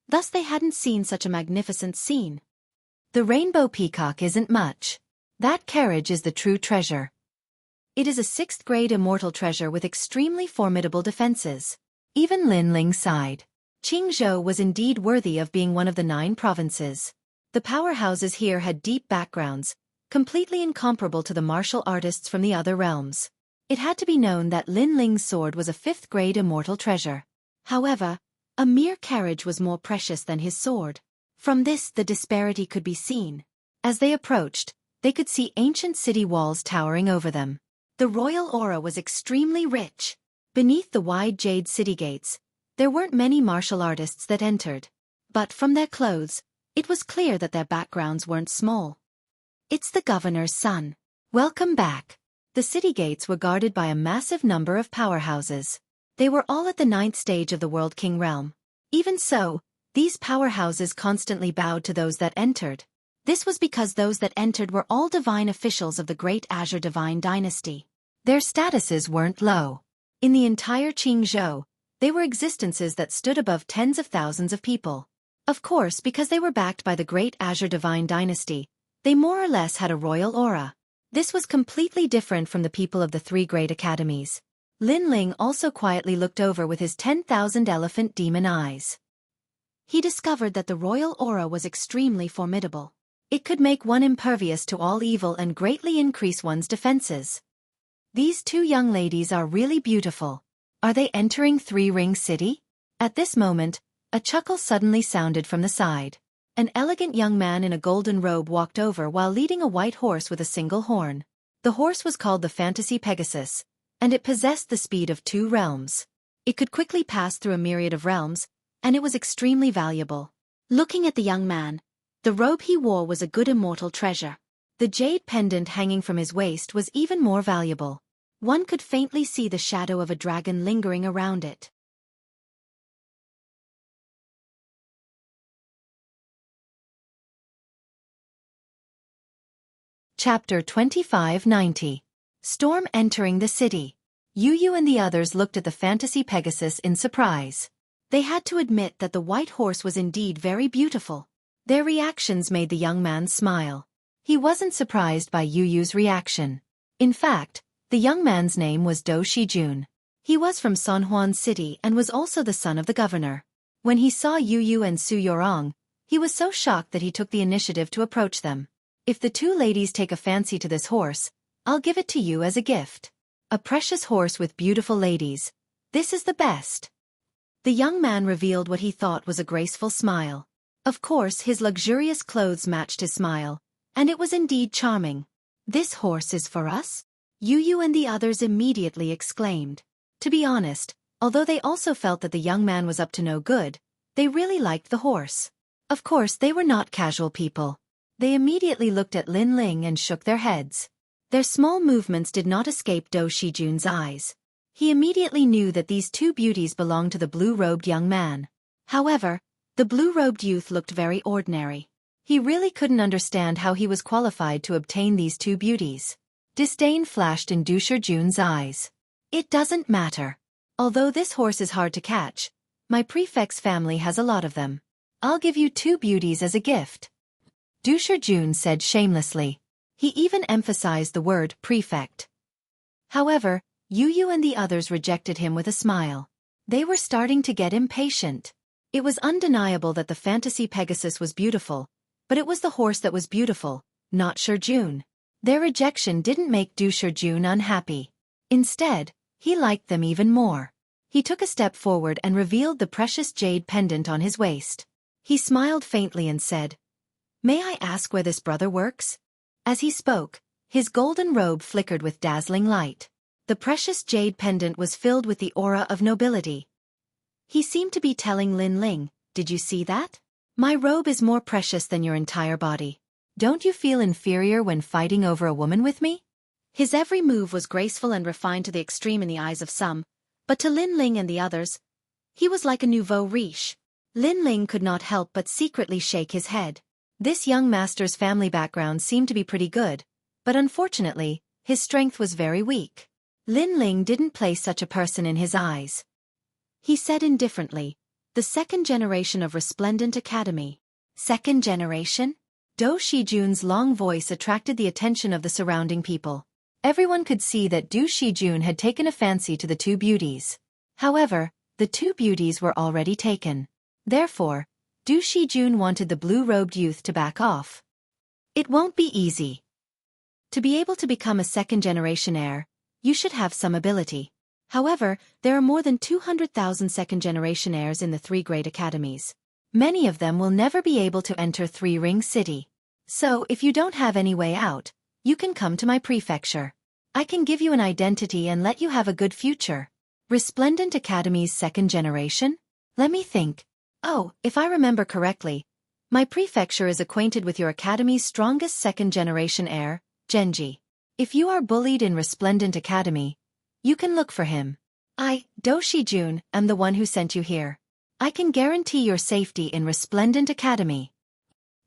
Thus they hadn't seen such a magnificent scene. The rainbow peacock isn't much. That carriage is the true treasure. It is a 6th-grade immortal treasure with extremely formidable defenses. Even Lin Ling sighed. Qingzhou was indeed worthy of being one of the 9 provinces. The powerhouses here had deep backgrounds, completely incomparable to the martial artists from the other realms. It had to be known that Lin Ling's sword was a 5th-grade immortal treasure. However, a mere carriage was more precious than his sword. From this the disparity could be seen. As they approached, they could see ancient city walls towering over them. The royal aura was extremely rich. Beneath the wide jade city gates, there weren't many martial artists that entered. But from their clothes, it was clear that their backgrounds weren't small. It's the governor's son. Welcome back. The city gates were guarded by a massive number of powerhouses. They were all at the 9th stage of the World King realm. Even so, these powerhouses constantly bowed to those that entered. This was because those that entered were all divine officials of the Great Azure Divine Dynasty. Their statuses weren't low. In the entire Qingzhou, they were existences that stood above tens of thousands of people. Of course, because they were backed by the Great Azure Divine Dynasty, they more or less had a royal aura. This was completely different from the people of the 3 great academies. Lin Ling also quietly looked over with his 10,000 elephant demon eyes. He discovered that the royal aura was extremely formidable. It could make one impervious to all evil and greatly increase one's defenses. These 2 young ladies are really beautiful. Are they entering Three-Ring City? At this moment, a chuckle suddenly sounded from the side. An elegant young man in a golden robe walked over while leading a white horse with a single horn. The horse was called the Fantasy Pegasus, and it possessed the speed of 2 realms. It could quickly pass through a myriad of realms, and it was extremely valuable. Looking at the young man, the robe he wore was a good immortal treasure. The jade pendant hanging from his waist was even more valuable. One could faintly see the shadow of a dragon lingering around it. Chapter 2590. Storm entering the city. Yu and the others looked at the fantasy Pegasus in surprise. They had to admit that the white horse was indeed very beautiful. Their reactions made the young man smile. He wasn't surprised by Yu's reaction. In fact, the young man's name was Do Shijun. He was from San Juan City and was also the son of the governor. When he saw Yu and Su Yorong, he was so shocked that he took the initiative to approach them. If the two ladies take a fancy to this horse, I'll give it to you as a gift. A precious horse with beautiful ladies. This is the best. The young man revealed what he thought was a graceful smile. Of course, his luxurious clothes matched his smile, and it was indeed charming. This horse is for us? Yu and the others immediately exclaimed. To be honest, although they also felt that the young man was up to no good, they really liked the horse. Of course, they were not casual people. They immediately looked at Lin Ling and shook their heads. Their small movements did not escape Do Shijun's eyes. He immediately knew that these two beauties belonged to the blue-robed young man. However, the blue-robed youth looked very ordinary. He really couldn't understand how he was qualified to obtain these two beauties. Disdain flashed in Du Shijun's eyes. It doesn't matter. Although this horse is hard to catch, my prefect's family has a lot of them. I'll give you two beauties as a gift. Du Shijun said shamelessly. He even emphasized the word prefect. However, Yu and the others rejected him with a smile. They were starting to get impatient. It was undeniable that the fantasy Pegasus was beautiful, but it was the horse that was beautiful, not Shijun. Their rejection didn't make Du Shijun unhappy. Instead, he liked them even more. He took a step forward and revealed the precious jade pendant on his waist. He smiled faintly and said, "May I ask where this brother works?" As he spoke, his golden robe flickered with dazzling light. The precious jade pendant was filled with the aura of nobility. He seemed to be telling Lin Ling, "Did you see that? My robe is more precious than your entire body. Don't you feel inferior when fighting over a woman with me?" His every move was graceful and refined to the extreme in the eyes of some, but to Lin Ling and the others, he was like a nouveau riche. Lin Ling could not help but secretly shake his head. This young master's family background seemed to be pretty good, but unfortunately, his strength was very weak. Lin Ling didn't place such a person in his eyes. He said indifferently, "The second generation of Resplendent Academy." Second generation? Do Shijun's long voice attracted the attention of the surrounding people. Everyone could see that Du Shijun had taken a fancy to the two beauties. However, the two beauties were already taken. Therefore, Du Shijun wanted the blue-robed youth to back off. It won't be easy. To be able to become a second-generation heir, you should have some ability. However, there are more than 200,000 second-generation heirs in the three great academies. Many of them will never be able to enter Three Ring City. So, if you don't have any way out, you can come to my prefecture. I can give you an identity and let you have a good future. Resplendent Academy's second generation? Let me think. Oh, if I remember correctly, my prefecture is acquainted with your academy's strongest second-generation heir, Genji. If you are bullied in Resplendent Academy, you can look for him. I, Do Shijun, am the one who sent you here. I can guarantee your safety in Resplendent Academy.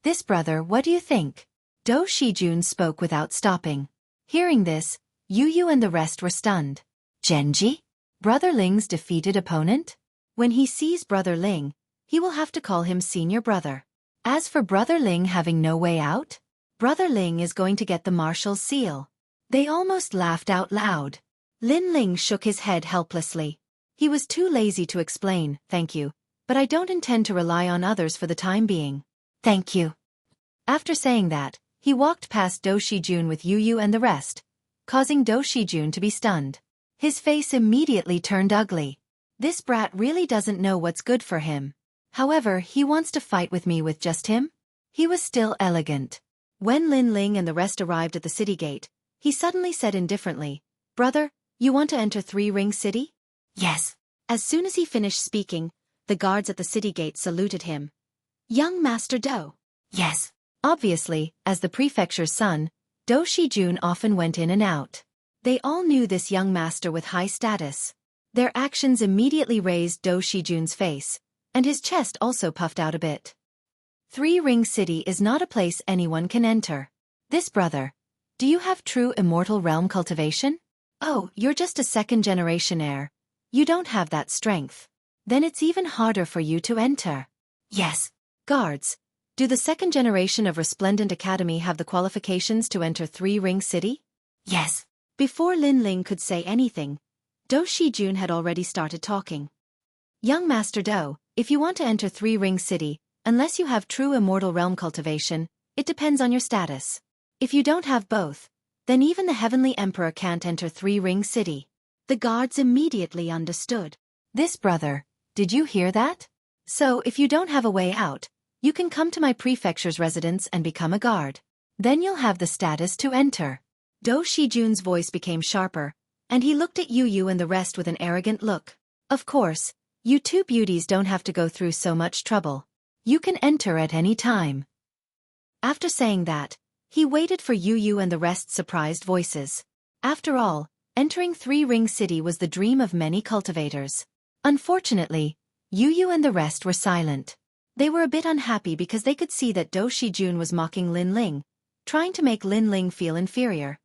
This brother, what do you think? Do Shijun spoke without stopping. Hearing this, Yu and the rest were stunned. Genji? Brother Ling's defeated opponent? When he sees Brother Ling, he will have to call him senior brother. As for Brother Ling having no way out, Brother Ling is going to get the marshal's seal. They almost laughed out loud. Lin Ling shook his head helplessly. He was too lazy to explain, "Thank you, but I don't intend to rely on others for the time being." "Thank you." After saying that, he walked past Do Shijun with Yu and the rest, causing Do Shijun to be stunned. His face immediately turned ugly. This brat really doesn't know what's good for him. However, he wants to fight with me with just him? He was still elegant. When Lin Ling and the rest arrived at the city gate, he suddenly said indifferently, "Brother, you want to enter Three Ring City?" "Yes." As soon as he finished speaking, the guards at the city gate saluted him. Young Master Do. Yes. Obviously, as the prefecture's son, Do Shijun often went in and out. They all knew this young master with high status. Their actions immediately raised Do Shijun's face, and his chest also puffed out a bit. Three-Ring City is not a place anyone can enter. This brother. Do you have true immortal realm cultivation? Oh, you're just a second-generation heir. You don't have that strength. Then it's even harder for you to enter. Yes. Guards. Do the second generation of Resplendent Academy have the qualifications to enter Three-Ring City? Yes. Before Lin Ling could say anything, Do Shijun had already started talking. Young Master Do, if you want to enter Three-Ring City, unless you have true immortal realm cultivation, it depends on your status. If you don't have both, then even the Heavenly Emperor can't enter Three-Ring City. The guards immediately understood. This brother, did you hear that? So if you don't have a way out, you can come to my prefecture's residence and become a guard. Then you'll have the status to enter. Do Shijun's voice became sharper, and he looked at Yu and the rest with an arrogant look. Of course, you two beauties don't have to go through so much trouble. You can enter at any time. After saying that, he waited for Yu and the rest's surprised voices. After all, entering Three-Ring City was the dream of many cultivators. Unfortunately, Yu and the rest were silent. They were a bit unhappy because they could see that Do Shijun was mocking Lin Ling, trying to make Lin Ling feel inferior.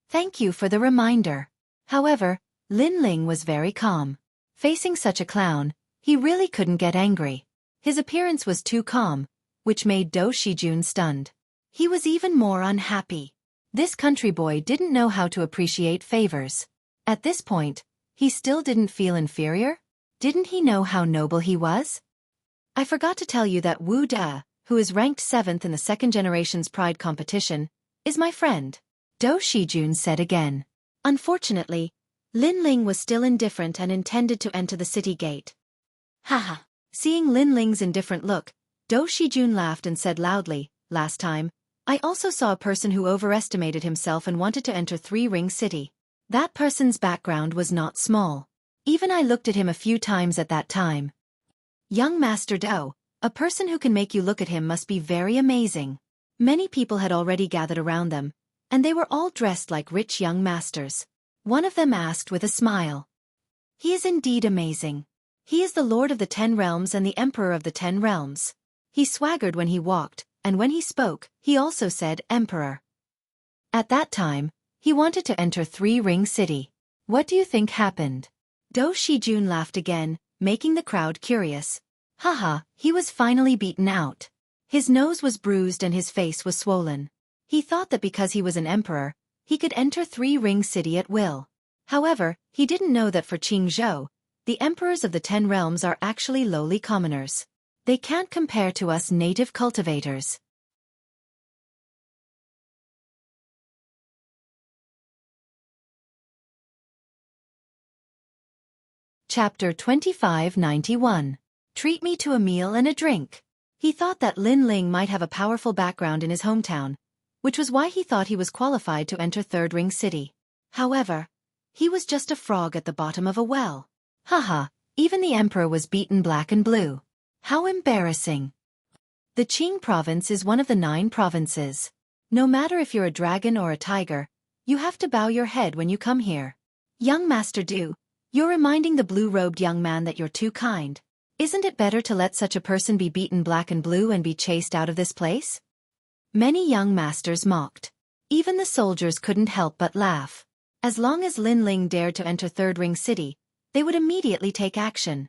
Thank you for the reminder. However, Lin Ling was very calm. Facing such a clown, he really couldn't get angry. His appearance was too calm, which made Do Shijun stunned. He was even more unhappy. This country boy didn't know how to appreciate favors. At this point, he still didn't feel inferior? Didn't he know how noble he was? I forgot to tell you that Wu Da, who is ranked 7th in the second generation's pride competition, is my friend. Do Shijun said again. Unfortunately, Lin Ling was still indifferent and intended to enter the city gate. Haha. Seeing Lin Ling's indifferent look, Do Shijun laughed and said loudly, last time, I also saw a person who overestimated himself and wanted to enter Three-Ring City. That person's background was not small. Even I looked at him a few times at that time. Young Master Do, a person who can make you look at him must be very amazing. Many people had already gathered around them, and they were all dressed like rich young masters. One of them asked with a smile. He is indeed amazing. He is the Lord of the 10 Realms and the Emperor of the 10 Realms. He swaggered when he walked, and when he spoke, he also said Emperor. At that time, he wanted to enter Three-Ring City. What do you think happened? Do Shijun laughed again, making the crowd curious. Haha, he was finally beaten out. His nose was bruised and his face was swollen. He thought that because he was an emperor, he could enter Three-Ring City at will. However, he didn't know that for Qingzhou, the emperors of the 10 realms are actually lowly commoners. They can't compare to us native cultivators. Chapter 2591. Treat me to a meal and a drink. He thought that Lin Ling might have a powerful background in his hometown, which was why he thought he was qualified to enter Third Ring City. However, he was just a frog at the bottom of a well. Haha, even the emperor was beaten black and blue. How embarrassing. The Qing province is one of the 9 provinces. No matter if you're a dragon or a tiger, you have to bow your head when you come here. Young Master Du, you're reminding the blue-robed young man that you're too kind. Isn't it better to let such a person be beaten black and blue and be chased out of this place? Many young masters mocked. Even the soldiers couldn't help but laugh. As long as Lin Ling dared to enter Third Ring City, they would immediately take action.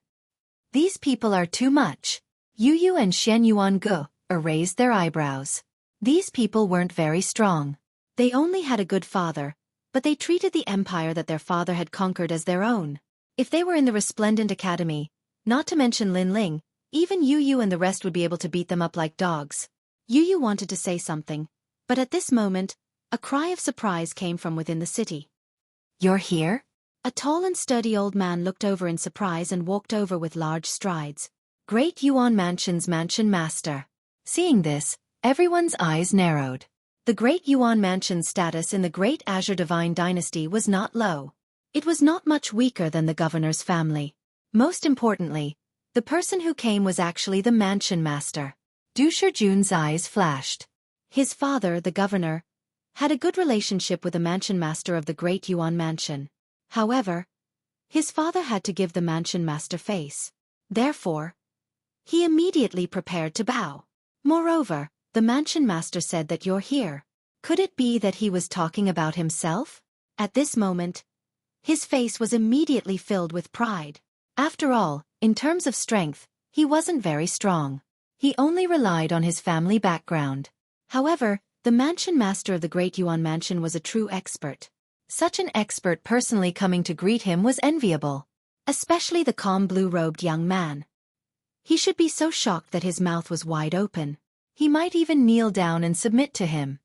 These people are too much. Yu and Shen Yuange raised their eyebrows. These people weren't very strong. They only had a good father, but they treated the empire that their father had conquered as their own. If they were in the Resplendent Academy, not to mention Lin Ling, even Yu and the rest would be able to beat them up like dogs. Yu wanted to say something, but at this moment, a cry of surprise came from within the city. You're here? A tall and sturdy old man looked over in surprise and walked over with large strides. Great Yuan Mansion's Mansion Master. Seeing this, everyone's eyes narrowed. The Great Yuan Mansion's status in the Great Azure Divine Dynasty was not low. It was not much weaker than the governor's family. Most importantly, the person who came was actually the Mansion Master. Du Shijun's eyes flashed. His father, the governor, had a good relationship with the mansion master of the Great Yuan Mansion. However, his father had to give the mansion master face. Therefore, he immediately prepared to bow. Moreover, the mansion master said that you're here. Could it be that he was talking about himself? At this moment, his face was immediately filled with pride. After all, in terms of strength, he wasn't very strong. He only relied on his family background. However, the mansion master of the Great Yuan Mansion was a true expert. Such an expert personally coming to greet him was enviable. Especially the calm blue-robed young man. He should be so shocked that his mouth was wide open. He might even kneel down and submit to him.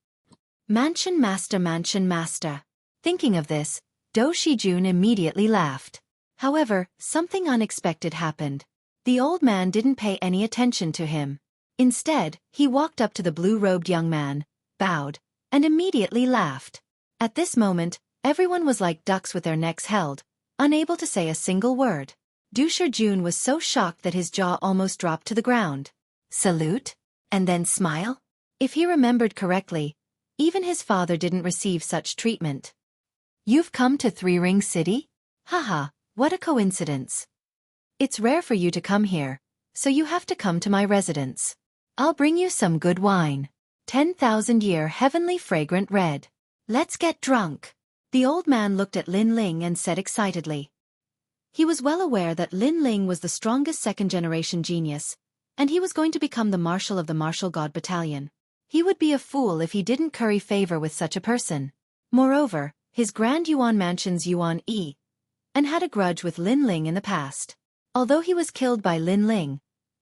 Mansion master, mansion master. Thinking of this, Do Shijun immediately laughed. However, something unexpected happened. The old man didn't pay any attention to him. Instead, he walked up to the blue-robed young man, bowed, and immediately laughed. At this moment, everyone was like ducks with their necks held, unable to say a single word. Du Shijun was so shocked that his jaw almost dropped to the ground. Salute? And then smile? If he remembered correctly, even his father didn't receive such treatment. You've come to Three Ring City? Haha, what a coincidence. It's rare for you to come here, so you have to come to my residence. I'll bring you some good wine. 10,000-year heavenly fragrant red. Let's get drunk. The old man looked at Lin Ling and said excitedly. He was well aware that Lin Ling was the strongest second-generation genius, and he was going to become the marshal of the Martial God Battalion. He would be a fool if he didn't curry favor with such a person. Moreover, his Grand Yuan Mansion's Yuan Yi, and had a grudge with Lin Ling in the past. Although he was killed by Lin Ling,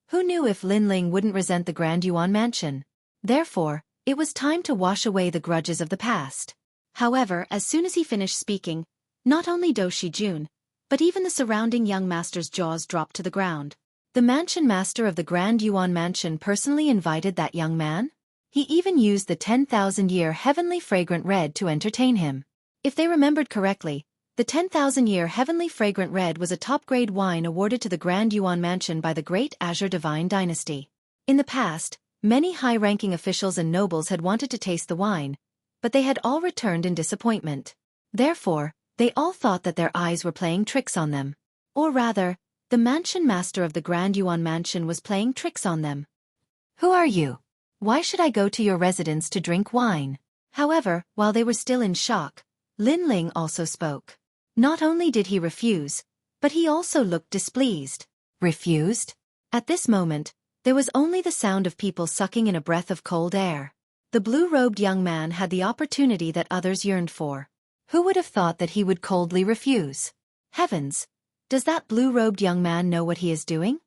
who knew if Lin Ling wouldn't resent the Grand Yuan Mansion? Therefore, it was time to wash away the grudges of the past. However, as soon as he finished speaking, not only Do Shijun, but even the surrounding young master's jaws dropped to the ground. The mansion master of the Grand Yuan Mansion personally invited that young man? He even used the 10,000-year heavenly fragrant red to entertain him. If they remembered correctly, the 10,000-year heavenly fragrant red was a top-grade wine awarded to the Grand Yuan Mansion by the Great Azure Divine Dynasty. In the past, many high-ranking officials and nobles had wanted to taste the wine, but they had all returned in disappointment. Therefore, they all thought that their eyes were playing tricks on them. Or rather, the mansion master of the Grand Yuan Mansion was playing tricks on them. Who are you? Why should I go to your residence to drink wine? However, while they were still in shock, Lin Ling also spoke. Not only did he refuse, but he also looked displeased. Refused? At this moment, there was only the sound of people sucking in a breath of cold air. The blue-robed young man had the opportunity that others yearned for. Who would have thought that he would coldly refuse? Heavens! Does that blue-robed young man know what he is doing?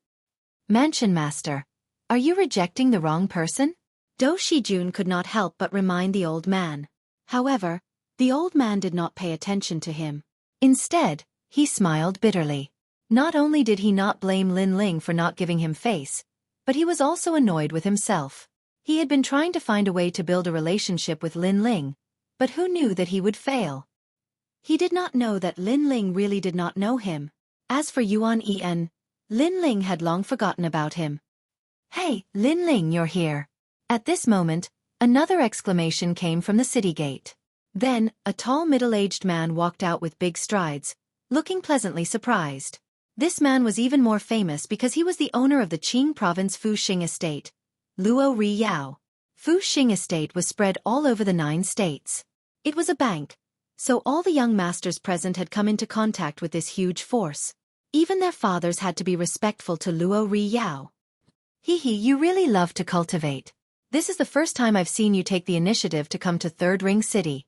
Mansion master, are you rejecting the wrong person? Do Shijun could not help but remind the old man. However, the old man did not pay attention to him. Instead, he smiled bitterly. Not only did he not blame Lin Ling for not giving him face, but he was also annoyed with himself. He had been trying to find a way to build a relationship with Lin Ling, but who knew that he would fail? He did not know that Lin Ling really did not know him. As for Yuan En, Lin Ling had long forgotten about him. Hey, Lin Ling, you're here. At this moment, another exclamation came from the city gate. Then, a tall middle-aged man walked out with big strides, looking pleasantly surprised. This man was even more famous because he was the owner of the Qing province Fuxing estate, Luo Ri Yao. Fuxing estate was spread all over the 9 states. It was a bank, so all the young masters present had come into contact with this huge force. Even their fathers had to be respectful to Luo Ri Yao. Hee, you really love to cultivate. This is the first time I've seen you take the initiative to come to Third Ring City.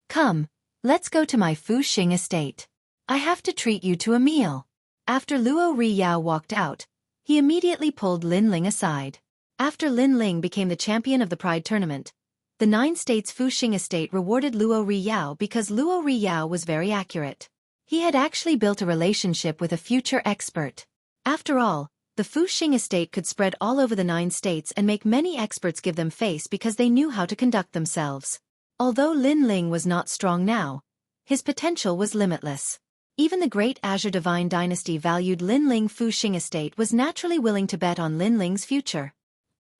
Come, let's go to my Fuxing estate. I have to treat you to a meal. After Luo Ri Yao walked out, he immediately pulled Lin Ling aside. After Lin Ling became the champion of the Pride Tournament, the 9 states Fuxing estate rewarded Luo Ri Yao because Luo Ri Yao was very accurate. He had actually built a relationship with a future expert. After all, the Fuxing estate could spread all over the 9 states and make many experts give them face because they knew how to conduct themselves. Although Lin Ling was not strong now, his potential was limitless. Even the Great Azure Divine Dynasty valued Lin Ling. Fuxing estate was naturally willing to bet on Lin Ling's future.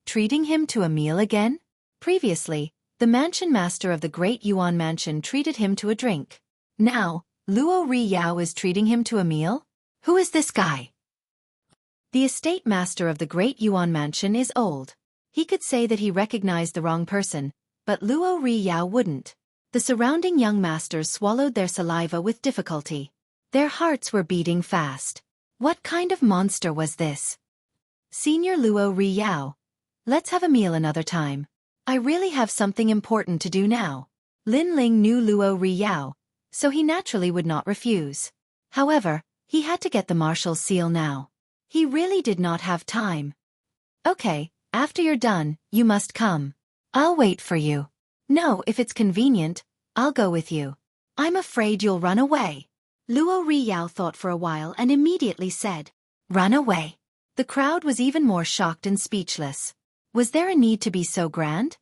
Treating him to a meal again? Previously, the mansion master of the Great Yuan Mansion treated him to a drink. Now, Luo Riyao is treating him to a meal? Who is this guy? The estate master of the Great Yuan Mansion is old. He could say that he recognized the wrong person, but Luo Riyao wouldn't. The surrounding young masters swallowed their saliva with difficulty. Their hearts were beating fast. What kind of monster was this? Senior Luo Riyao. Let's have a meal another time. I really have something important to do now. Lin Ling knew Luo Riyao, so he naturally would not refuse. However, he had to get the marshal's seal now. He really did not have time. Okay, after you're done, you must come. I'll wait for you. No, if it's convenient, I'll go with you. I'm afraid you'll run away. Luo Riyao thought for a while and immediately said, Run away. The crowd was even more shocked and speechless. Was there a need to be so grand?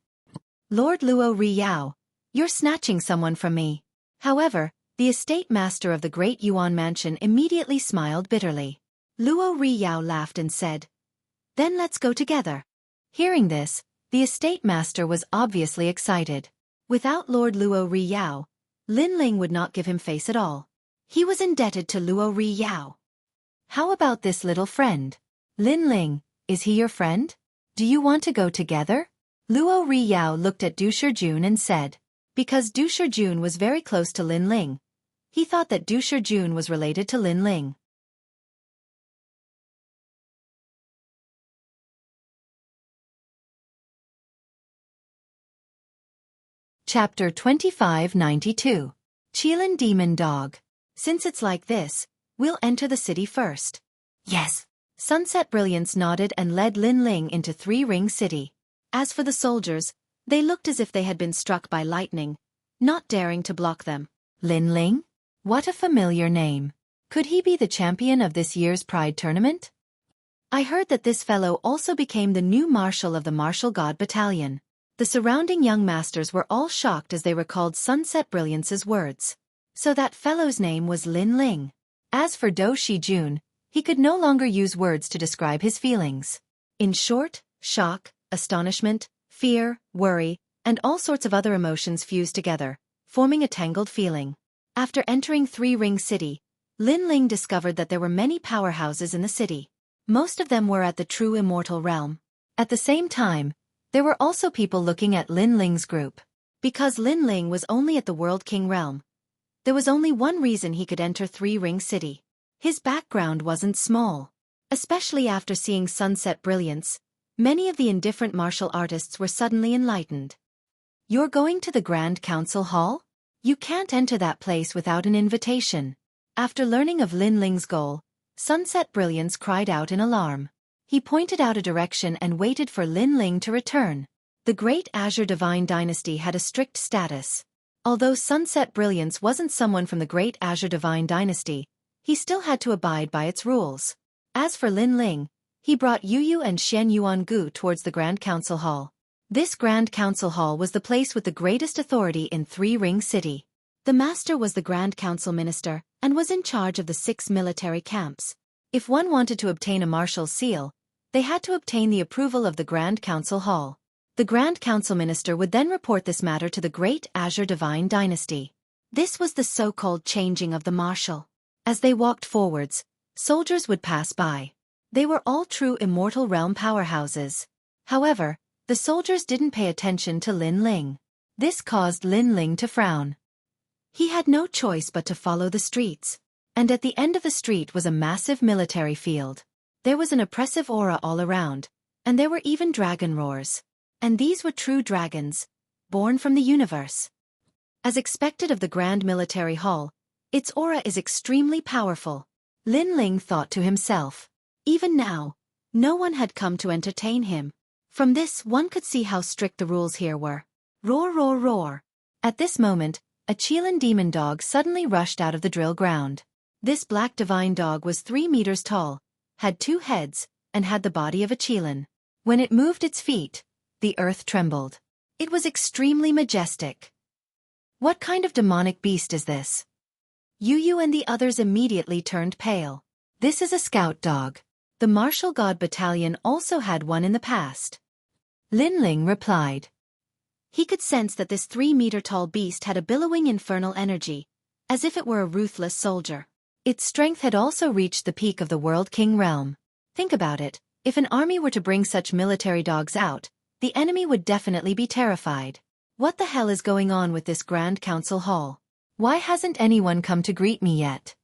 Lord Luo Riyao, you're snatching someone from me. However, the estate master of the Great Yuan Mansion immediately smiled bitterly. Luo Riyao laughed and said, Then let's go together. Hearing this, the estate master was obviously excited. Without Lord Luo Riyao, Lin Ling would not give him face at all. He was indebted to Luo Riyao. How about this little friend? Lin Ling, is he your friend? Do you want to go together? Luo Riyao looked at Du Shijun and said, because Du Shijun was very close to Lin Ling. He thought that Du Shijun was related to Lin Ling. Chapter 2592. Qilin Demon Dog. Since it's like this, we'll enter the city first. Yes. Sunset Brilliance nodded and led Lin Ling into Three Ring City. As for the soldiers, they looked as if they had been struck by lightning, not daring to block them. Lin Ling? What a familiar name. Could he be the champion of this year's Pride Tournament? I heard that this fellow also became the new marshal of the Martial God Battalion. The surrounding young masters were all shocked as they recalled Sunset Brilliance's words. So that fellow's name was Lin Ling. As for Do Shijun, he could no longer use words to describe his feelings. In short, shock, astonishment, fear, worry, and all sorts of other emotions fused together, forming a tangled feeling. After entering Three Ring City, Lin Ling discovered that there were many powerhouses in the city. Most of them were at the true immortal realm. At the same time, there were also people looking at Lin Ling's group. Because Lin Ling was only at the World King realm, there was only one reason he could enter Three Ring City. His background wasn't small. Especially after seeing Sunset Brilliance, many of the indifferent martial artists were suddenly enlightened. You're going to the Grand Council Hall? You can't enter that place without an invitation. After learning of Lin Ling's goal, Sunset Brilliance cried out in alarm. He pointed out a direction and waited for Lin Ling to return. The Great Azure Divine Dynasty had a strict status. Although Sunset Brilliance wasn't someone from the Great Azure Divine Dynasty, he still had to abide by its rules. As for Lin Ling, he brought Yu and Shen Yuangu towards the Grand Council Hall. This Grand Council Hall was the place with the greatest authority in Three Ring City. The master was the Grand Council Minister and was in charge of the 6 military camps. If one wanted to obtain a marshal's seal, they had to obtain the approval of the Grand Council Hall. The Grand Council Minister would then report this matter to the Great Azure Divine Dynasty. This was the so-called changing of the marshal. As they walked forwards, soldiers would pass by. They were all true immortal realm powerhouses. However, the soldiers didn't pay attention to Lin Ling. This caused Lin Ling to frown. He had no choice but to follow the streets. And at the end of the street was a massive military field. There was an oppressive aura all around, and there were even dragon roars. And these were true dragons, born from the universe. As expected of the Grand Military Hall, its aura is extremely powerful. Lin Ling thought to himself. Even now, no one had come to entertain him. From this one could see how strict the rules here were. Roar, roar, roar. At this moment, a Qilin demon dog suddenly rushed out of the drill ground. This black divine dog was 3 meters tall, had 2 heads, and had the body of a Qilin. When it moved its feet, the earth trembled. It was extremely majestic. What kind of demonic beast is this? Yu and the others immediately turned pale. This is a scout dog. The Martial God Battalion also had one in the past. Lin Ling replied. He could sense that this 3-meter-tall beast had a billowing infernal energy, as if it were a ruthless soldier. Its strength had also reached the peak of the World King realm. Think about it, if an army were to bring such military dogs out, the enemy would definitely be terrified. What the hell is going on with this Grand Council Hall? Why hasn't anyone come to greet me yet?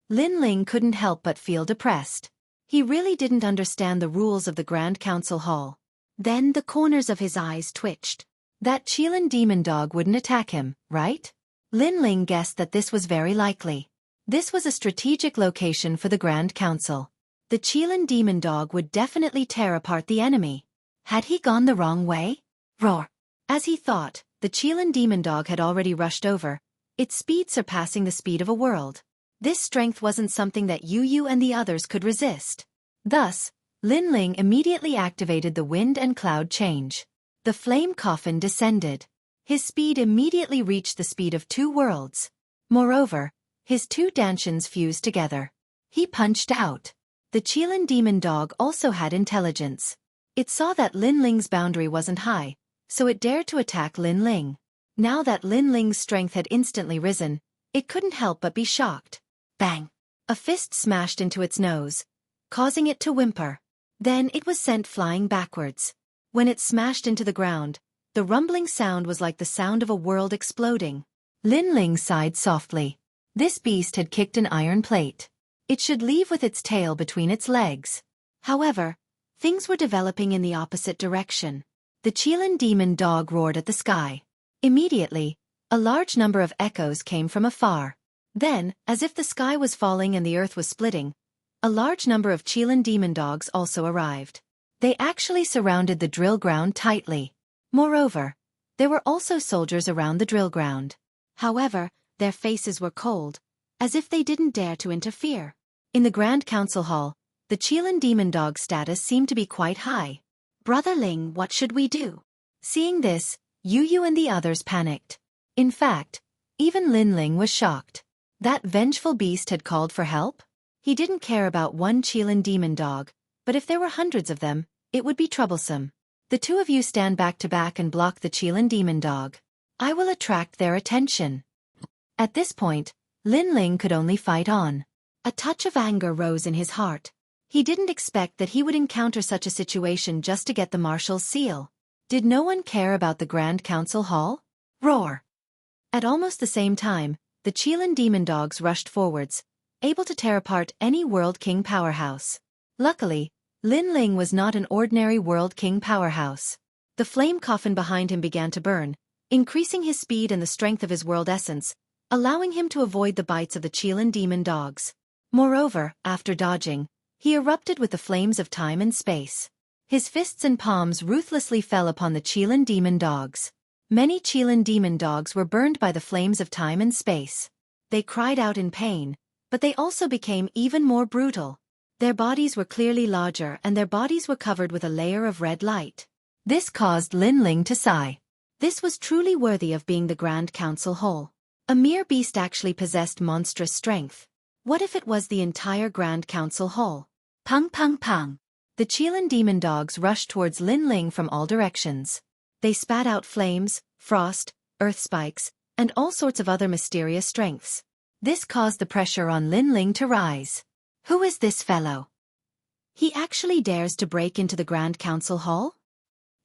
Lin Ling couldn't help but feel depressed. He really didn't understand the rules of the Grand Council Hall. Then the corners of his eyes twitched. That Qilin demon dog wouldn't attack him, right? Lin Ling guessed that this was very likely. This was a strategic location for the Grand Council. The Qilin demon dog would definitely tear apart the enemy. Had he gone the wrong way? Roar! As he thought, the Qilin demon dog had already rushed over, its speed surpassing the speed of a world. This strength wasn't something that Yu and the others could resist. Thus, Lin Ling immediately activated the wind and cloud change. The flame coffin descended. His speed immediately reached the speed of 2 worlds. Moreover, his 2 dantians fused together. He punched out. The Qilin demon dog also had intelligence. It saw that Lin Ling's boundary wasn't high, so it dared to attack Lin Ling. Now that Lin Ling's strength had instantly risen, it couldn't help but be shocked. Bang! A fist smashed into its nose, causing it to whimper. Then it was sent flying backwards. When it smashed into the ground, the rumbling sound was like the sound of a world exploding. Lin Ling sighed softly. This beast had kicked an iron plate. It should leave with its tail between its legs. However, things were developing in the opposite direction. The Qilin demon dog roared at the sky. Immediately, a large number of echoes came from afar. Then, as if the sky was falling and the earth was splitting, a large number of Qilin demon dogs also arrived. They actually surrounded the drill ground tightly. Moreover, there were also soldiers around the drill ground. However, their faces were cold, as if they didn't dare to interfere. In the Grand Council Hall, the Qilin demon dog status seemed to be quite high. Brother Ling, what should we do? Seeing this, Yu and the others panicked. In fact, even Lin Ling was shocked. That vengeful beast had called for help? He didn't care about one Qilin demon dog, but if there were hundreds of them, it would be troublesome. The 2 of you stand back to back and block the Qilin demon dog. I will attract their attention. At this point, Lin Ling could only fight on. A touch of anger rose in his heart. He didn't expect that he would encounter such a situation just to get the marshal's seal. Did no one care about the Grand Council Hall? Roar! At almost the same time, the Qilin demon dogs rushed forwards, able to tear apart any World King powerhouse. Luckily, Lin Ling was not an ordinary World King powerhouse. The flame coffin behind him began to burn, increasing his speed and the strength of his world essence, allowing him to avoid the bites of the Qilin demon dogs. Moreover, after dodging, he erupted with the flames of time and space. His fists and palms ruthlessly fell upon the Qilin demon dogs. Many Qilin demon dogs were burned by the flames of time and space. They cried out in pain, but they also became even more brutal. Their bodies were clearly larger and their bodies were covered with a layer of red light. This caused Lin Ling to sigh. This was truly worthy of being the Grand Council Hall. A mere beast actually possessed monstrous strength. What if it was the entire Grand Council Hall? Pang pang pang. The Qilin demon dogs rushed towards Lin Ling from all directions. They spat out flames, frost, earth spikes, and all sorts of other mysterious strengths. This caused the pressure on Lin Ling to rise. Who is this fellow? He actually dares to break into the Grand Council Hall?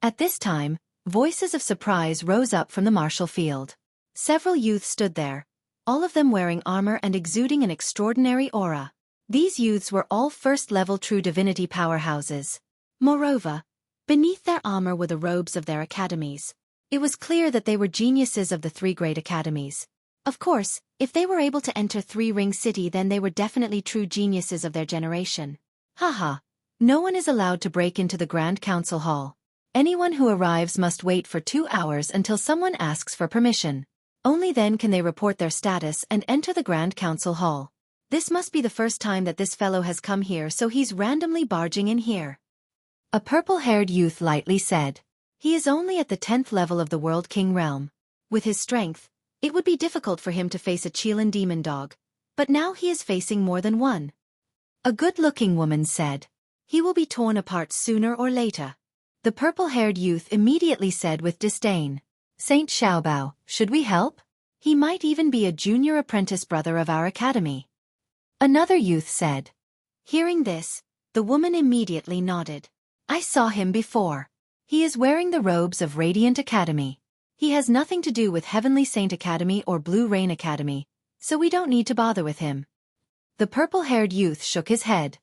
At this time, voices of surprise rose up from the martial field. Several youths stood there, all of them wearing armor and exuding an extraordinary aura. These youths were all first-level true divinity powerhouses. Moreover, beneath their armor were the robes of their academies. It was clear that they were geniuses of the 3 great academies. Of course, if they were able to enter 3-Ring City, then they were definitely true geniuses of their generation. Haha, no one is allowed to break into the Grand Council Hall. Anyone who arrives must wait for 2 hours until someone asks for permission. Only then can they report their status and enter the Grand Council Hall. This must be the first time that this fellow has come here, so he's randomly barging in here. A purple-haired youth lightly said. He is only at the 10th level of the World King realm. With his strength, it would be difficult for him to face a Qilin demon dog, but now he is facing more than one. A good-looking woman said. He will be torn apart sooner or later. The purple-haired youth immediately said with disdain. Saint Xiaobao, should we help? He might even be a junior apprentice brother of our academy. Another youth said. Hearing this, the woman immediately nodded. I saw him before. He is wearing the robes of Radiant Academy. He has nothing to do with Heavenly Saint Academy or Blue Rain Academy, so we don't need to bother with him. The purple-haired youth shook his head.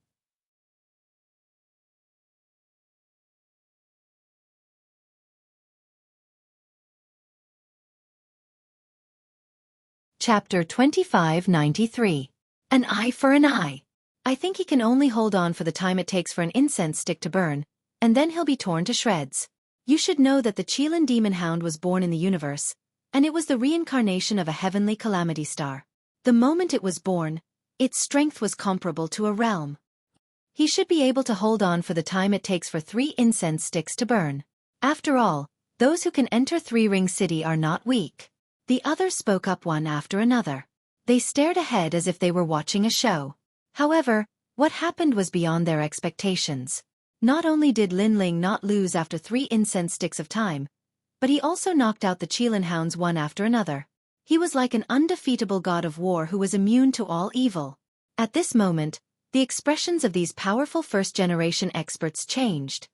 Chapter 2593. An eye for an eye. I think he can only hold on for the time it takes for an incense stick to burn, and then he'll be torn to shreds. You should know that the Qilin Demon Hound was born in the universe, and it was the reincarnation of a heavenly calamity star. The moment it was born, its strength was comparable to a realm. He should be able to hold on for the time it takes for 3 incense sticks to burn. After all, those who can enter Three Ring City are not weak. The others spoke up one after another. They stared ahead as if they were watching a show. However, what happened was beyond their expectations. Not only did Lin Ling not lose after 3 incense sticks of time, but he also knocked out the Qilin Hounds one after another. He was like an undefeatable god of war who was immune to all evil. At this moment, the expressions of these powerful first-generation experts changed.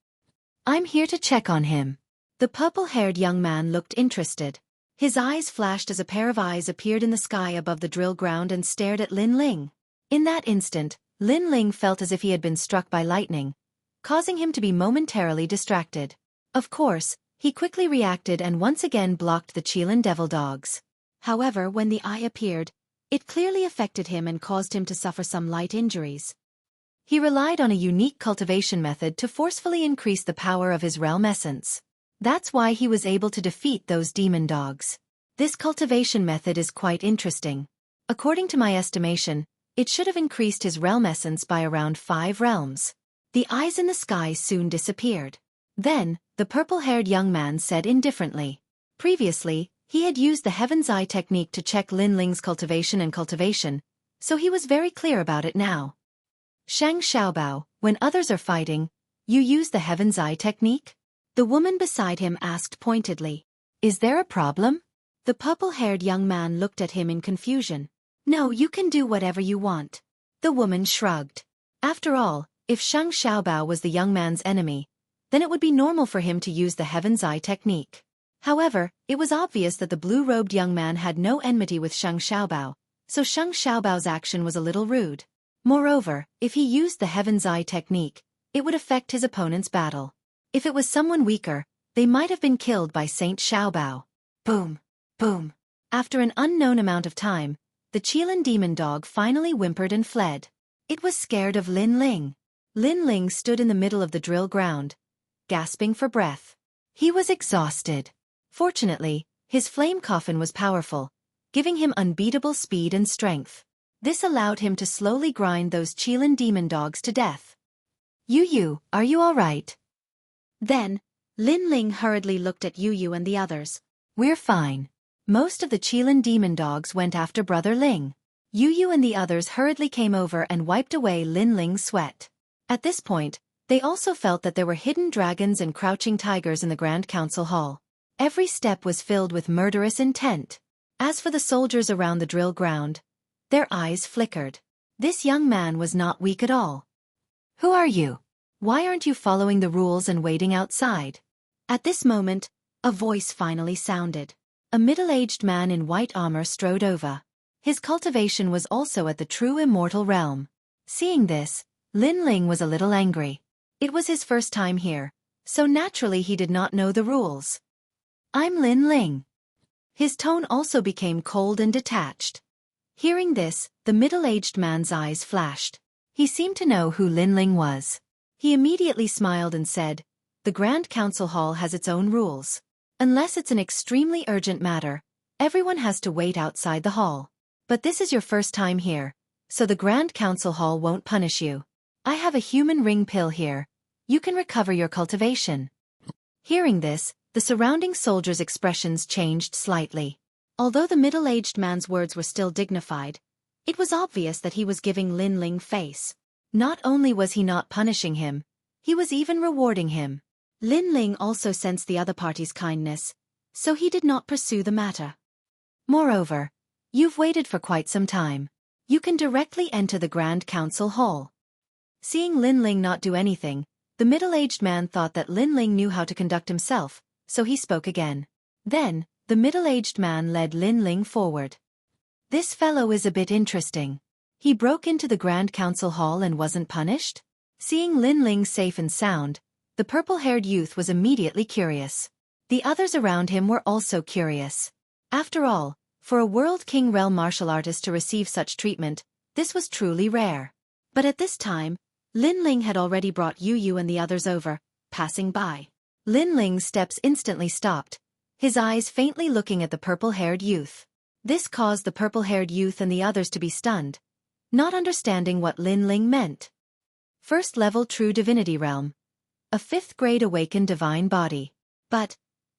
I'm here to check on him. The purple-haired young man looked interested. His eyes flashed as a pair of eyes appeared in the sky above the drill ground and stared at Lin Ling. In that instant, Lin Ling felt as if he had been struck by lightning, causing him to be momentarily distracted. Of course, he quickly reacted and once again blocked the Qilin devil dogs. However, when the eye appeared, it clearly affected him and caused him to suffer some light injuries. He relied on a unique cultivation method to forcefully increase the power of his realm essence. That's why he was able to defeat those demon dogs. This cultivation method is quite interesting. According to my estimation, it should have increased his realm essence by around 5 realms. The eyes in the sky soon disappeared. Then, the purple-haired young man said indifferently. Previously, he had used the Heaven's Eye technique to check Lin Ling's cultivation, so he was very clear about it now. Shang Xiaobao, when others are fighting, you use the Heaven's Eye technique? The woman beside him asked pointedly. Is there a problem? The purple-haired young man looked at him in confusion. No, you can do whatever you want. The woman shrugged. After all, if Shang Xiaobao was the young man's enemy, then it would be normal for him to use the Heaven's Eye technique. However, it was obvious that the blue-robed young man had no enmity with Shang Xiaobao, so Shang Xiaobao's action was a little rude. Moreover, if he used the Heaven's Eye technique, it would affect his opponent's battle. If it was someone weaker, they might have been killed by Saint Xiaobao. Boom! Boom! After an unknown amount of time, the Qilin demon dog finally whimpered and fled. It was scared of Lin Ling. Lin Ling stood in the middle of the drill ground, gasping for breath. He was exhausted. Fortunately, his flame coffin was powerful, giving him unbeatable speed and strength. This allowed him to slowly grind those Qilin demon dogs to death. Yu, are you all right? Then, Lin Ling hurriedly looked at Yu and the others. We're fine. Most of the Qilin demon dogs went after Brother Ling. Yu and the others hurriedly came over and wiped away Lin Ling's sweat. At this point, they also felt that there were hidden dragons and crouching tigers in the Grand Council Hall. Every step was filled with murderous intent. As for the soldiers around the drill ground, their eyes flickered. This young man was not weak at all. Who are you? Why aren't you following the rules and waiting outside? At this moment, a voice finally sounded. A middle-aged man in white armor strode over. His cultivation was also at the true immortal realm. Seeing this, Lin Ling was a little angry. It was his first time here, so naturally he did not know the rules. I'm Lin Ling. His tone also became cold and detached. Hearing this, the middle-aged man's eyes flashed. He seemed to know who Lin Ling was. He immediately smiled and said, the Grand Council Hall has its own rules. Unless it's an extremely urgent matter, everyone has to wait outside the hall. But this is your first time here, so the Grand Council Hall won't punish you. I have a human ring pill here. You can recover your cultivation. Hearing this, the surrounding soldiers' expressions changed slightly. Although the middle-aged man's words were still dignified, it was obvious that he was giving Lin Ling face. Not only was he not punishing him, he was even rewarding him. Lin Ling also sensed the other party's kindness, so he did not pursue the matter. Moreover, you've waited for quite some time. You can directly enter the Grand Council Hall. Seeing Lin Ling not do anything, the middle-aged man thought that Lin Ling knew how to conduct himself, so he spoke again. Then, the middle-aged man led Lin Ling forward. This fellow is a bit interesting. He broke into the Grand Council Hall and wasn't punished? Seeing Lin Ling safe and sound, the purple-haired youth was immediately curious. The others around him were also curious. After all, for a World King Realm martial artist to receive such treatment, this was truly rare. But at this time, Lin Ling had already brought Yu Yu and the others over, passing by. Lin Ling's steps instantly stopped, his eyes faintly looking at the purple-haired youth. This caused the purple-haired youth and the others to be stunned, not understanding what Lin Ling meant. First level True Divinity Realm. A 5th grade awakened divine body. But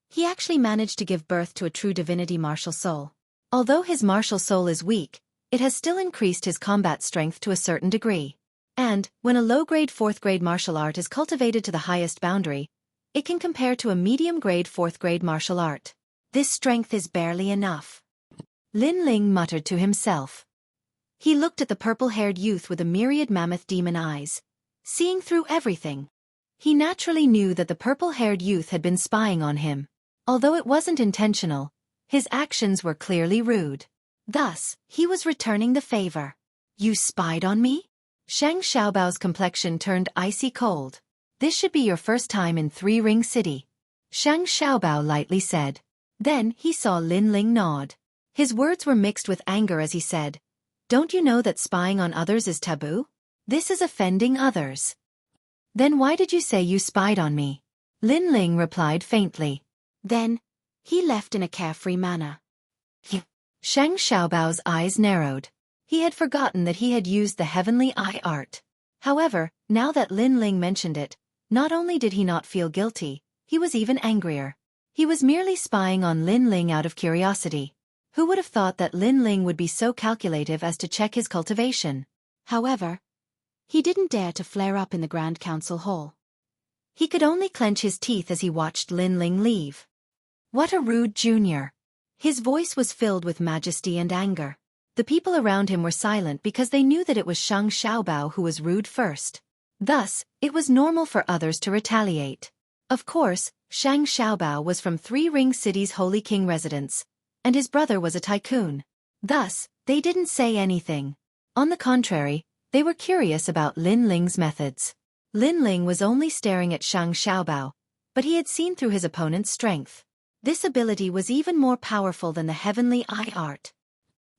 he actually managed to give birth to a true divinity martial soul. Although his martial soul is weak, it has still increased his combat strength to a certain degree. And, when a low-grade 4th grade martial art is cultivated to the highest boundary, it can compare to a medium-grade 4th grade martial art. This strength is barely enough. Lin Ling muttered to himself. He looked at the purple-haired youth with a myriad mammoth demon eyes, seeing through everything. He naturally knew that the purple-haired youth had been spying on him. Although it wasn't intentional, his actions were clearly rude. Thus, he was returning the favor. You spied on me? Shang Xiaobao's complexion turned icy cold. This should be your first time in Three Ring City. Shang Xiaobao lightly said. Then he saw Lin Ling nod. His words were mixed with anger as he said, "Don't you know that spying on others is taboo? This is offending others." Then why did you say you spied on me? Lin Ling replied faintly. Then, he left in a carefree manner. Shang Xiaobao's eyes narrowed. He had forgotten that he had used the heavenly eye art. However, now that Lin Ling mentioned it, not only did he not feel guilty, he was even angrier. He was merely spying on Lin Ling out of curiosity. Who would have thought that Lin Ling would be so calculative as to check his cultivation? However, he didn't dare to flare up in the Grand Council Hall. He could only clench his teeth as he watched Lin Ling leave. What a rude junior! His voice was filled with majesty and anger. The people around him were silent because they knew that it was Shang Xiaobao who was rude first. Thus, it was normal for others to retaliate. Of course, Shang Xiaobao was from Three Ring City's Holy King residence, and his brother was a tycoon. Thus, they didn't say anything. On the contrary, they were curious about Lin Ling's methods. Lin Ling was only staring at Shang Xiaobao, but he had seen through his opponent's strength. This ability was even more powerful than the heavenly eye art.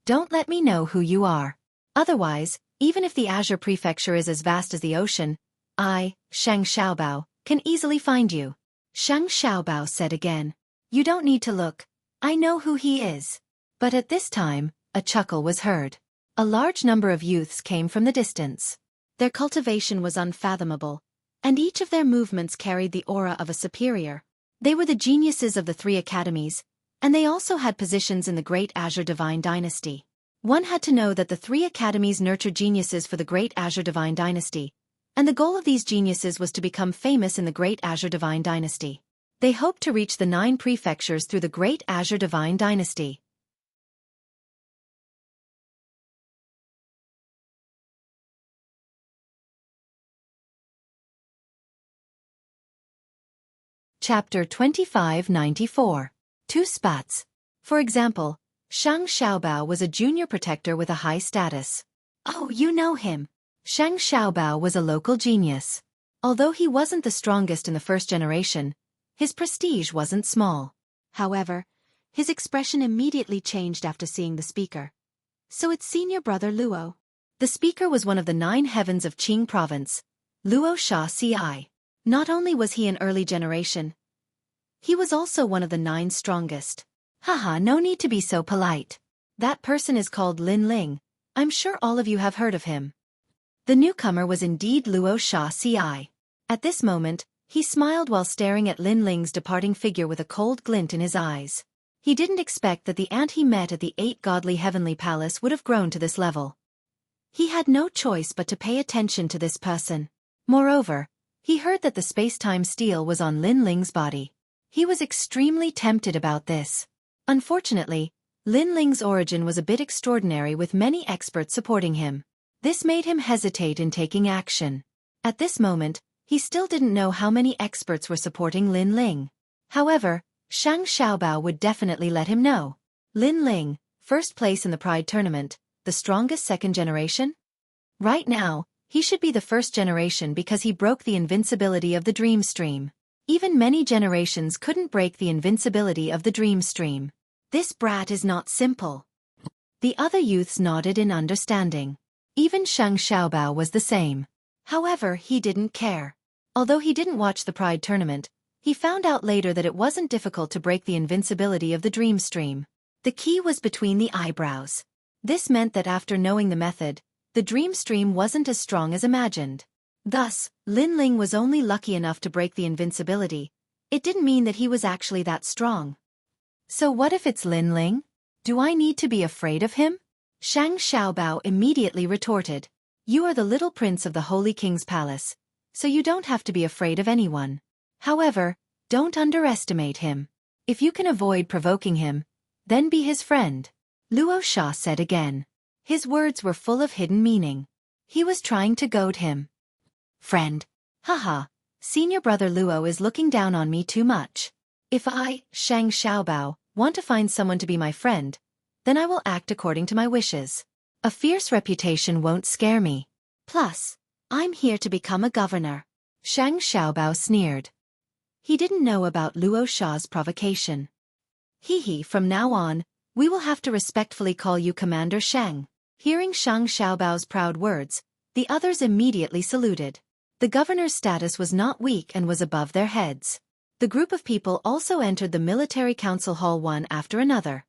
Don't let me know who you are. Otherwise, even if the Azure Prefecture is as vast as the ocean, I, Shang Xiaobao, can easily find you. Shang Xiaobao said again. You don't need to look. I know who he is. But at this time, a chuckle was heard. A large number of youths came from the distance. Their cultivation was unfathomable, and each of their movements carried the aura of a superior. They were the geniuses of the 3 academies, and they also had positions in the Great Azure Divine Dynasty. One had to know that the 3 academies nurtured geniuses for the Great Azure Divine Dynasty, and the goal of these geniuses was to become famous in the Great Azure Divine Dynasty. They hoped to reach the 9 prefectures through the Great Azure Divine Dynasty. Chapter 2594. 2 Spats. For example, Shang Xiaobao was a junior protector with a high status. Oh, you know him. Shang Xiaobao was a local genius. Although he wasn't the strongest in the first generation, his prestige wasn't small. However, his expression immediately changed after seeing the speaker. So it's senior brother Luo. The speaker was one of the 9 heavens of Qing province, Luo Xueqi. Not only was he an early generation, he was also one of the 9 strongest. Haha, no need to be so polite. That person is called Lin Ling. I'm sure all of you have heard of him. The newcomer was indeed Luo Xueqi. At this moment, he smiled while staring at Lin Ling's departing figure with a cold glint in his eyes. He didn't expect that the ant he met at the 8 godly heavenly palace would have grown to this level. He had no choice but to pay attention to this person. Moreover, He heard that the space-time steel was on Lin Ling's body. He was extremely tempted about this. Unfortunately, Lin Ling's origin was a bit extraordinary with many experts supporting him. This made him hesitate in taking action. At this moment, he still didn't know how many experts were supporting Lin Ling. However, Shang Xiaobao would definitely let him know. Lin Ling, first place in the Pride tournament, the strongest second generation? Right now, he should be the first generation because he broke the invincibility of the Dream Stream. Even many generations couldn't break the invincibility of the Dream Stream. This brat is not simple. The other youths nodded in understanding. Even Shang Xiaobao was the same. However, he didn't care. Although he didn't watch the Pride tournament, he found out later that it wasn't difficult to break the invincibility of the Dream Stream. The key was between the eyebrows. This meant that after knowing the method, the Dream Stream wasn't as strong as imagined. Thus, Lin Ling was only lucky enough to break the invincibility. It didn't mean that he was actually that strong. So what if it's Lin Ling? Do I need to be afraid of him? Shang Xiaobao immediately retorted. You are the little prince of the Holy King's palace, so you don't have to be afraid of anyone. However, don't underestimate him. If you can avoid provoking him, then be his friend. Luo Sha said again. His words were full of hidden meaning. He was trying to goad him. Friend. Haha, senior brother Luo is looking down on me too much. If I, Shang Xiaobao, want to find someone to be my friend, then I will act according to my wishes. A fierce reputation won't scare me. Plus, I'm here to become a governor. Shang Xiaobao sneered. He didn't know about Luo Sha's provocation. Hee, from now on, we will have to respectfully call you Commander Shang. Hearing Shang Xiaobao's proud words, the others immediately saluted. The governor's status was not weak and was above their heads. The group of people also entered the military council hall one after another.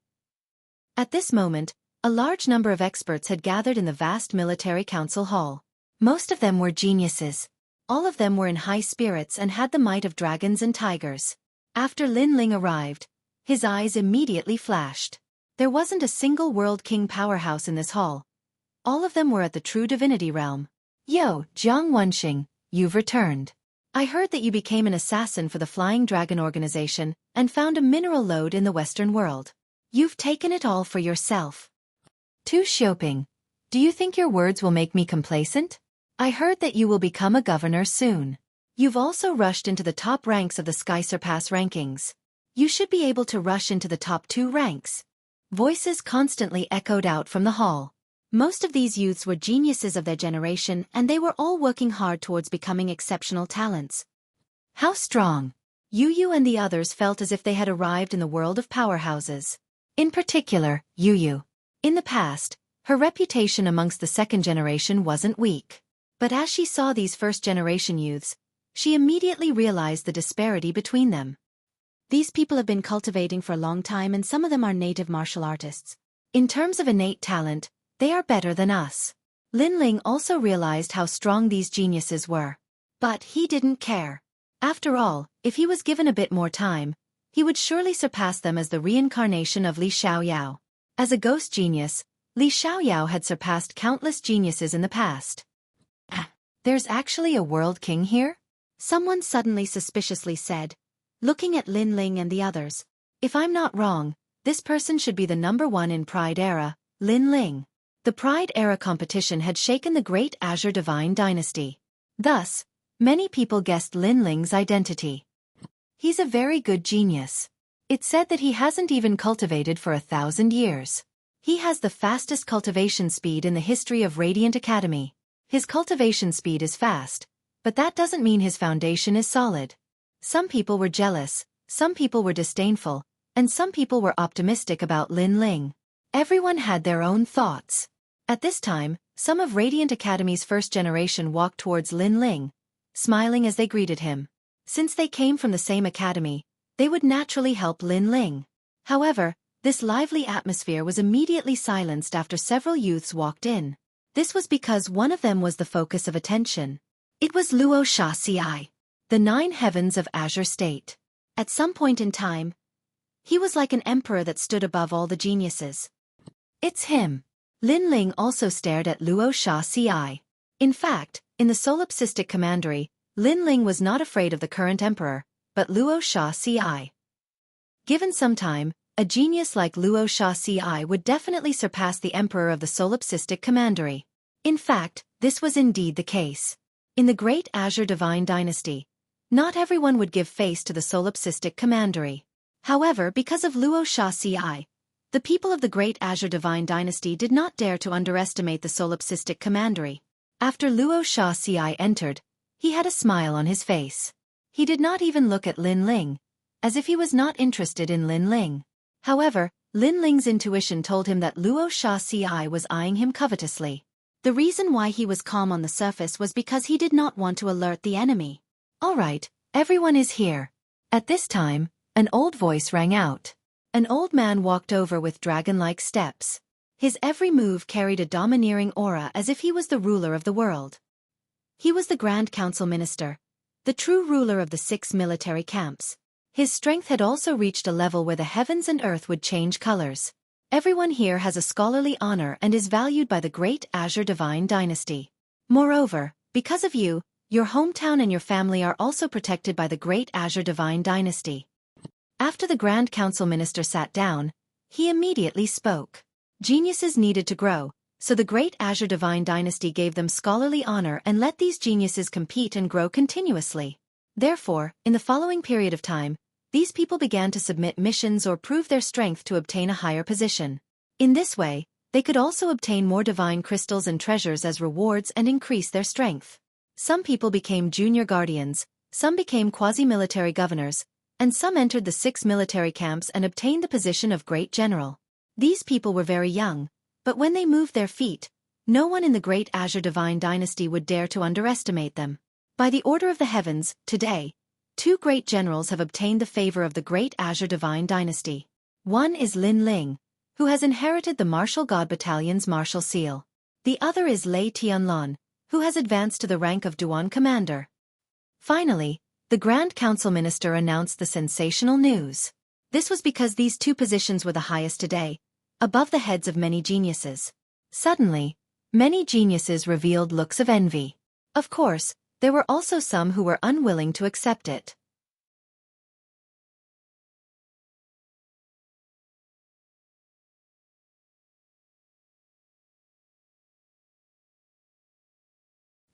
At this moment, a large number of experts had gathered in the vast military council hall. Most of them were geniuses. All of them were in high spirits and had the might of dragons and tigers. After Lin Ling arrived, his eyes immediately flashed. There wasn't a single World King powerhouse in this hall. All of them were at the true divinity realm. Yo, Jiang Wenxing, you've returned. I heard that you became an assassin for the Flying Dragon organization and found a mineral lode in the Western world. You've taken it all for yourself. Tu Xiaoping, do you think your words will make me complacent? I heard that you will become a governor soon. You've also rushed into the top ranks of the Sky Surpass rankings. You should be able to rush into the top 2 ranks. Voices constantly echoed out from the hall. Most of these youths were geniuses of their generation and they were all working hard towards becoming exceptional talents. How strong! Yu and the others felt as if they had arrived in the world of powerhouses. In particular, Yu. In the past, her reputation amongst the second generation wasn't weak. But as she saw these first-generation youths, she immediately realized the disparity between them. These people have been cultivating for a long time and some of them are native martial artists. In terms of innate talent, they are better than us. Lin Ling also realized how strong these geniuses were. But he didn't care. After all, if he was given a bit more time, he would surely surpass them as the reincarnation of Li Xiaoyao. As a ghost genius, Li Xiaoyao had surpassed countless geniuses in the past. There's actually a world king here? Someone suddenly suspiciously said, looking at Lin Ling and the others. If I'm not wrong, this person should be the number 1 in Pride Era, Lin Ling. The Pride Era competition had shaken the great Azure Divine Dynasty. Thus, many people guessed Lin Ling's identity. He's a very good genius. It's said that he hasn't even cultivated for 1,000 years. He has the fastest cultivation speed in the history of Radiant Academy. His cultivation speed is fast, but that doesn't mean his foundation is solid. Some people were jealous, some people were disdainful, and some people were optimistic about Lin Ling. Everyone had their own thoughts. At this time, some of Radiant Academy's first generation walked towards Lin Ling, smiling as they greeted him. Since they came from the same academy, they would naturally help Lin Ling. However, this lively atmosphere was immediately silenced after several youths walked in. This was because one of them was the focus of attention. It was Luo Sha Ci, the 9 heavens of Azure State. At some point in time, he was like an emperor that stood above all the geniuses. It's him. Lin Ling also stared at Luo Sha Ci. In fact, in the solipsistic commandery, Lin Ling was not afraid of the current emperor, but Luo Xueqi. Given some time, a genius like Luo Xueqi would definitely surpass the emperor of the solipsistic commandery. In fact, this was indeed the case. In the Great Azure Divine Dynasty, not everyone would give face to the solipsistic commandery. However, because of Luo Xueqi, the people of the Great Azure Divine Dynasty did not dare to underestimate the solipsistic commandery. After Luo Xueqi entered, he had a smile on his face. He did not even look at Lin Ling, as if he was not interested in Lin Ling. However, Lin Ling's intuition told him that Luo Xueqi was eyeing him covetously. The reason why he was calm on the surface was because he did not want to alert the enemy. "All right, everyone is here." At this time, an old voice rang out. An old man walked over with dragon-like steps. His every move carried a domineering aura as if he was the ruler of the world. He was the Grand Council Minister, the true ruler of the 6 military camps. His strength had also reached a level where the heavens and earth would change colors. Everyone here has a scholarly honor and is valued by the Great Azure Divine Dynasty. Moreover, because of you, your hometown and your family are also protected by the Great Azure Divine Dynasty. After the Grand Council Minister sat down, he immediately spoke. Geniuses needed to grow, so the Great Azure Divine Dynasty gave them scholarly honor and let these geniuses compete and grow continuously. Therefore, in the following period of time, these people began to submit missions or prove their strength to obtain a higher position. In this way, they could also obtain more divine crystals and treasures as rewards and increase their strength. Some people became junior guardians, some became quasi-military governors, and some entered the 6 military camps and obtained the position of great general. These people were very young, but when they moved their feet, no one in the Great Azure Divine Dynasty would dare to underestimate them. By the order of the heavens, today, 2 great generals have obtained the favor of the Great Azure Divine Dynasty. One is Lin Ling, who has inherited the Martial God Battalion's martial seal. The other is Lei Tianlan, who has advanced to the rank of Duan Commander. Finally, the Grand Council Minister announced the sensational news. This was because these 2 positions were the highest today, above the heads of many geniuses. Suddenly, many geniuses revealed looks of envy. Of course, there were also some who were unwilling to accept it.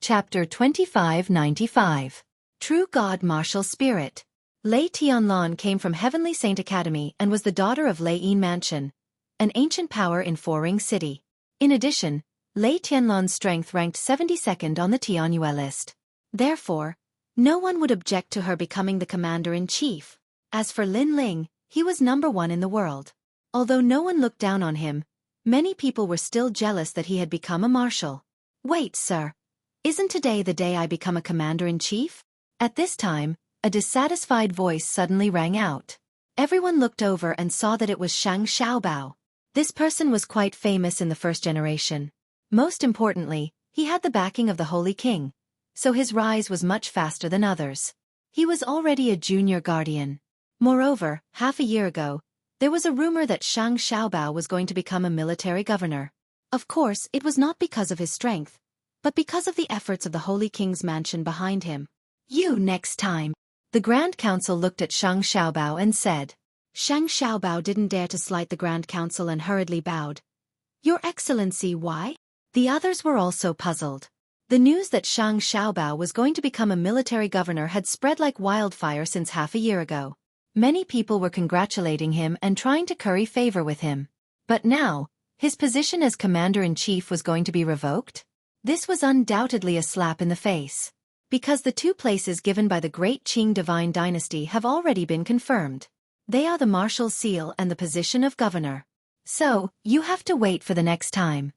Chapter 2595. True God Martial Spirit. Lei Tianlan came from Heavenly Saint Academy and was the daughter of Lei Yin Mansion, an ancient power in Four-Ring City. In addition, Lei Tianlan's strength ranked 72nd on the Tianyue list. Therefore, no one would object to her becoming the commander-in-chief. As for Lin Ling, he was number 1 in the world. Although no one looked down on him, many people were still jealous that he had become a marshal. "Wait, sir. Isn't today the day I become a commander-in-chief?" At this time, a dissatisfied voice suddenly rang out. Everyone looked over and saw that it was Shang Xiaobao. This person was quite famous in the first generation. Most importantly, he had the backing of the Holy King, so his rise was much faster than others. He was already a junior guardian. Moreover, half a year ago, there was a rumor that Shang Xiaobao was going to become a military governor. Of course, it was not because of his strength, but because of the efforts of the Holy King's mansion behind him. "You next time." The Grand Council looked at Shang Xiaobao and said. Shang Xiaobao didn't dare to slight the Grand Council and hurriedly bowed. "Your Excellency, why?" The others were also puzzled. The news that Shang Xiaobao was going to become a military governor had spread like wildfire since half a year ago. Many people were congratulating him and trying to curry favor with him. But now, his position as commander-in-chief was going to be revoked? This was undoubtedly a slap in the face. Because the 2 places given by the Great Qing Divine Dynasty have already been confirmed. They are the martial seal and the position of governor. So, you have to wait for the next time.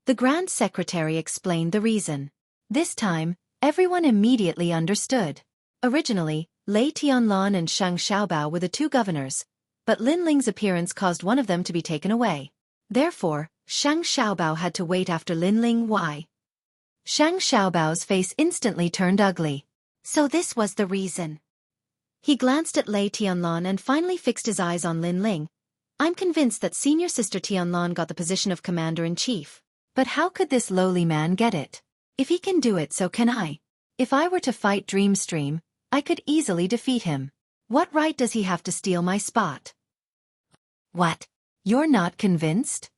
The Grand Secretary explained the reason. This time, everyone immediately understood. Originally, Lei Tianlan and Shang Xiaobao were the 2 governors, but Lin Ling's appearance caused one of them to be taken away. Therefore, Shang Xiaobao had to wait after Lin Ling. Why? Shang Xiaobao's face instantly turned ugly. So this was the reason. He glanced at Lei Tianlan and finally fixed his eyes on Lin Ling. "I'm convinced that senior sister Tianlan got the position of commander-in-chief. But how could this lowly man get it? If he can do it, so can I." If I were to fight Dreamstream, I could easily defeat him. What right does he have to steal my spot? What? You're not convinced?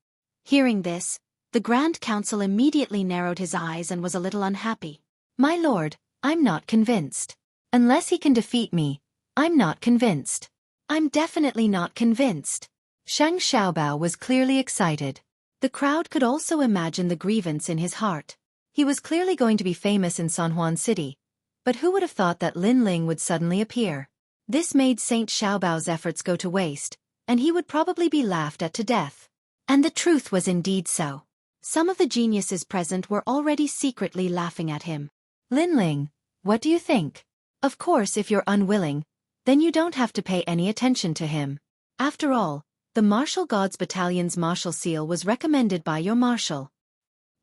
Hearing this, the Grand Council immediately narrowed his eyes and was a little unhappy. My lord, I'm not convinced. Unless he can defeat me, I'm not convinced. I'm definitely not convinced. Shang Xiaobao was clearly excited. The crowd could also imagine the grievance in his heart. He was clearly going to be famous in San Juan City, but who would have thought that Lin Ling would suddenly appear? This made Saint Xiaobao's efforts go to waste, and he would probably be laughed at to death. And the truth was indeed so. Some of the geniuses present were already secretly laughing at him. Lin Ling, what do you think? Of course, if you're unwilling, then you don't have to pay any attention to him. After all, the Martial Gods Battalion's martial seal was recommended by your marshal.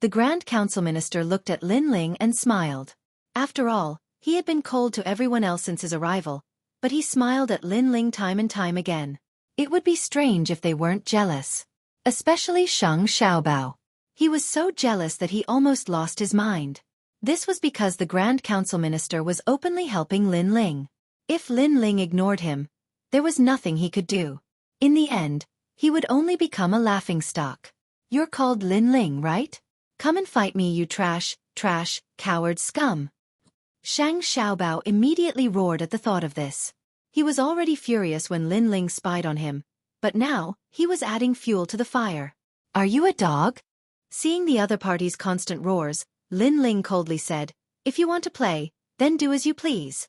The Grand Council Minister looked at Lin Ling and smiled. After all, he had been cold to everyone else since his arrival, but he smiled at Lin Ling time and time again. It would be strange if they weren't jealous. Especially Shang Xiaobao. He was so jealous that he almost lost his mind. This was because the Grand Council Minister was openly helping Lin Ling. If Lin Ling ignored him, there was nothing he could do. In the end, he would only become a laughingstock. You're called Lin Ling, right? Come and fight me, you trash, coward scum. Shang Xiaobao immediately roared at the thought of this. He was already furious when Lin Ling spied on him, but now, he was adding fuel to the fire. Are you a dog? Seeing the other party's constant roars, Lin Ling coldly said, if you want to play, then do as you please.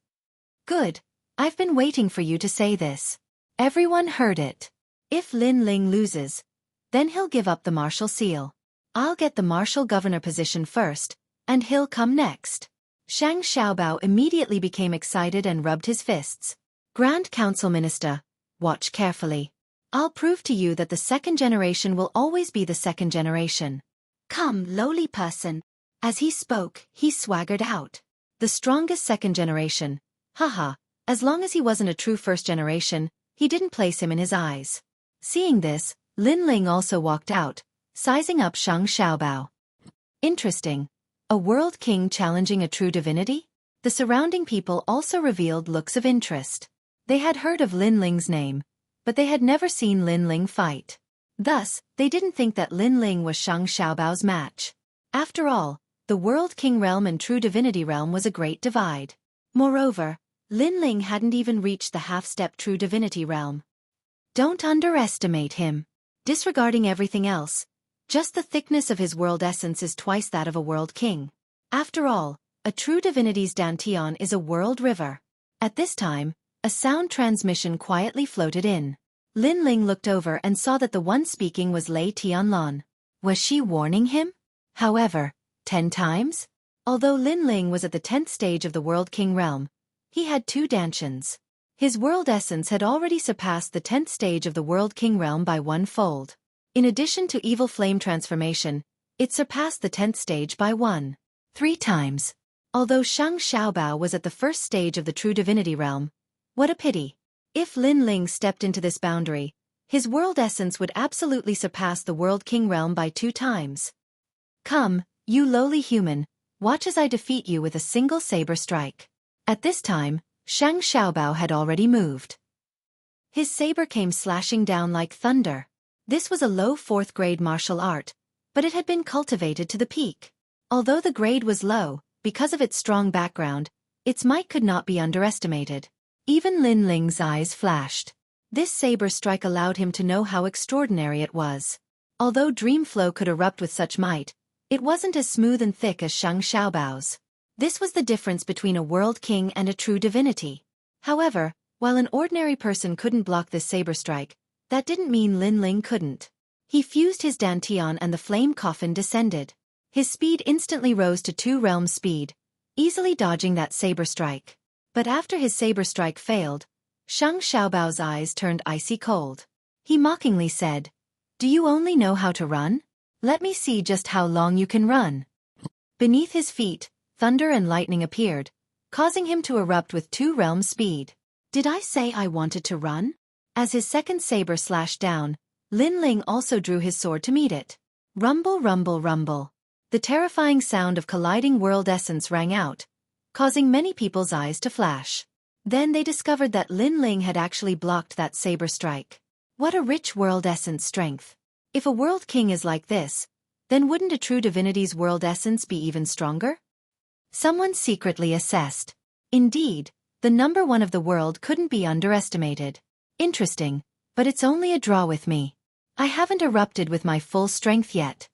Good. I've been waiting for you to say this. Everyone heard it. If Lin Ling loses, then he'll give up the martial seal. I'll get the martial governor position first, and he'll come next. Shang Xiaobao immediately became excited and rubbed his fists. Grand Council Minister, watch carefully. I'll prove to you that the second generation will always be the second generation. Come, lowly person. As he spoke, he swaggered out. The strongest second generation. Haha, as long as he wasn't a true first generation, he didn't place him in his eyes. Seeing this, Lin Ling also walked out, sizing up Shang Xiaobao. Interesting. A world king challenging a true divinity? The surrounding people also revealed looks of interest. They had heard of Lin Ling's name, but they had never seen Lin Ling fight. Thus, they didn't think that Lin Ling was Shang Xiaobao's match. After all, the World King realm and True Divinity realm was a great divide. Moreover, Lin Ling hadn't even reached the half-step True Divinity realm. Don't underestimate him. Disregarding everything else, just the thickness of his world essence is twice that of a world king. After all, a True Divinity's Dantian is a world river. At this time, a sound transmission quietly floated in. Lin Ling looked over and saw that the one speaking was Lei Tianlan. Was she warning him? However, 10 times? Although Lin Ling was at the 10th stage of the World King realm, he had 2 Dantians. His world essence had already surpassed the 10th stage of the World King realm by 1-fold. In addition to evil flame transformation, it surpassed the 10th stage by 3 times. Although Shang Xiaobao was at the 1st stage of the True Divinity realm, what a pity. If Lin Ling stepped into this boundary, his world essence would absolutely surpass the World King realm by 2 times. Come, you lowly human, watch as I defeat you with a single saber strike. At this time, Shang Xiaobao had already moved. His saber came slashing down like thunder. This was a low 4th grade martial art, but it had been cultivated to the peak. Although the grade was low, because of its strong background, its might could not be underestimated. Even Lin Ling's eyes flashed. This saber strike allowed him to know how extraordinary it was. Although Dream Flow could erupt with such might, it wasn't as smooth and thick as Shang Xiaobao's. This was the difference between a world king and a true divinity. However, while an ordinary person couldn't block this saber strike, that didn't mean Lin Ling couldn't. He fused his Dantian and the flame coffin descended. His speed instantly rose to 2 realms speed, easily dodging that saber strike. But after his saber strike failed, Shang Xiaobao's eyes turned icy cold. He mockingly said, "Do you only know how to run? Let me see just how long you can run." Beneath his feet, thunder and lightning appeared, causing him to erupt with 2 realms speed. Did I say I wanted to run? As his second saber slashed down, Lin Ling also drew his sword to meet it. Rumble, rumble, rumble. The terrifying sound of colliding world essence rang out, causing many people's eyes to flash. Then they discovered that Lin Ling had actually blocked that saber strike. What a rich world essence strength. If a world king is like this, then wouldn't a true divinity's world essence be even stronger? Someone secretly assessed. Indeed, the number one of the world couldn't be underestimated. Interesting, but it's only a draw with me. I haven't erupted with my full strength yet.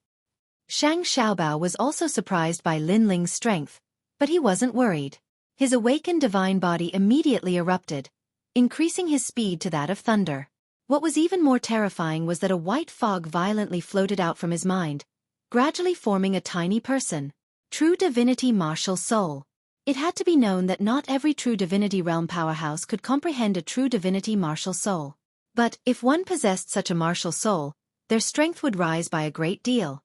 Shang Xiaobao was also surprised by Lin Ling's strength, but he wasn't worried. His awakened divine body immediately erupted, increasing his speed to that of thunder. What was even more terrifying was that a white fog violently floated out from his mind, gradually forming a tiny person. True divinity martial soul. It had to be known that not every true divinity realm powerhouse could comprehend a true divinity martial soul. But, if one possessed such a martial soul, their strength would rise by a great deal.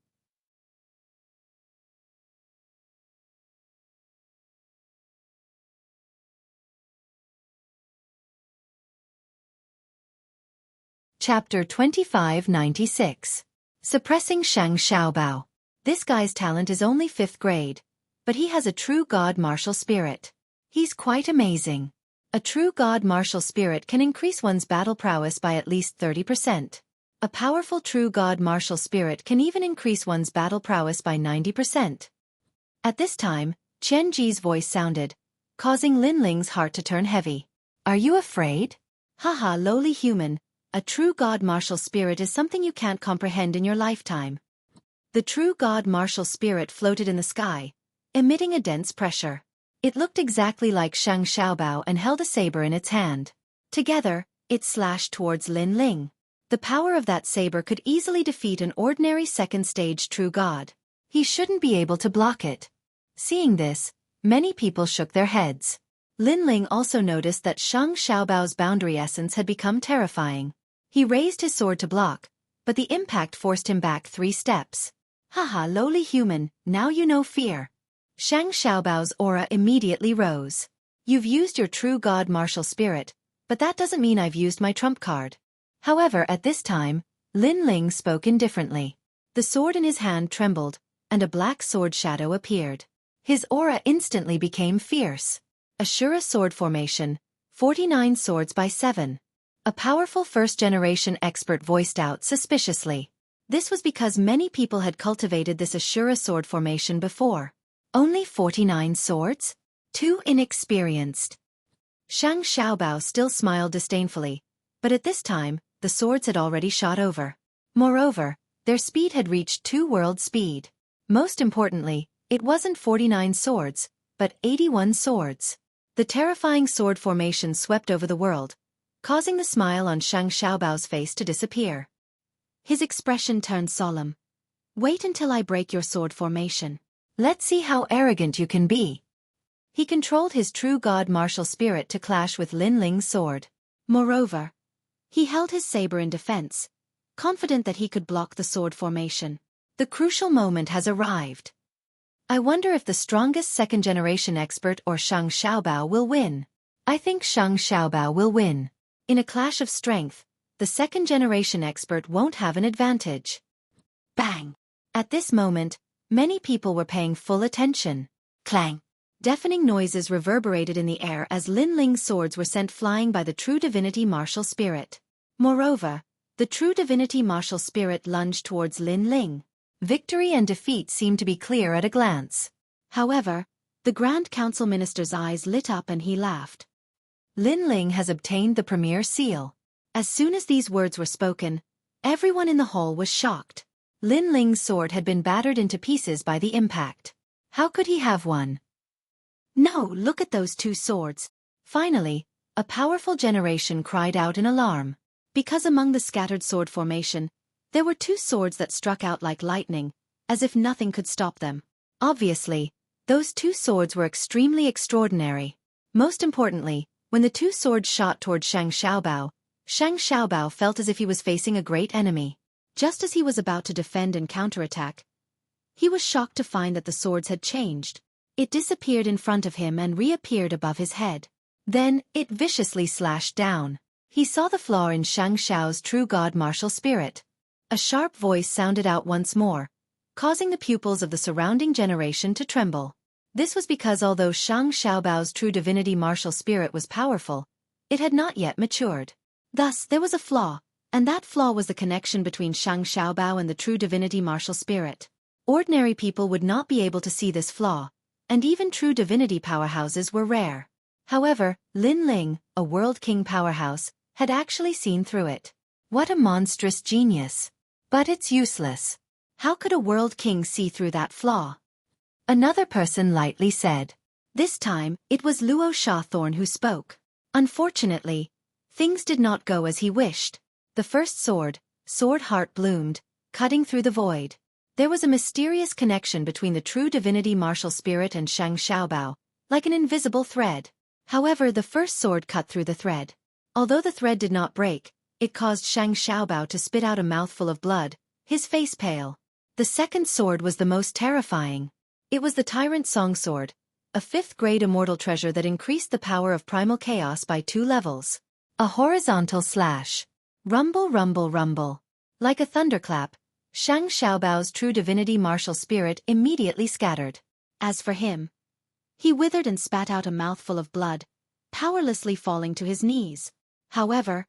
Chapter 2596. Suppressing Shang Xiaobao. This guy's talent is only 5th grade, but he has a true god martial spirit. He's quite amazing. A true god martial spirit can increase one's battle prowess by at least 30%. A powerful true god martial spirit can even increase one's battle prowess by 90%. At this time, Qian Ji's voice sounded, causing Lin Ling's heart to turn heavy. Are you afraid? Haha, lowly human, a true god martial spirit is something you can't comprehend in your lifetime. The true god martial spirit floated in the sky, emitting a dense pressure. It looked exactly like Shang Xiaobao and held a saber in its hand. Together, it slashed towards Lin Ling. The power of that saber could easily defeat an ordinary second-stage true god. He shouldn't be able to block it. Seeing this, many people shook their heads. Lin Ling also noticed that Shang Xiaobao's boundary essence had become terrifying. He raised his sword to block, but the impact forced him back 3 steps. Haha, lowly human, now you know fear. Shang Xiaobao's aura immediately rose. You've used your true god martial spirit, but that doesn't mean I've used my trump card. However, at this time, Lin Ling spoke indifferently. The sword in his hand trembled, and a black sword shadow appeared. His aura instantly became fierce. Ashura sword formation, 49 swords by 7. A powerful first-generation expert voiced out suspiciously. This was because many people had cultivated this Ashura sword formation before. Only 49 swords? Too inexperienced. Shang Xiaobao still smiled disdainfully, but at this time, the swords had already shot over. Moreover, their speed had reached 2-world speed. Most importantly, it wasn't 49 swords, but 81 swords. The terrifying sword formation swept over the world, causing the smile on Shang Xiaobao's face to disappear. His expression turned solemn. Wait until I break your sword formation. Let's see how arrogant you can be. He controlled his true god martial spirit to clash with Lin Ling's sword. Moreover, he held his saber in defense, confident that he could block the sword formation. The crucial moment has arrived. I wonder if the strongest second-generation expert or Shang Xiaobao will win. I think Shang Xiaobao will win. In a clash of strength, the second-generation expert won't have an advantage. Bang! At this moment, many people were paying full attention. Clang! Deafening noises reverberated in the air as Lin Ling's swords were sent flying by the true divinity martial spirit. Moreover, the true divinity martial spirit lunged towards Lin Ling. Victory and defeat seemed to be clear at a glance. However, the Grand Council Minister's eyes lit up and he laughed. Lin Ling has obtained the premier seal. As soon as these words were spoken, everyone in the hall was shocked. Lin Ling's sword had been battered into pieces by the impact. How could he have one? No, look at those 2 swords. Finally, a powerful generation cried out in alarm. Because among the scattered sword formation, there were 2 swords that struck out like lightning, as if nothing could stop them. Obviously, those 2 swords were extremely extraordinary. Most importantly, when the 2 swords shot toward Shang Xiaobao felt as if he was facing a great enemy. Just as he was about to defend and counterattack, he was shocked to find that the swords had changed. It disappeared in front of him and reappeared above his head. Then, it viciously slashed down. He saw the flaw in Shang Xiao's true god martial spirit. A sharp voice sounded out once more, causing the pupils of the surrounding generation to tremble. This was because although Shang Xiaobao's true divinity martial spirit was powerful, it had not yet matured. Thus, there was a flaw, and that flaw was the connection between Shang Xiaobao and the true divinity martial spirit. Ordinary people would not be able to see this flaw, and even true divinity powerhouses were rare. However, Lin Ling, a world king powerhouse, had actually seen through it. What a monstrous genius! But it's useless. How could a world king see through that flaw? Another person lightly said. This time, it was Luo Shawthorn who spoke. Unfortunately, things did not go as he wished. The first sword heart bloomed, cutting through the void. There was a mysterious connection between the true divinity martial spirit and Shang Xiaobao, like an invisible thread. However, the first sword cut through the thread. Although the thread did not break, it caused Shang Xiaobao to spit out a mouthful of blood, his face pale. The second sword was the most terrifying. It was the Tyrant Song Sword, a 5th-grade immortal treasure that increased the power of primal chaos by 2 levels. A horizontal slash. Rumble, rumble, rumble. Like a thunderclap, Shang Xiaobao's true divinity martial spirit immediately scattered. As for him, he withered and spat out a mouthful of blood, powerlessly falling to his knees. However,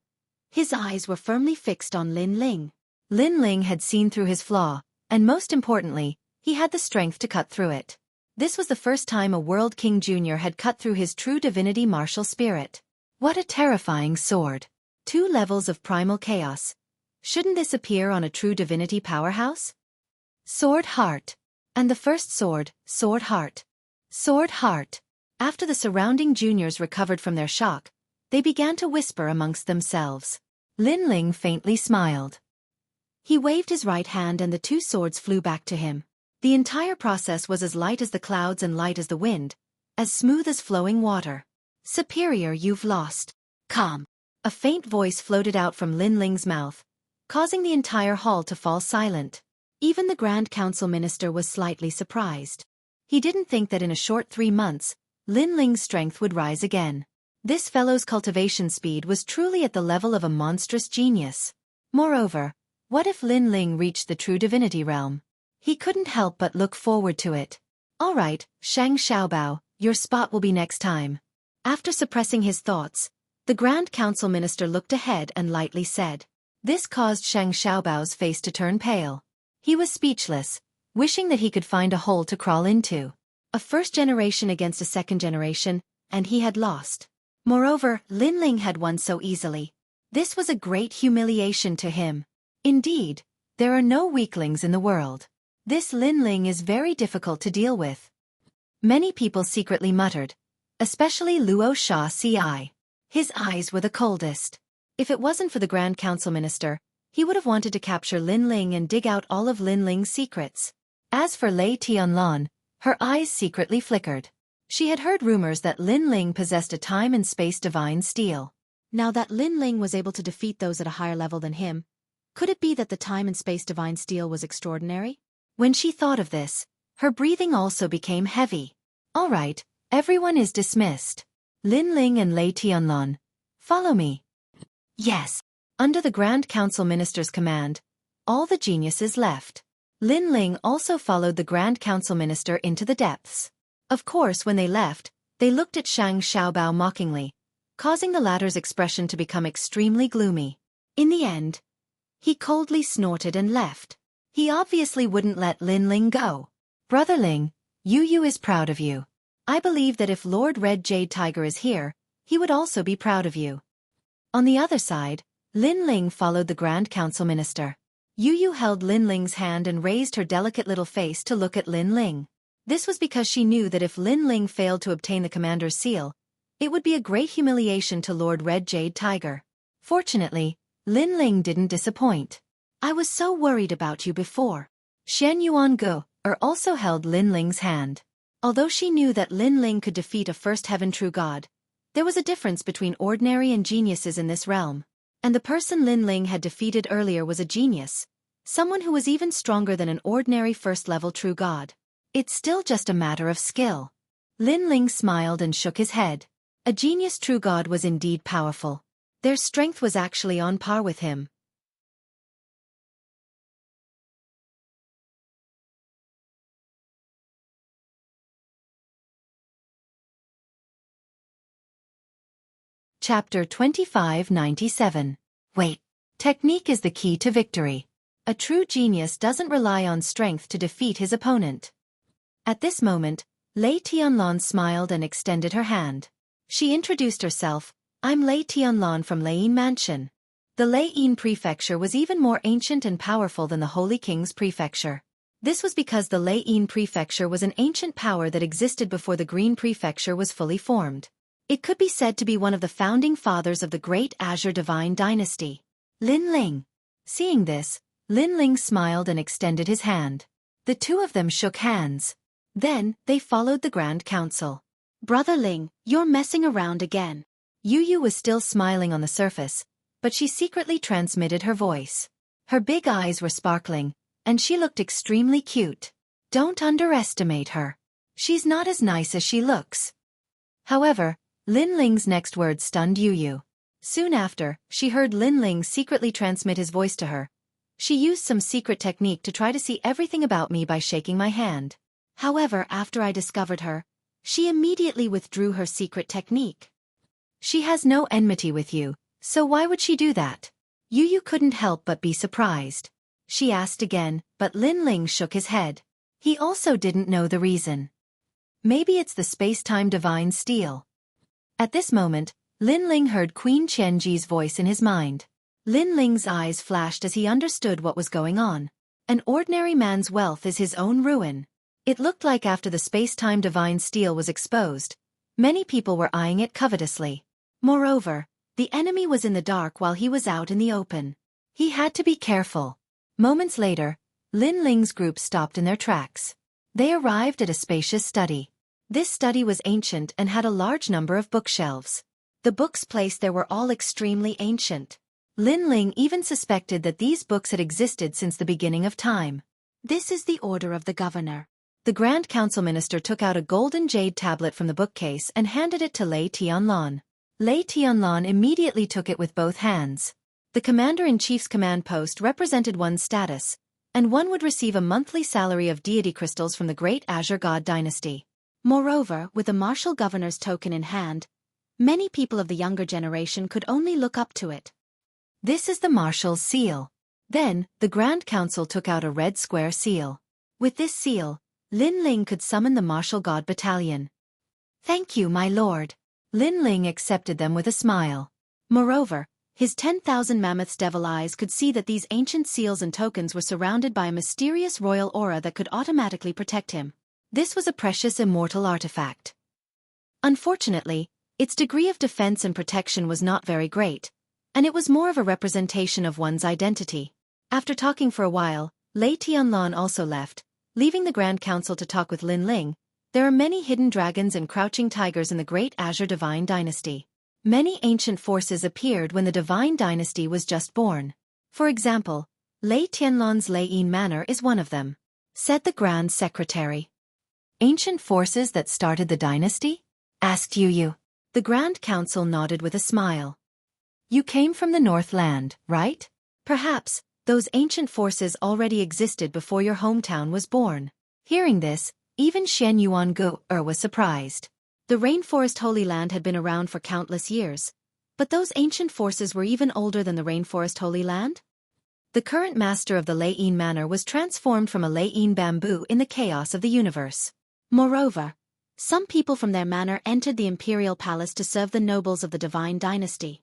his eyes were firmly fixed on Lin Ling. Lin Ling had seen through his flaw, and most importantly, he had the strength to cut through it. This was the first time a World King Jr. had cut through his true divinity martial spirit. What a terrifying sword. 2 levels of primal chaos. Shouldn't this appear on a true divinity powerhouse? Sword heart. And the first sword heart. Sword heart. After the surrounding juniors recovered from their shock, they began to whisper amongst themselves. Lin Ling faintly smiled. He waved his right hand and the 2 swords flew back to him. The entire process was as light as the clouds and light as the wind, as smooth as flowing water. Superior, you've lost. Calm. A faint voice floated out from Lin Ling's mouth, causing the entire hall to fall silent. Even the Grand Council Minister was slightly surprised. He didn't think that in a short 3 months, Lin Ling's strength would rise again. This fellow's cultivation speed was truly at the level of a monstrous genius. Moreover, what if Lin Ling reached the true divinity realm? He couldn't help but look forward to it. All right, Shang Xiaobao, your spot will be next time. After suppressing his thoughts, the Grand Council Minister looked ahead and lightly said. This caused Shang Xiaobao's face to turn pale. He was speechless, wishing that he could find a hole to crawl into. A first generation against a second generation, and he had lost. Moreover, Lin Ling had won so easily. This was a great humiliation to him. Indeed, there are no weaklings in the world. This Lin Ling is very difficult to deal with. Many people secretly muttered, especially Luo Xueqi. His eyes were the coldest. If it wasn't for the Grand Council Minister, he would have wanted to capture Lin Ling and dig out all of Lin Ling's secrets. As for Lei Tianlan, her eyes secretly flickered. She had heard rumors that Lin Ling possessed a time and space divine steel. Now that Lin Ling was able to defeat those at a higher level than him, could it be that the time and space divine steel was extraordinary? When she thought of this, her breathing also became heavy. All right, everyone is dismissed. Lin Ling and Lei Tianlan, follow me. Yes. Under the Grand Council Minister's command, all the geniuses left. Lin Ling also followed the Grand Council Minister into the depths. Of course, when they left, they looked at Shang Xiaobao mockingly, causing the latter's expression to become extremely gloomy. In the end, he coldly snorted and left. He obviously wouldn't let Lin Ling go. Brother Ling, Yu is proud of you. I believe that if Lord Red Jade Tiger is here, he would also be proud of you. On the other side, Lin Ling followed the Grand Council Minister. Yu held Lin Ling's hand and raised her delicate little face to look at Lin Ling. This was because she knew that if Lin Ling failed to obtain the commander's seal, it would be a great humiliation to Lord Red Jade Tiger. Fortunately, Lin Ling didn't disappoint. I was so worried about you before. Shen Yuangu also held Lin Ling's hand. Although she knew that Lin Ling could defeat a first heaven true god, there was a difference between ordinary and geniuses in this realm. And the person Lin Ling had defeated earlier was a genius, someone who was even stronger than an ordinary first-level true god. It's still just a matter of skill. Lin Ling smiled and shook his head. A genius true god was indeed powerful. Their strength was actually on par with him. Chapter 2597. Wait. Technique is the key to victory. A true genius doesn't rely on strength to defeat his opponent. At this moment, Lei Tianlan smiled and extended her hand. She introduced herself. I'm Lei Tianlan from Leiyin Mansion. The Leiyin Prefecture was even more ancient and powerful than the Holy King's Prefecture. This was because the Leiyin Prefecture was an ancient power that existed before the Green Prefecture was fully formed. It could be said to be one of the founding fathers of the Great Azure Divine Dynasty. Lin Ling. Seeing this, Lin Ling smiled and extended his hand. The two of them shook hands. Then, they followed the Grand Council. Brother Ling, you're messing around again. Yu Yu was still smiling on the surface, but she secretly transmitted her voice. Her big eyes were sparkling, and she looked extremely cute. Don't underestimate her. She's not as nice as she looks. However, Lin Ling's next words stunned Yu Yu. Soon after, she heard Lin Ling secretly transmit his voice to her. She used some secret technique to try to see everything about me by shaking my hand. However, after I discovered her, she immediately withdrew her secret technique. She has no enmity with you, so why would she do that? Yu Yu couldn't help but be surprised. She asked again, but Lin Ling shook his head. He also didn't know the reason. Maybe it's the space-time divine steel. At this moment, Lin Ling heard Queen Qianji's voice in his mind. Lin Ling's eyes flashed as he understood what was going on. An ordinary man's wealth is his own ruin. It looked like after the space-time divine steel was exposed, many people were eyeing it covetously. Moreover, the enemy was in the dark while he was out in the open. He had to be careful. Moments later, Lin Ling's group stopped in their tracks. They arrived at a spacious study. This study was ancient and had a large number of bookshelves. The books placed there were all extremely ancient. Lin Ling even suspected that these books had existed since the beginning of time. This is the order of the governor. The Grand Council Minister took out a golden jade tablet from the bookcase and handed it to Lei Tianlan. Lei Tianlan immediately took it with both hands. The Commander-in-Chief's command post represented one's status, and one would receive a monthly salary of deity crystals from the Great Azure God Dynasty. Moreover, with the martial governor's token in hand, many people of the younger generation could only look up to it. This is the Marshal's seal. Then, the Grand Council took out a red square seal. With this seal, Lin Ling could summon the Martial God Battalion. Thank you, my lord. Lin Ling accepted them with a smile. Moreover, his 10,000 mammoths' devil eyes could see that these ancient seals and tokens were surrounded by a mysterious royal aura that could automatically protect him. This was a precious immortal artifact. Unfortunately, its degree of defense and protection was not very great, and it was more of a representation of one's identity. After talking for a while, Lei Tianlan also left, leaving the Grand Council to talk with Lin Ling. There are many hidden dragons and crouching tigers in the Great Azure Divine Dynasty. Many ancient forces appeared when the Divine Dynasty was just born. For example, Lei Tianlan's Leiyin Manor is one of them, said the Grand Secretary. Ancient forces that started the dynasty? Asked Yu Yu. The Grand Council nodded with a smile. You came from the Northland, right? Perhaps, those ancient forces already existed before your hometown was born. Hearing this, even Shen Yuangu was surprised. The Rainforest Holy Land had been around for countless years, but those ancient forces were even older than the Rainforest Holy Land? The current master of the Leiyin Manor was transformed from a Leiyin bamboo in the chaos of the universe. Moreover, some people from their manor entered the imperial palace to serve the nobles of the Divine Dynasty.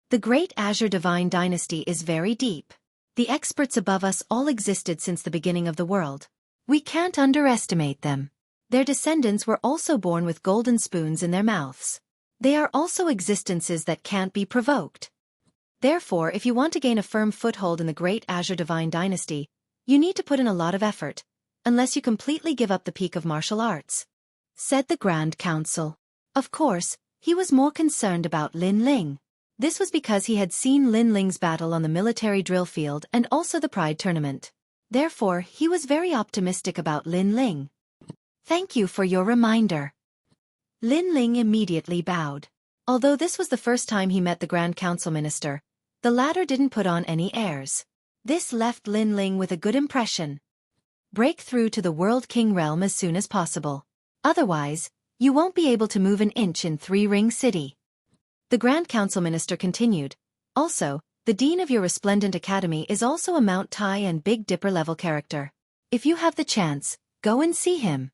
The Great Azure Divine Dynasty is very deep. The experts above us all existed since the beginning of the world. We can't underestimate them. Their descendants were also born with golden spoons in their mouths. They are also existences that can't be provoked. Therefore, if you want to gain a firm foothold in the Great Azure Divine Dynasty, you need to put in a lot of effort, unless you completely give up the peak of martial arts, said the Grand Council. Of course, he was more concerned about Lin Ling. This was because he had seen Lin Ling's battle on the military drill field and also the Pride Tournament. Therefore, he was very optimistic about Lin Ling. Thank you for your reminder. Lin Ling immediately bowed. Although this was the first time he met the Grand Council Minister, the latter didn't put on any airs. This left Lin Ling with a good impression. Break through to the World King realm as soon as possible. Otherwise, you won't be able to move an inch in Three Ring City. The Grand Council Minister continued. Also, the Dean of your resplendent academy is also a Mount Tai and Big Dipper level character. If you have the chance, go and see him.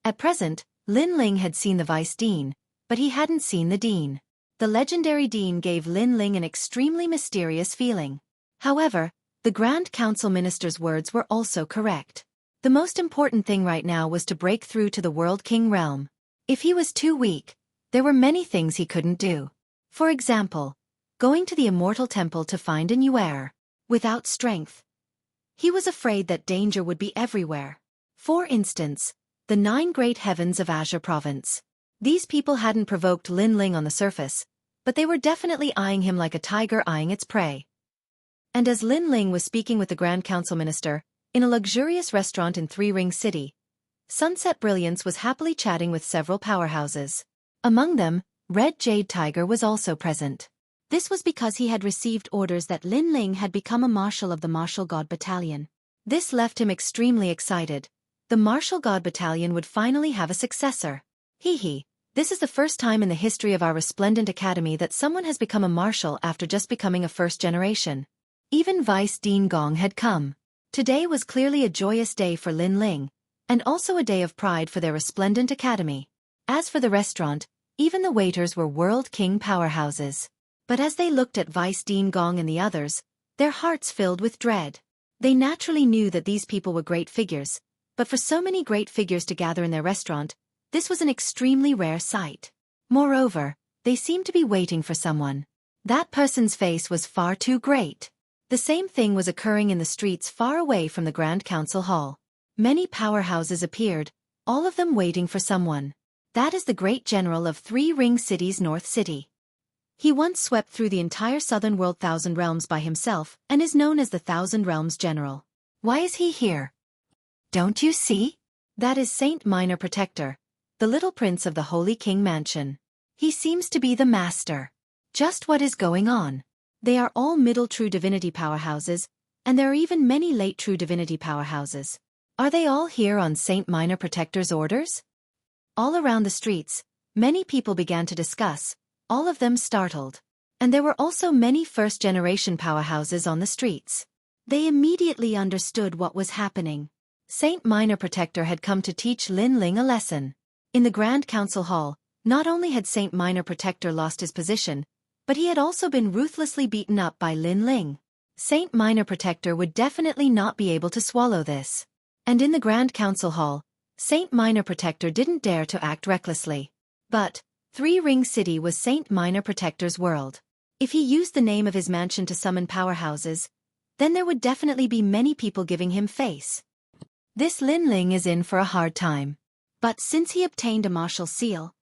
At present, Lin Ling had seen the Vice Dean, but he hadn't seen the Dean. The legendary Dean gave Lin Ling an extremely mysterious feeling. However, the Grand Council Minister's words were also correct. The most important thing right now was to break through to the World King realm. If he was too weak, there were many things he couldn't do. For example, going to the Immortal Temple to find a new heir. Without strength, he was afraid that danger would be everywhere. For instance, the 9 great heavens of Azure Province. These people hadn't provoked Lin Ling on the surface, but they were definitely eyeing him like a tiger eyeing its prey. And as Lin Ling was speaking with the Grand Council Minister, in a luxurious restaurant in Three Ring City, Sunset Brilliance was happily chatting with several powerhouses. Among them, Red Jade Tiger was also present. This was because he had received orders that Lin Ling had become a marshal of the Martial God Battalion. This left him extremely excited. The Martial God Battalion would finally have a successor. This is the first time in the history of our resplendent academy that someone has become a marshal after just becoming a first generation. Even Vice Dean Gong had come. Today was clearly a joyous day for Lin Ling, and also a day of pride for their resplendent academy. As for the restaurant, even the waiters were World King powerhouses. But as they looked at Vice Dean Gong and the others, their hearts filled with dread. They naturally knew that these people were great figures, but for so many great figures to gather in their restaurant, this was an extremely rare sight. Moreover, they seemed to be waiting for someone. That person's face was far too great. The same thing was occurring in the streets far away from the Grand Council Hall. Many powerhouses appeared, all of them waiting for someone. That is the great general of Three Ring City's North City. He once swept through the entire southern world Thousand Realms by himself and is known as the Thousand Realms General. Why is he here? Don't you see? That is Saint Minor Protector, the little prince of the Holy King Mansion. He seems to be the master. Just what is going on? They are all middle true divinity powerhouses, and there are even many late true divinity powerhouses. Are they all here on Saint Minor Protector's orders? All around the streets, many people began to discuss, all of them startled. And there were also many first-generation powerhouses on the streets. They immediately understood what was happening. Saint Minor Protector had come to teach Lin Ling a lesson. In the Grand Council Hall, not only had Saint Minor Protector lost his position, but he had also been ruthlessly beaten up by Lin Ling. Saint Minor Protector would definitely not be able to swallow this. And in the Grand Council Hall, Saint Minor Protector didn't dare to act recklessly. But Three Ring City was Saint Minor Protector's world. If he used the name of his mansion to summon powerhouses, then there would definitely be many people giving him face. This Lin Ling is in for a hard time. But since he obtained a martial seal,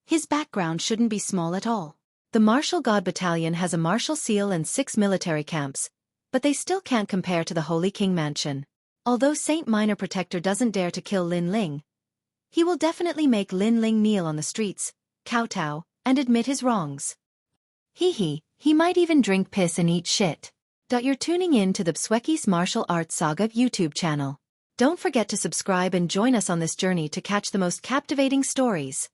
his background shouldn't be small at all. The Martial God Battalion has a martial seal and 6 military camps, but they still can't compare to the Holy King Mansion. Although Saint Minor Protector doesn't dare to kill Lin Ling, he will definitely make Lin Ling kneel on the streets, kowtow, and admit his wrongs. He might even drink piss and eat shit. You're tuning in to the Xueqi's Martial Arts Saga YouTube channel. Don't forget to subscribe and join us on this journey to catch the most captivating stories.